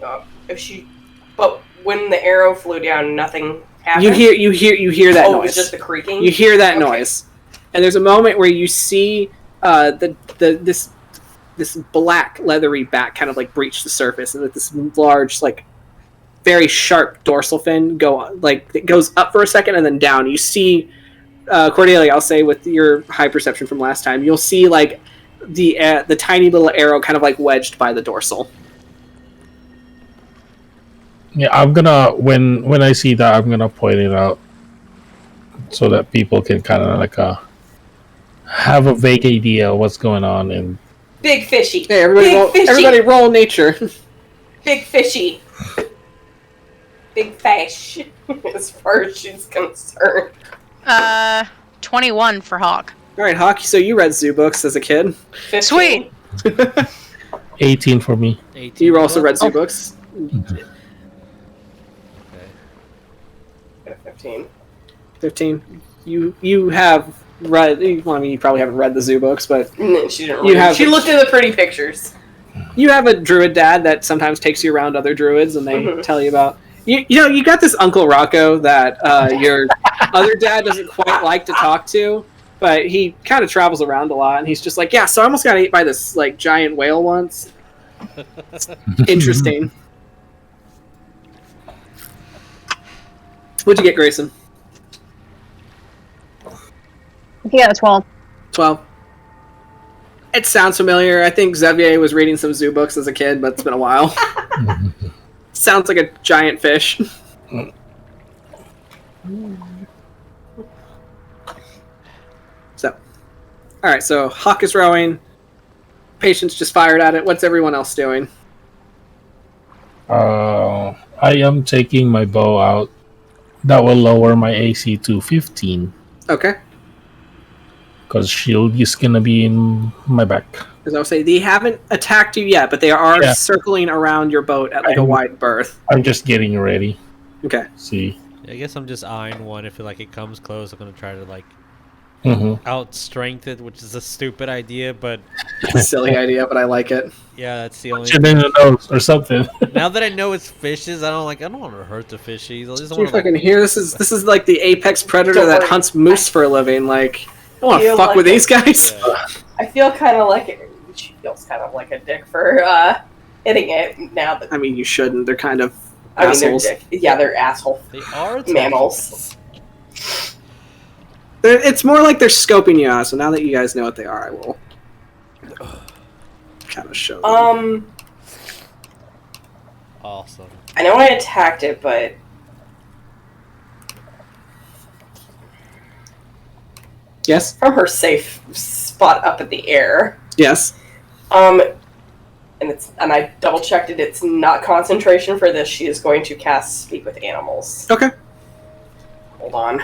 but when the arrow flew down, nothing happened. You hear that Oh, it noise. was just the creaking. You hear that Okay. noise, and there's a moment where you see this black leathery back kind of like breach the surface, and with this large like very sharp dorsal fin go like it goes up for a second and then down. You see Cordelia, I'll say with your high perception from last time, you'll see like the tiny little arrow kind of like wedged by the dorsal. Yeah, I'm gonna when I see that, I'm gonna point it out so that people can kind of like have a vague idea of what's going on, and Big fishy. Hey, everybody roll nature. Big fishy. Big fish, as far as she's concerned. 21 for Hawk. All right, Hawk. So you read zoo books as a kid. 15. Sweet. 18 for me. 18 You also read zoo Oh. books. Okay. 15. 15. You have read. Well, I mean, you probably haven't read the zoo books, but No, she didn't You read. have- She looked at the pretty pictures. you have a druid dad that sometimes takes you around other druids, and they Mhm. tell you about. You know, you got this Uncle Rocco that your other dad doesn't quite like to talk to, but he kind of travels around a lot, and he's just like, yeah, so I almost got ate by this like giant whale once. It's interesting. What'd you get, Grayson? He got a 12. 12. It sounds familiar. I think Xavier was reading some zoo books as a kid, but it's been a while. Sounds like a giant fish. So, all right. So Hawk is rowing. Patience just fired at it. What's everyone else doing? I am taking my bow out. That will lower my AC to 15 Okay. because shield is gonna be in my back. As I was saying, they haven't attacked you yet, but they are Yeah. circling around your boat at like a wide berth. I'm just getting ready. Okay. See. I guess I'm just eyeing one. If it comes close, I'm gonna try to like Mm-hmm. outstrength it, which is a stupid idea, but Silly idea, but I like it. yeah, that's the only. Shit in the nose or something. Now that I know it's fishes, I don't want to hurt the fishies. I just You want to fucking hear this is like the apex predator Don't that worry. hunts moose for a living. Like, I don't want to Feel fuck like with it. these guys. Yeah. I feel kind of like she feels kind of like a dick for hitting it now that I mean, you shouldn't. They're kind of I mean assholes. they're dick. Yeah, they're asshole. They are attacking Mammals. us. It's more like they're scoping you out. So now that you guys know what they are, I will kind of show them. Awesome. I know I attacked it, but Yes. from her safe spot up in the air. Yes. And I double checked it. It's not concentration for this. She is going to cast Speak with Animals. Okay. Hold on.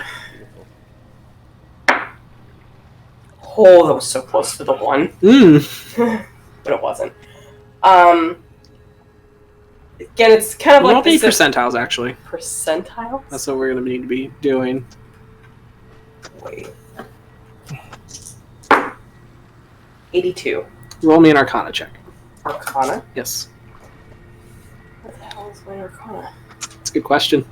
Oh, that was so close to the one, but it wasn't. Again, it's kind of Well, like be this percentiles actually. percentile. That's what we're gonna need to be doing. Wait. 82. Roll me an Arcana check. Arcana? Yes. What the hell is my Arcana? That's a good question.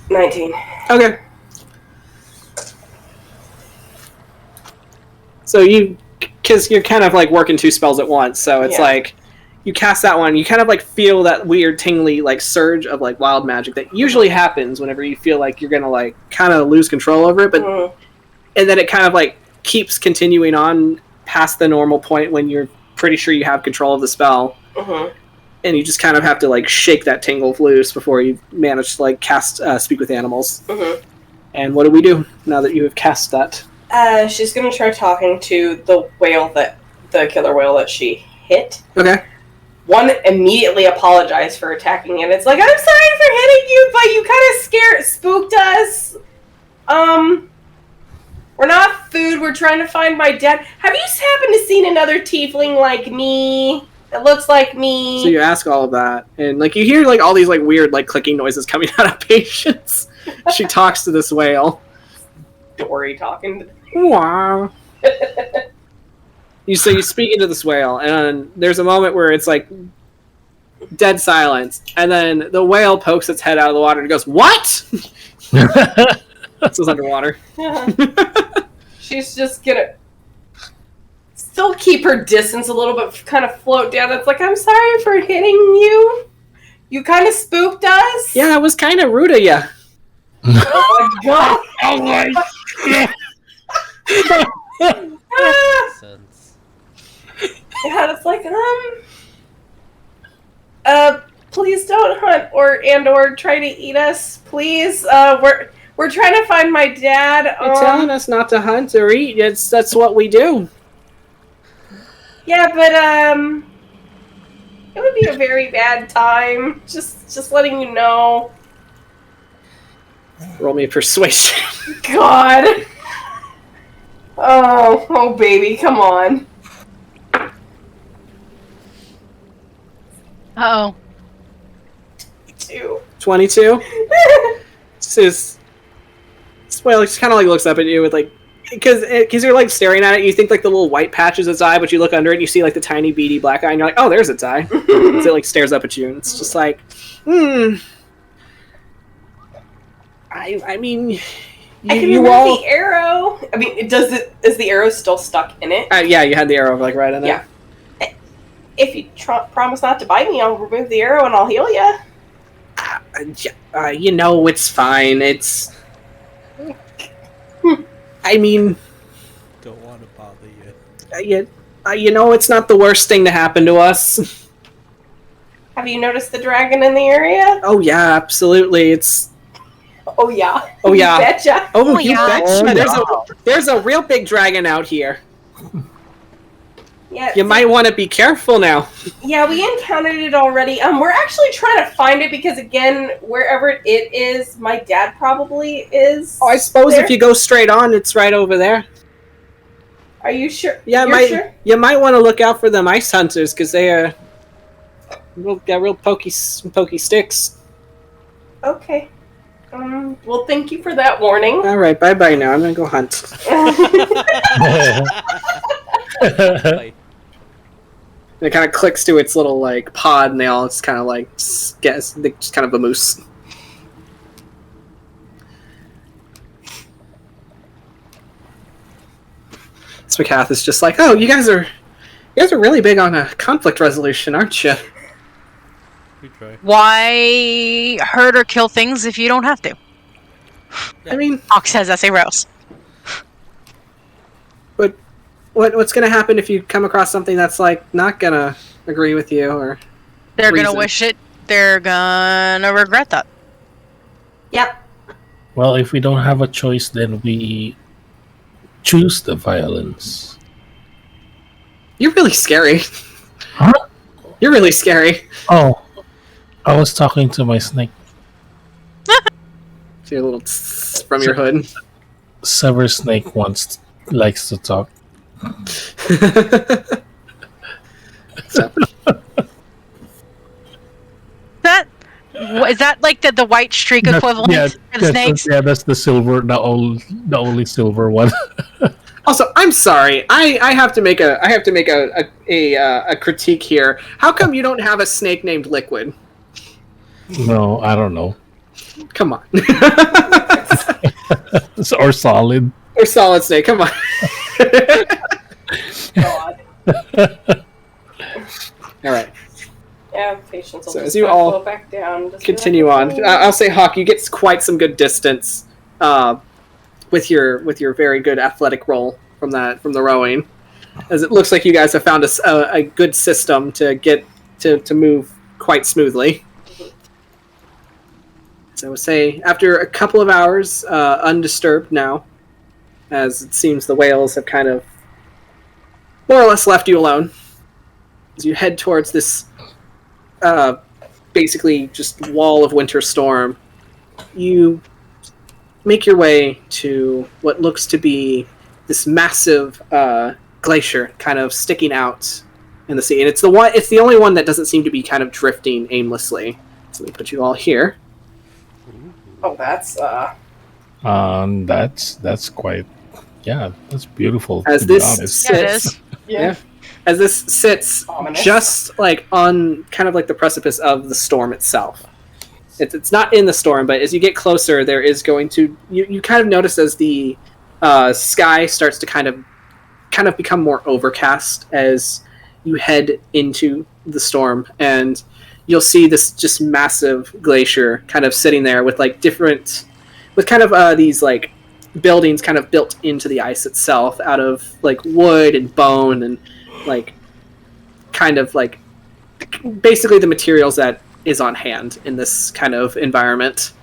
19. Okay. So because you're kind of like working two spells at once, so it's Yeah. like you cast that one, you kind of like feel that weird tingly like surge of like wild magic that usually happens whenever you feel like you're gonna like kind of lose control over it, but Mhm. and then it kind of like keeps continuing on past the normal point when you're pretty sure you have control of the spell. Mhm. And you just kind of have to like shake that tingle loose before you manage to like cast Speak with Animals. Mhm. And what do we do now that you have cast that? She's gonna try talking to the killer whale that she hit. Okay. One immediately apologized for attacking it. It's like, I'm sorry for hitting you, but you kind of spooked us. We're not food. We're trying to find my dad. Have you happened to seen another tiefling like me? That looks like me. So you ask all of that, and like you hear like all these like weird like clicking noises coming out of Patience. She talks to this whale. Dory talking to Wow. You speak into this whale, and there's a moment where it's like dead silence, and then the whale pokes its head out of the water and goes, "What?" This is underwater. She's just gonna still keep her distance a little bit, kind of float down. It's like, I'm sorry for hitting you. You kind of spooked us. Yeah, it was kind of rude of you. Oh my god. Oh my Sense. Yeah, it's like, please don't hunt or try to eat us. Please, we're trying to find my dad. You're telling us not to hunt or eat. That's what we do. Yeah, but it would be a very bad time. Just letting you know. Roll me a persuasion. God. Oh, baby, come on. Uh-oh. 22. Well, he kind of like looks up at you with like, because you're like staring at it. You think like the little white patch is its eye, but you look under it and you see like the tiny beady black eye, and you're like, oh, there's its eye. So it like stares up at you, and it's just like, I mean, I can remove the arrow. I mean, is the arrow still stuck in it? Yeah, you had the arrow like right in there. Yeah. If you promise not to bite me, I'll remove the arrow and I'll heal you. You know, it's fine. It's. I mean. Don't want to bother you. You know, it's not the worst thing to happen to us. Have you noticed the dragon in the area? Oh yeah, absolutely. It's. Oh yeah. Oh yeah. You betcha. Oh, you yeah. betcha. There's a real big dragon out here. Yeah. You might want to be careful now. Yeah, we encountered it already. We're actually trying to find it because, again, wherever it is, my dad probably is. Oh, I suppose there. if you go straight on, it's right over there. Are you sure? Yeah, Sure? You might want to look out for them ice hunters because they are real pokey sticks. Okay. Well, thank you for that warning. All right, bye now. I'm gonna go hunt. And it kind of clicks to its little like pod, and they all just kind of like guess they just kind of a moose. Spakath is just like, oh, you guys are really big on conflict resolution, aren't you? We try. Why hurt or kill things if you don't have to? I mean, Hawks has S.A. Rose. but what's gonna happen if you come across something that's like not gonna agree with you or? They're reason? gonna wish it. They're gonna regret that. Yep. Well, if we don't have a choice, then we choose the violence. You're really scary. Huh? You're really scary. Oh, I was talking to my snake. See a little tss from your hood. Sever snake likes to talk. So, Is that like the white streak equivalent for the snakes? That's the silver, the only silver one. also, I'm sorry. I have to make a critique here. How come you don't have a snake named Liquid? No, I don't know. Come on. Or solid. Or solid snake. Come on. God. All right. Yeah, patience will So just as you go all back down. Just continue on. I'll say, Hawk, you get quite some good distance with your very good athletic roll from the rowing, as it looks like you guys have found a good system to get to move quite smoothly. So I would say after a couple of hours, undisturbed now, as it seems the whales have kind of more or less left you alone, as you head towards this basically just wall of winter storm, you make your way to what looks to be this massive glacier kind of sticking out in the sea. And it's the only one that doesn't seem to be kind of drifting aimlessly. So let me put you all here. Oh, that's that's quite, yeah, that's beautiful. As to be this honest. Yeah, it sits, is. yeah. As this sits Ominous. just like on kind of like the precipice of the storm itself. It's not in the storm, but as you get closer, there is going to you kind of notice as the sky starts to kind of become more overcast as you head into the storm, and you'll see this just massive glacier kind of sitting there with like these like buildings kind of built into the ice itself out of like wood and bone and like kind of like basically the materials that is on hand in this kind of environment.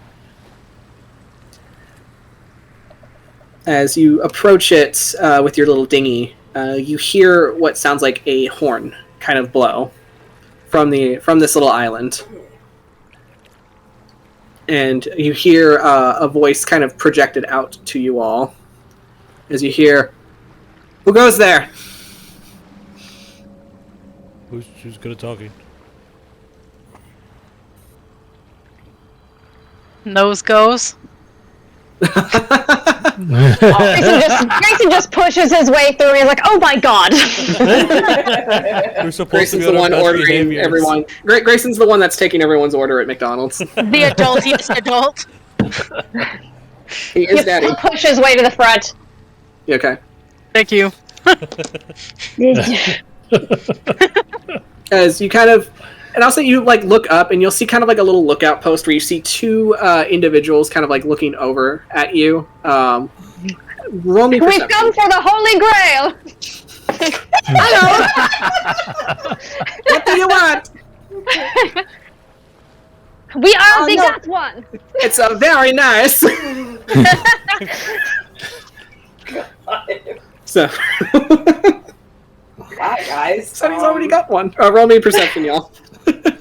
As you approach it with your little dinghy, you hear what sounds like a horn kind of blow from this little island. And you hear a voice kind of projected out to you all. As you hear, "Who goes there?" Who's good at talking? Nose goes. Greyson just pushes his way through. And he's like, "Oh my god!" We're supposed Grayson's to be the on one our best ordering behaviors. everyone. Grayson's the one that's taking everyone's order at McDonald's. The adult, yes, adult. He is daddy. He'll push his way to the front. You okay? Thank you. As you kind of, and also you like look up and you'll see kind of like a little lookout post where you see two individuals kind of like looking over at you. Roll me We've perception. come for the Holy Grail. Hello. What do you want? We are Oh, the no. that one. It's a very nice. So, Wow, guys. so he's already got one. Roll me perception, y'all.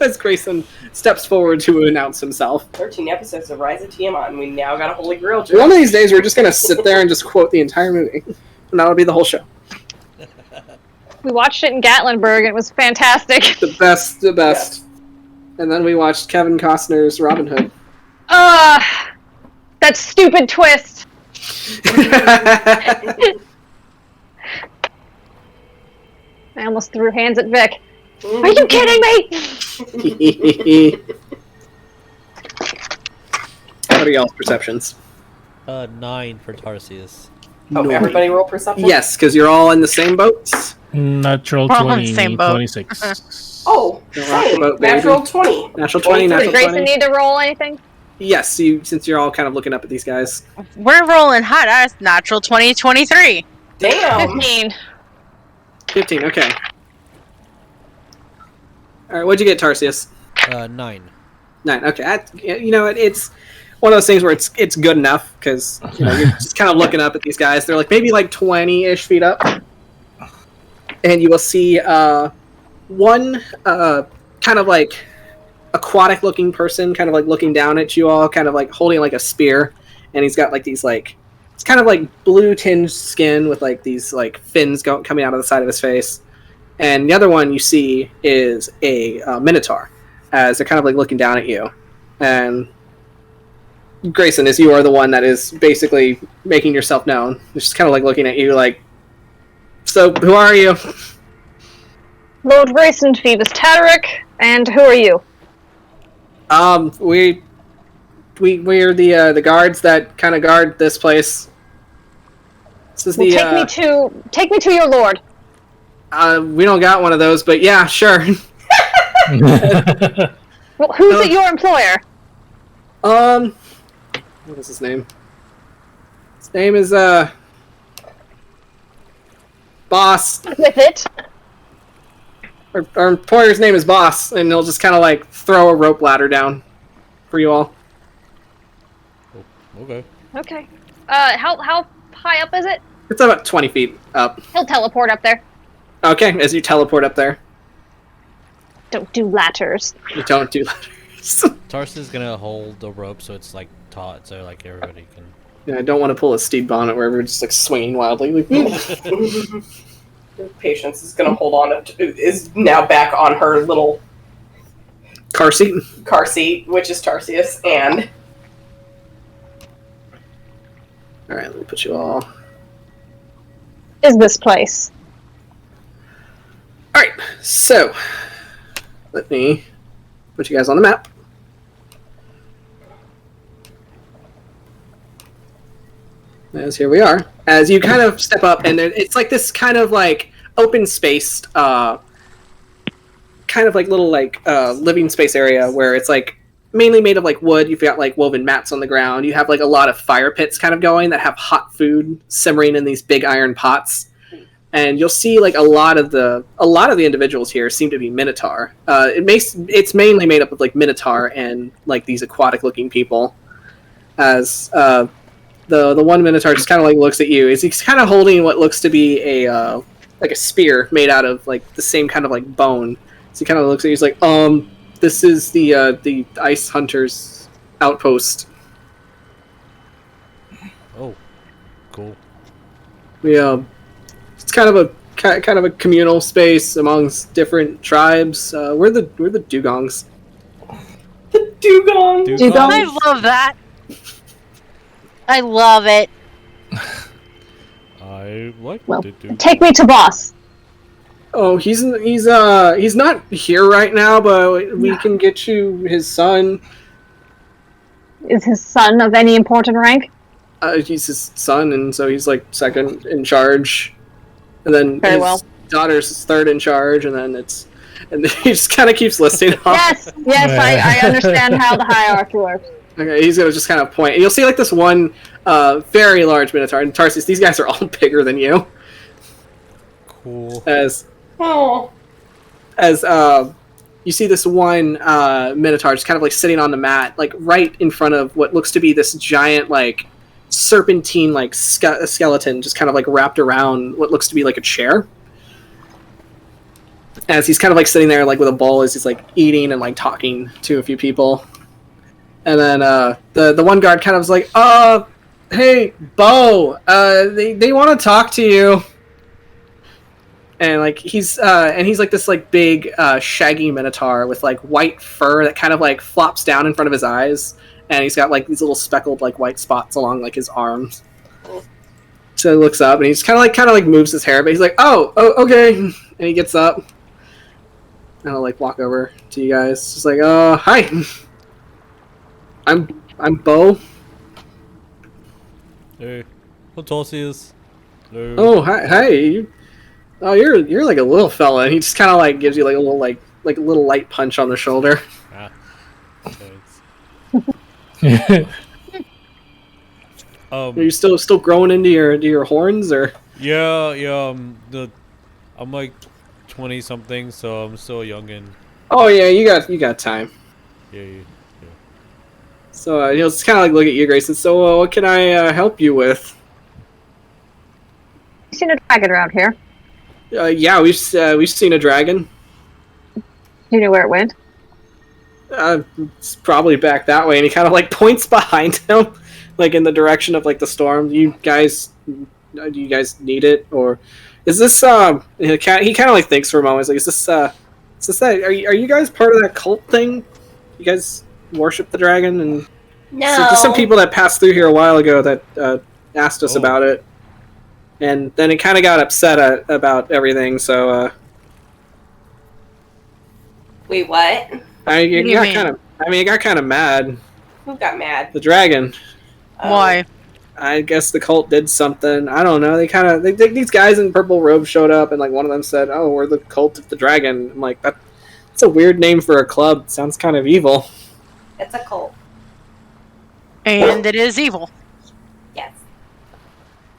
As Greyson steps forward to announce himself. 13 episodes of Rise of Tiamat, and we now got a Holy Grail One joke. of these days, we're just gonna sit there and just quote the entire movie, and that'll be the whole show. We watched it in Gatlinburg. And it was fantastic. The best. Yes. And then we watched Kevin Costner's Robin Hood. That stupid twist. I almost threw hands at Vic. Are you kidding me? What are y'all's perceptions? 9 for Tarsius. Oh, everybody roll perception? Yes, because you're all in the same boats. Natural We're all on the 20, same boat. 26. Oh, You're rock the same. boat, baby. Natural 20. Natural 20, Does natural Does Grayson 20. need to roll anything? Yes, since you're all kind of looking up at these guys. We're rolling hot. That's natural 2023. Damn. 15. 15, okay. Alright, what'd you get, Tarsius? 9. 9, okay. You know, it's one of those things where it's good enough, because you know, you're just kind of looking up at these guys. They're like maybe like 20-ish feet up. And you will see one kind of like aquatic-looking person kind of like looking down at you all, kind of like holding like a spear. And he's got like these like, it's kind of like blue-tinged skin with like these like fins coming out of the side of his face. And the other one you see is a Minotaur, as they're kind of like looking down at you. And Greyson, as you are the one that is basically making yourself known, they're just kind of like looking at you like, so who are you? Lord Grayson, Phoebus Tataric, and who are you? We're the guards that kind of guard this place. This is Well, the take me to your lord. we don't got one of those, but yeah, sure. Well, who's your employer? What is his name? His name is Boss. With it. Our employer's name is Boss, and he'll just kind of like throw a rope ladder down for you all. Okay. Okay. How high up is it? It's about 20 feet up. He'll teleport up there. Okay, as you teleport up there, Don't do ladders. you don't do ladders. Tarsius is gonna hold the rope so it's like taut, so like everybody can. Yeah, I don't want to pull a Steve Bonnet where we're just like swinging wildly. Like, Patience is gonna hold on. Is now back on her little car seat. car seat, which is Tarsius, and All right, let me put you all. Is this place? All right, so let me put you guys on the map. As here we are. As you kind of step up, and it's like this kind of like open spaced, kind of like little like living space area where it's like mainly made of like wood. You've got like woven mats on the ground. You have like a lot of fire pits kind of going that have hot food simmering in these big iron pots. and you'll see like a lot of the individuals here seem to be Minotaur. It's mainly made up of like Minotaur and like these aquatic looking people. As the one Minotaur just kind of like looks at you. He's kind of holding what looks to be a like a spear made out of like the same kind of like bone. So he kind of looks at you. He's like, this is the Ice Hunters outpost. Oh, cool. It's kind of a communal space amongst different tribes. We're the Dugongs. The Dugong. Dugong. I love that. I love it. I like Well, the Dugong. take me to boss. Oh, he's not here right now, but we can get you his son. Is his son of any important rank? He's his son, and so he's like second in charge, and then Very his well. daughter's third in charge, and then he just kind of keeps listing off. Yes, I understand how the hierarchy works. Okay, he's gonna just kind of point, and you'll see like this one very large Minotaur. And Tarsius, these guys are all bigger than you. Cool. As Oh. you see this one Minotaur just kind of like sitting on the mat, like right in front of what looks to be this giant like serpentine like skeleton, just kind of like wrapped around what looks to be like a chair. As he's kind of like sitting there like with a bowl as he's like eating and like talking to a few people. And then the one guard kind of was like, hey, Bo, they want to talk to you. And like he's like this like big shaggy Minotaur with like white fur that kind of like flops down in front of his eyes, and he's got like these little speckled like white spots along like his arms. So he looks up and he's kind of like moves his hair, but he's like, oh, okay, and he gets up and I'll like walk over to you guys, just like, hi. I'm Bo. Hey, I'm Tarsius. Hello. Oh, hi. Oh, you're like a little fella, and he just kind of like gives you like a little like a little light punch on the shoulder. Ah, thanks. Are you still growing into your horns, or? Yeah. I'm like 20 something, so I'm still young and. Oh yeah, you got time. Yeah. So he'll just kind of like look at you, Greyson. So what can I help you with? You seen a dragon around here? Yeah, we've seen a dragon. Do you know where it went? It's probably back that way, and he kind of like points behind him, like in the direction of like the storm. Do you guys need it, or is this he kind of like thinks for a moment. He's like, is this that? Are you guys part of that cult thing? You guys worship the dragon? And No. so there's some people that passed through here a while ago that asked us about it, and then it kind of got upset about everything. So Wait, what? it got kind of mad. Who got mad? The dragon. Oh. Why? I guess the cult did something. I don't know. These guys in purple robes showed up, and like one of them said, "Oh, we're the cult of the dragon." I'm like, that's a weird name for a club. Sounds kind of evil. It's a cult. And it is evil. Yes.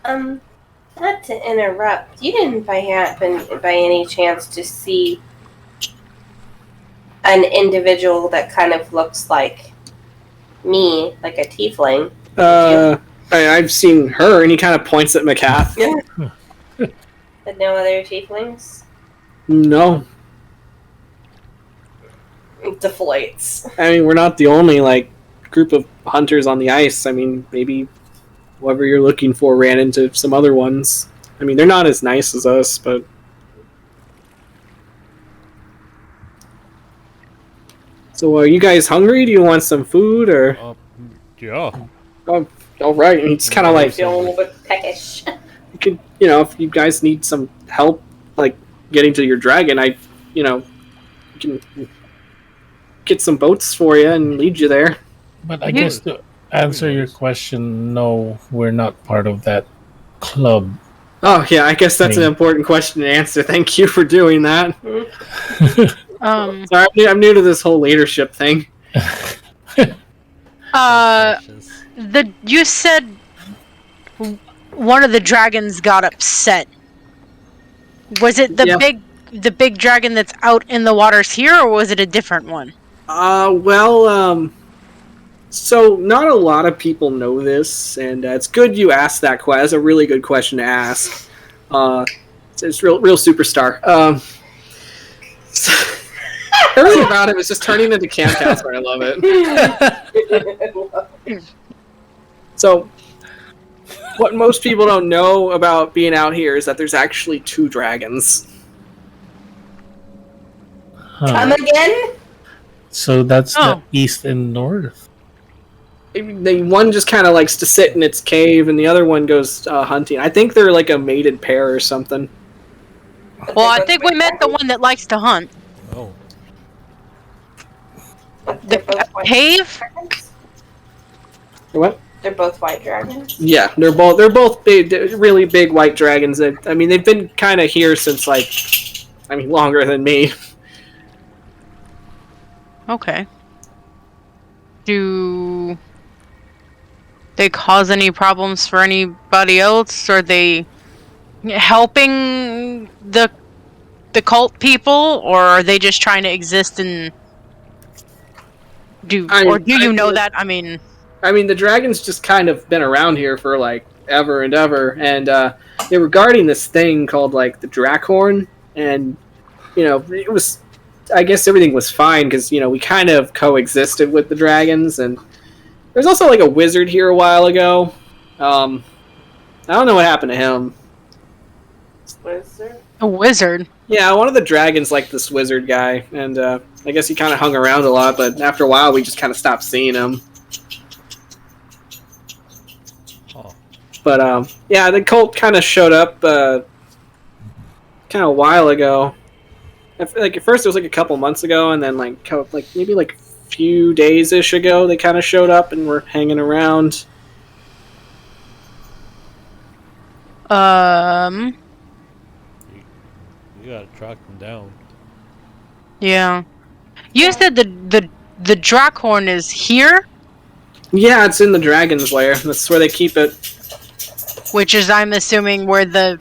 Not to interrupt, you didn't by any chance to see an individual that kind of looks like me, like a tiefling? I've seen her, and he kind of points at McCath. But no other tieflings? No. Deflates. I mean, we're not the only like group of hunters on the ice. I mean, maybe whoever you're looking for ran into some other ones. I mean, they're not as nice as us, but so are you guys hungry? Do you want some food, or? Yeah. Oh, all right. And he's kind of like, Feel a little bit peckish. you could, if you guys need some help, like getting to your dragon, can get some boats for you and lead you there. But I guess to answer your question, no, we're not part of that club. Oh yeah, I guess that's an important question to answer. Thank you for doing that. Sorry, I'm new to this whole leadership thing. You said one of the dragons got upset. Was it Yeah. the big dragon that's out in the waters here, or was it a different one? So not a lot of people know this, and it's good you asked that question. That's a really good question to ask. It's real superstar. So, everything about it was just turning into camp counselor. I love it. So, what most people don't know about being out here is that there's actually 2 dragons. Come again? So that's the east and north. One just kind of likes to sit in its cave, and the other one goes hunting. I think they're like a mated pair or something. Well, I think we met the one that likes to hunt. Oh. They're both white Cave? dragons? What? They're both white dragons? Yeah, they're both big, really big white dragons. I mean, they've been kind of here since longer than me. Okay. Do they cause any problems for anybody else? Are they helping the cult people, or are they just trying to exist and do you know that? I mean, the dragons just kind of been around here for like ever and ever, and they were guarding this thing called like the Drakhorn, and it was. I guess everything was fine because we kind of coexisted with the dragons, and there's also like a wizard here a while ago. I don't know what happened to him. Wizard? a wizard. Yeah, one of the dragons liked this wizard guy, and I guess he kind of hung around a lot, but after a while we just kind of stopped seeing him. Oh. But yeah, the cult kind of showed up kind of a while ago. Like at first it was like a couple months ago, and then like maybe like a few days-ish ago they kind of showed up and were hanging around. You gotta track them down. Yeah. You said the Drakhorn is here, Yeah, it's in the dragon's lair. That's where they keep it. which is, I'm assuming, where the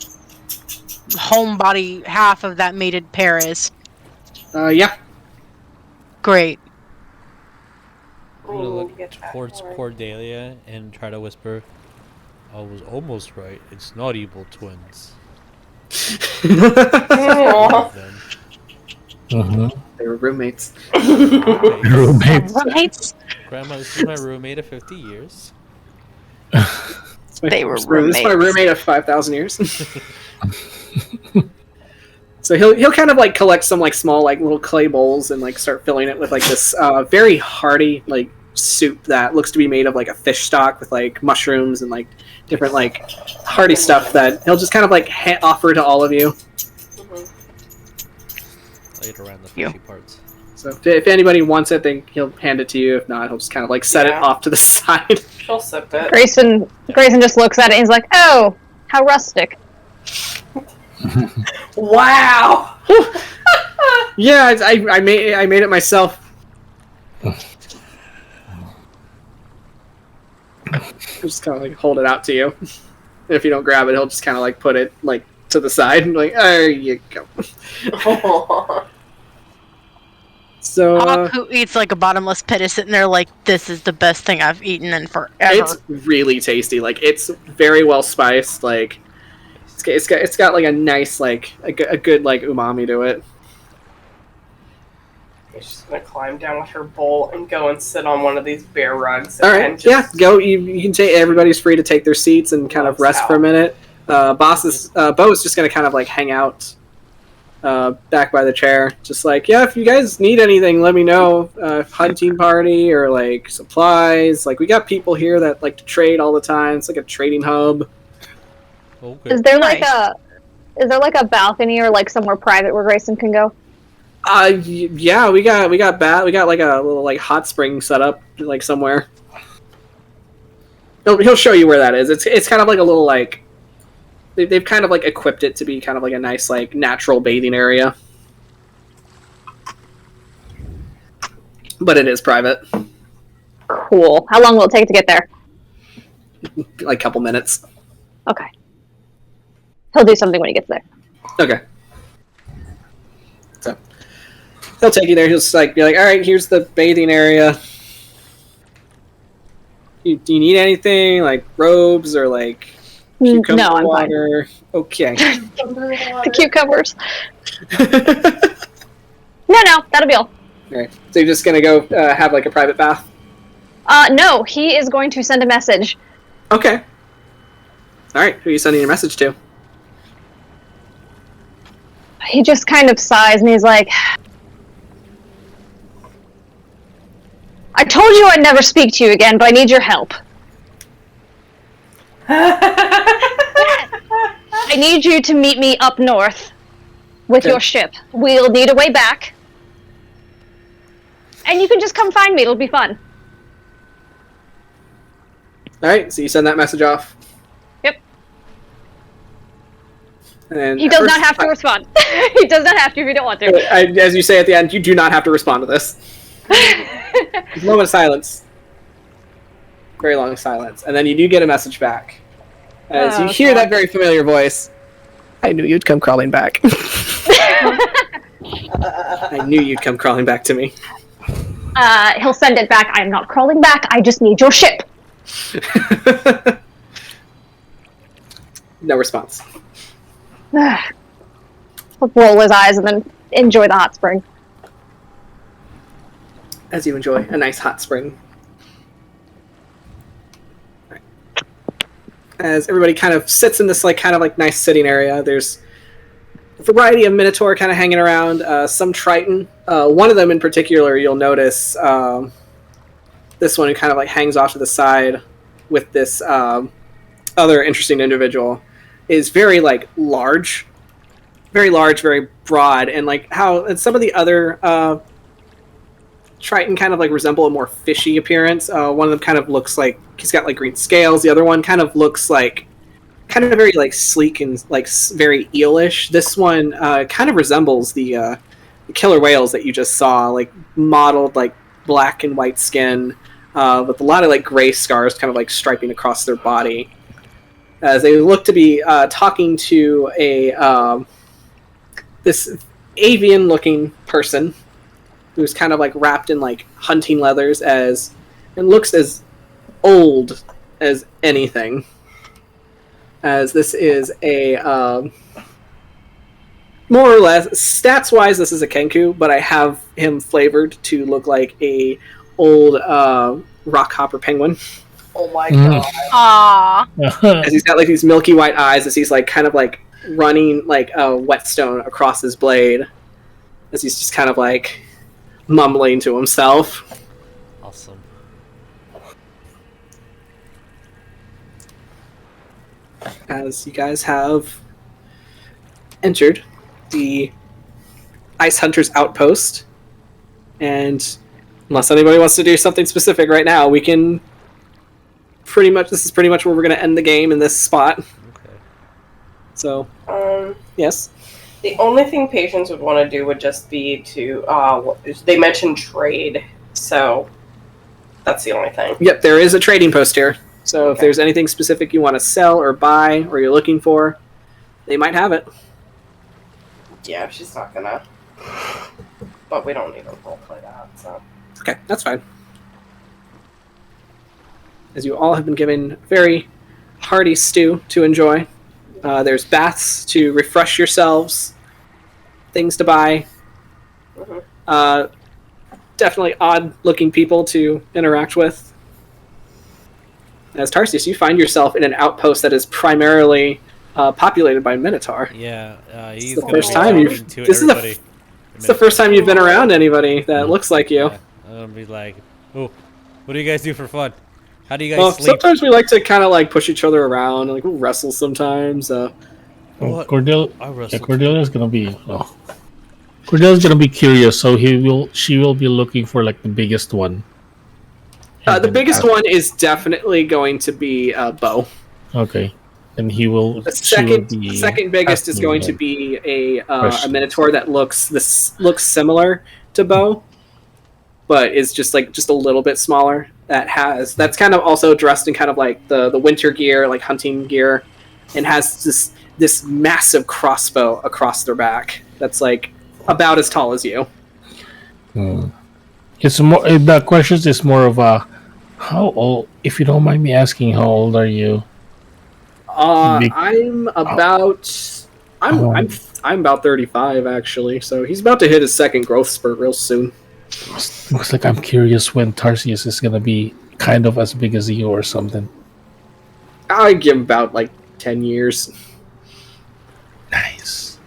homebody half of that mated pair is. Yeah. Great. I'm gonna Ooh, look get that towards one. Cordelia and try to whisper, I was almost right. It's not evil twins. Aw. Then. They were roommates. Roommates. Roommates? Grandma, this is my roommate of 50 years. They were This is my roommates. roommate of 5,000 years. So he'll kind of like collect some like small like little clay bowls and like start filling it with like this very hearty like soup that looks to be made of like a fish stock with like mushrooms and like different like hearty stuff that he'll just kind of like offer to all of you. I'll eat around the You. fishy parts. So if anybody wants it, then he'll hand it to you. If not, he'll just kind of like set it Yeah. off to the side. She'll sip it. Greyson just looks at it and he's like, "Oh, how rustic." Wow! Yeah, I made it myself. Just kind of like hold it out to you. If you don't grab it, he'll just kind of like put it like to the side and like, there you go. So Hawk, who eats like a bottomless pit, is sitting there like, this is the best thing I've eaten in forever. it's really tasty. Like it's very well spiced. Like it's got like a nice like a good like umami to it. She's gonna climb down with her bowl and go and sit on one of these bear rugs. All And right, just, yeah, go. You can take. Everybody's free to take their seats and kind of rest for a minute. Bo is just gonna kind of like hang out back by the chair, just like, yeah, if you guys need anything, let me know. Hunting party or like supplies. Like we got people here that like to trade all the time. It's like a trading hub. Okay. Is there like Nice. a balcony or like somewhere private where Greyson can go? Yeah, we got like a little like hot spring set up like somewhere. He'll show you where that is. It's kind of like a little like they've kind of like equipped it to be kind of like a nice like natural bathing area, but it is private. Cool. How long will it take to get there? Like a couple minutes. Okay. He'll do something when he gets there. Okay. he'll take you there. He'll just like be like, all right, here's the bathing area. Do you need anything like robes or like cucumber No, I'm fine. water? Okay. The cucumbers. No, that'll be all. Alright. So you're just gonna go have like a private bath? No, he is going to send a message. Okay. Alright, who are you sending your message to? He just kind of sighs and he's like, I told you I'd never speak to you again, but I need your help. I need you to meet me up north with your ship. We'll need a way back. And you can just come find me, it'll be fun. Alright, so you send that message off. Yep. And He does not have to respond. He does not have to if you don't want to. As you say at the end, you do not have to respond to this. Moment of silence. Very long silence. And then you do get a message back. As you hear that very familiar voice. I knew you'd come crawling back. I knew you'd come crawling back to me. He'll send it back. I'm not crawling back. I just need your ship. No response. He'll roll his eyes and then enjoy the hot spring. As you enjoy a nice hot spring. As everybody kind of sits in this kind of nice sitting area, there's a variety of Minotaur kind of hanging around, some Triton. One of them in particular, you'll notice, this one who kind of hangs off to the side with this other interesting individual is very large, very broad, and and some of the other Triton kind of resemble a more fishy appearance. One of them kind of looks like he's got green scales. The other one kind of looks very sleek and very eelish. This one kind of resembles the killer whales that you just saw, mottled black and white skin with a lot of gray scars kind of striping across their body. As they look to be talking to a this avian looking person who's kind of wrapped in hunting leathers and looks as old as anything. As this is a more or less stats wise, this is a Kenku, but I have him flavored to look like a old rockhopper penguin. Oh my god! Aww. As he's got these milky white eyes, as he's kind of running a whetstone across his blade, as he's just kind of mumbling to himself. Awesome. As you guys have entered the Ice Hunter's outpost, and unless anybody wants to do something specific right now, we can this is pretty much where we're going to end the game in this spot. Okay. So, yes. The only thing Patience would want to do would just be to, they mentioned trade, so that's the only thing. Yep, there is a trading post here. So if there's anything specific you want to sell or buy or you're looking for, they might have it. Yeah, she's not gonna. But we don't need to roleplay that, so. Okay, that's fine. As you all have been given very hearty stew to enjoy. There's baths to refresh yourselves, things to buy. Mm-hmm. Definitely odd-looking people to interact with. As Tarsius, you find yourself in an outpost that is primarily populated by Minotaur. Yeah, he's the first time you've. This is the first time you've been around anybody that looks like you. Yeah. I'm gonna be like, oh, what do you guys do for fun? How do you guys Well, sleep? sometimes we like to kind of push each other around, and we'll wrestle sometimes. What? Cordelia's gonna be. Cordelia's gonna be curious, so she will be looking for the biggest one. The biggest one is definitely going to be Bo. Okay, and he will. The second biggest is going to be a Minotaur that looks similar to Bo, but is just a little bit smaller. That's kind of also dressed in kind of the winter gear, hunting gear, and has this massive crossbow across their back that's about as tall as you. Hmm. It's more. The questions is more of a how old. If you don't mind me asking, how old are you? Big- I'm about I'm about 35 actually. So he's about to hit his second growth spurt real soon. Looks like I'm curious when Tarsius is gonna be kind of as big as you or something. I give him about like 10 years. Nice.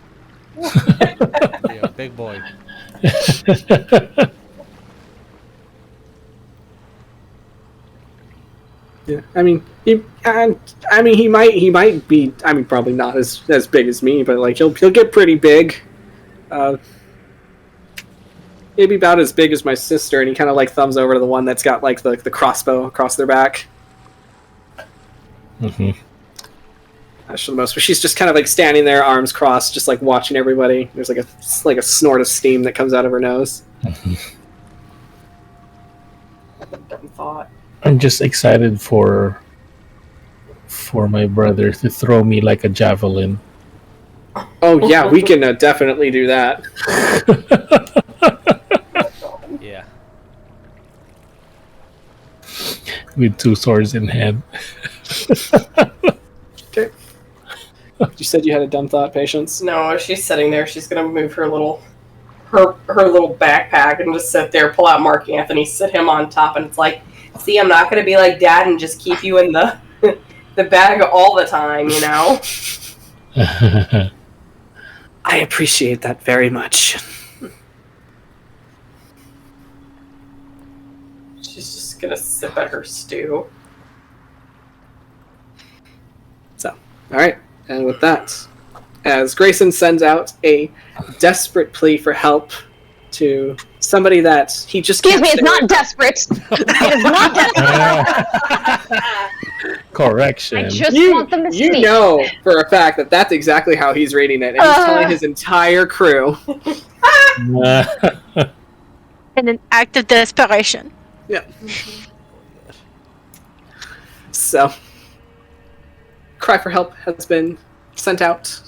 Yeah, big boy. Yeah, I mean, he might be. I mean, probably not as big as me, but like he'll get pretty big. Maybe about as big as my sister, and he kind of like thumbs over to the one that's got like the crossbow across their back. Mm-hmm. That's for the most. But she's just kind of like standing there, arms crossed, just like watching everybody. There's like a snort of steam that comes out of her nose. Mm-hmm. Dumb thought. I'm just excited for my brother to throw me like a javelin. Oh yeah, we can definitely do that. Yeah. With 2 swords in hand. Okay. You said you had a dumb thought, Patience. No, she's sitting there. She's gonna move her little backpack and just sit there, pull out Mark Anthony, sit him on top, and it's like, see, I'm not gonna be like Dad and just keep you in the the bag all the time, you know. I appreciate that very much. She's just gonna sip at her stew. So, all right, and with that, as Greyson sends out a desperate plea for help to somebody that he just Excuse me, can't it's not desperate. It is not desperate. Correction. I just you, want them to you speak. know for a fact that that's exactly how he's reading it, and he's telling his entire crew. In an act of desperation. Yeah. So, cry for help has been sent out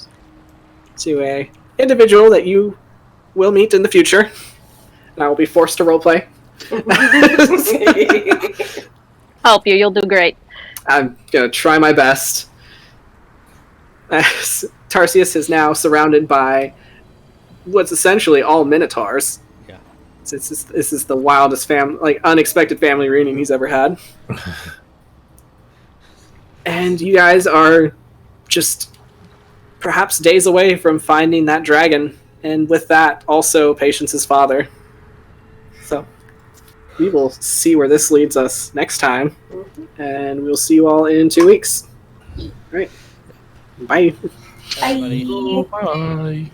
to a individual that you will meet in the future, and I will be forced to roleplay. Help you, you'll do great. I'm gonna try my best. As Tarsius is now surrounded by what's essentially all Minotaurs. Yeah. This is the wildest unexpected family reunion he's ever had. And you guys are just perhaps days away from finding that dragon, and with that, also Patience's father. So, we will see where this leads us next time, and we'll see you all in 2 weeks. All right. Bye. Bye, buddy. Bye.